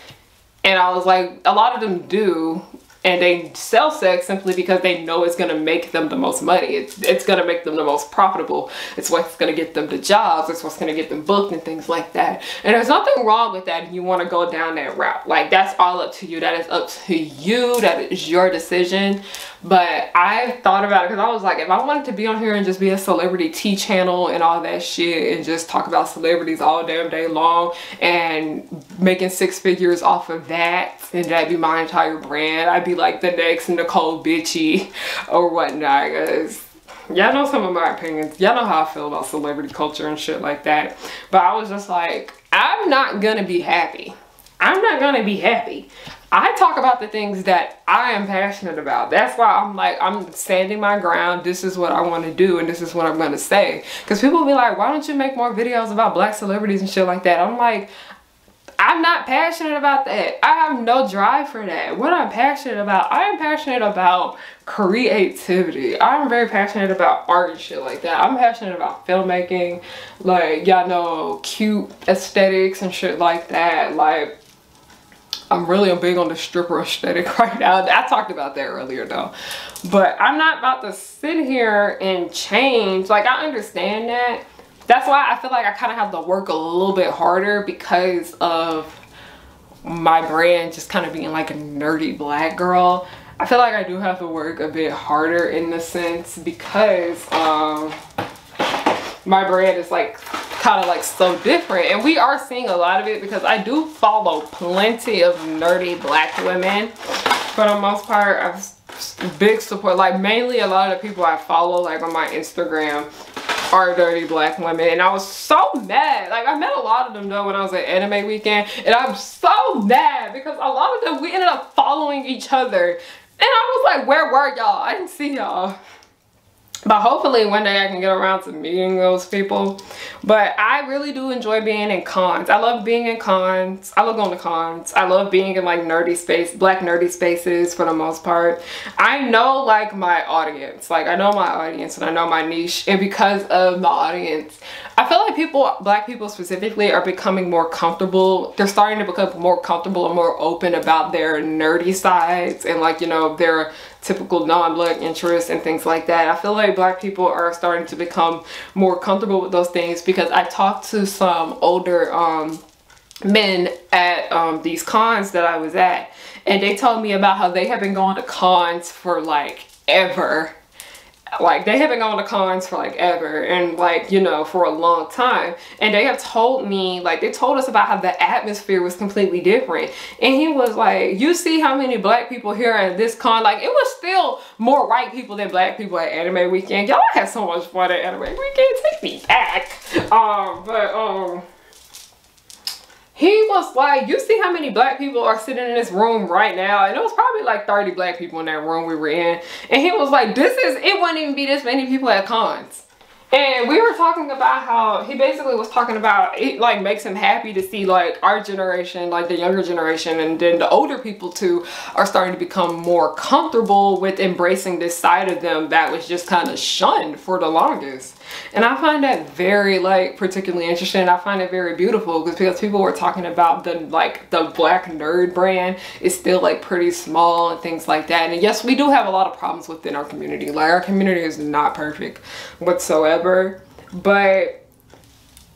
and I was like, a lot of them do, and they sell sex simply because they know it's gonna make them the most money. It's gonna make them the most profitable. It's what's gonna get them the jobs. It's what's gonna get them booked and things like that. And there's nothing wrong with that if you want to go down that route. Like, that's all up to you. That is up to you. That is your decision. But I thought about it because I was like, if I wanted to be on here and just be a celebrity tea channel and all that shit and just talk about celebrities all damn day long and making 6 figures off of that, and that'd be my entire brand, I'd be like the next Nicole bitchy or whatnot. Because y'all know some of my opinions. Y'all know how I feel about celebrity culture and shit like that. But I was just like, I'm not gonna be happy. I'm not gonna be happy. I talk about the things that I am passionate about. That's why I'm like, I'm standing my ground. This is what I want to do, and this is what I'm going to say. Because people will be like, why don't you make more videos about black celebrities and shit like that? I'm like, I'm not passionate about that. I have no drive for that. What I'm passionate about, I am passionate about creativity. I'm very passionate about art and shit like that. I'm passionate about filmmaking, like, y'all know, cute aesthetics and shit like that. Like, I'm really big on the stripper aesthetic right now. I talked about that earlier though. But I'm not about to sit here and change. Like, I understand that. That's why I feel like I kind of have to work a little bit harder, because of my brand just kind of being like a nerdy black girl. I feel like I do have to work a bit harder in the sense, because my brand is like kind of like so different, and we are seeing a lot of it because I do follow plenty of nerdy black women. For the most part, I've big support, like mainly a lot of the people I follow like on my Instagram are dirty black women, and I was so mad. Like, I met a lot of them though when I was at anime weekend, and I'm so mad because a lot of them, we ended up following each other, and I was like, where were y'all? I didn't see y'all. But hopefully one day I can get around to meeting those people. But I really do enjoy being in cons. I love being in cons. I love going to cons. I love being in like nerdy space, black nerdy spaces for the most part. I know like my audience. Like, I know my audience and I know my niche. And because of my audience, I feel like people, black people specifically, are becoming more comfortable. They're starting to become more comfortable and more open about their nerdy sides and like, you know, their typical non-black interests and things like that. I feel like black people are starting to become more comfortable with those things, because I talked to some older men at these cons that I was at, and they told me about how they have been going to cons for like ever. Like, they have been going to cons for like ever, and like, you know, for a long time. And they have told me, like, they told us about how the atmosphere was completely different. And he was like, you see how many black people here at this con? Like, it was still more white people than black people at anime weekend. Y'all had so much fun at anime weekend. Take me back. He was like, you see how many black people are sitting in this room right now? And it was probably like 30 black people in that room we were in. And he was like, it wouldn't even be this many people at cons. And we were talking about how he basically was talking about it like makes him happy to see like our generation, like the younger generation, and then the older people too are starting to become more comfortable with embracing this side of them that was just kind of shunned for the longest. And I find that very like particularly interesting. I find it very beautiful because people were talking about the black nerd brand is still like pretty small and things like that. And yes, we do have a lot of problems within our community. Like our community is not perfect whatsoever, but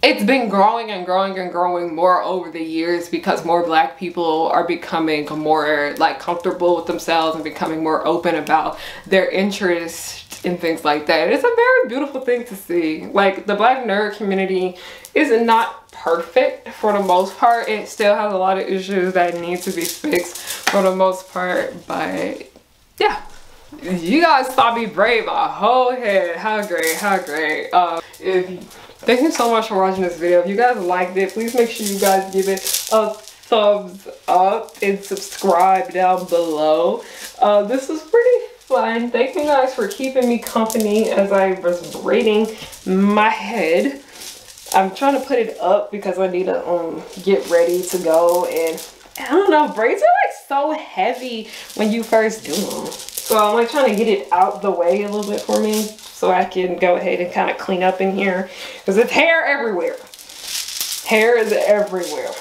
it's been growing and growing and growing more over the years because more black people are becoming more like comfortable with themselves and becoming more open about their interests and things like that. It's a very beautiful thing to see. Like the black nerd community is not perfect for the most part. It still has a lot of issues that need to be fixed for the most part, but yeah, you guys saw me braid my whole head. How great, how great. Thank you so much for watching this video. If you guys liked it, please make sure you guys give it a thumbs up and subscribe down below. This was pretty fun. Thank you guys for keeping me company as I was braiding my head. I'm trying to put it up because I need to get ready to go, and I don't know, braids are like so heavy when you first do them. So I'm like trying to get it out the way a little bit for me so I can go ahead and kind of clean up in here because it's hair everywhere. Hair is everywhere.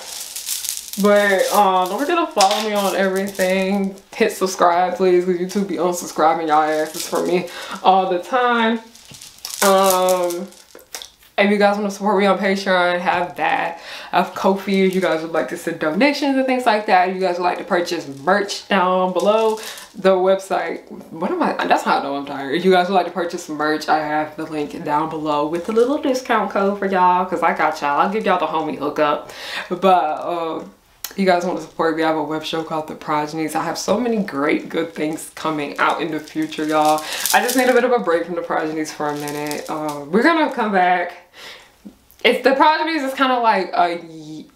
But don't forget to follow me on everything. Hit subscribe please, because YouTube be unsubscribing y'all asses for me all the time. If you guys want to support me on Patreon, I have that. I have Ko-fi if you guys would like to send donations and things like that. If you guys would like to purchase merch down below, the website, that's how I know I'm tired. If you guys would like to purchase merch, I have the link down below with a little discount code for y'all, because I got y'all. I'll give y'all the homie hookup. But you guys want to support me, I have a web show called The Progenies. I have so many great good things coming out in the future, y'all. I just need a bit of a break from The Progenies for a minute. We're gonna come back. The Progenies is kind of like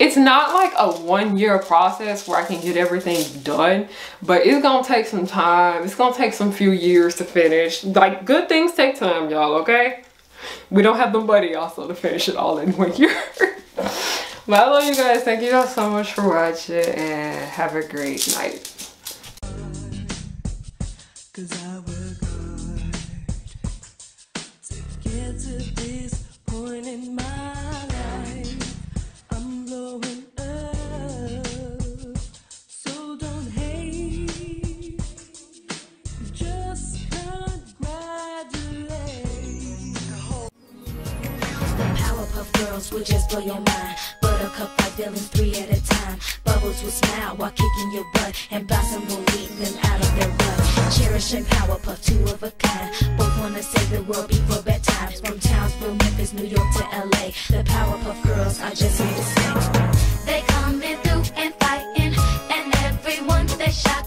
it's not like a 1-year process where I can get everything done, but it's gonna take some time. It's gonna take some few years to finish. Like, good things take time, y'all, okay? We don't have the money also to finish it all in 1 year. But I love you guys. Thank you guys so much for watching, and have a great night. Cause I work hard to get to this point in my life. I'm blowing up, so don't hate, just congratulate. The Powerpuff Girls will just blow your mind. Buttercup like villains 3 at a time. Bubbles will smile while kicking your butt, and Blossom will lead them out of their rut. Cherish and Powerpuff, 2 of a kind. Both wanna save the world before bedtime. From Townsville, Memphis, New York to LA, the Powerpuff Girls are just here to stay. They coming through and fighting, and everyone they shot.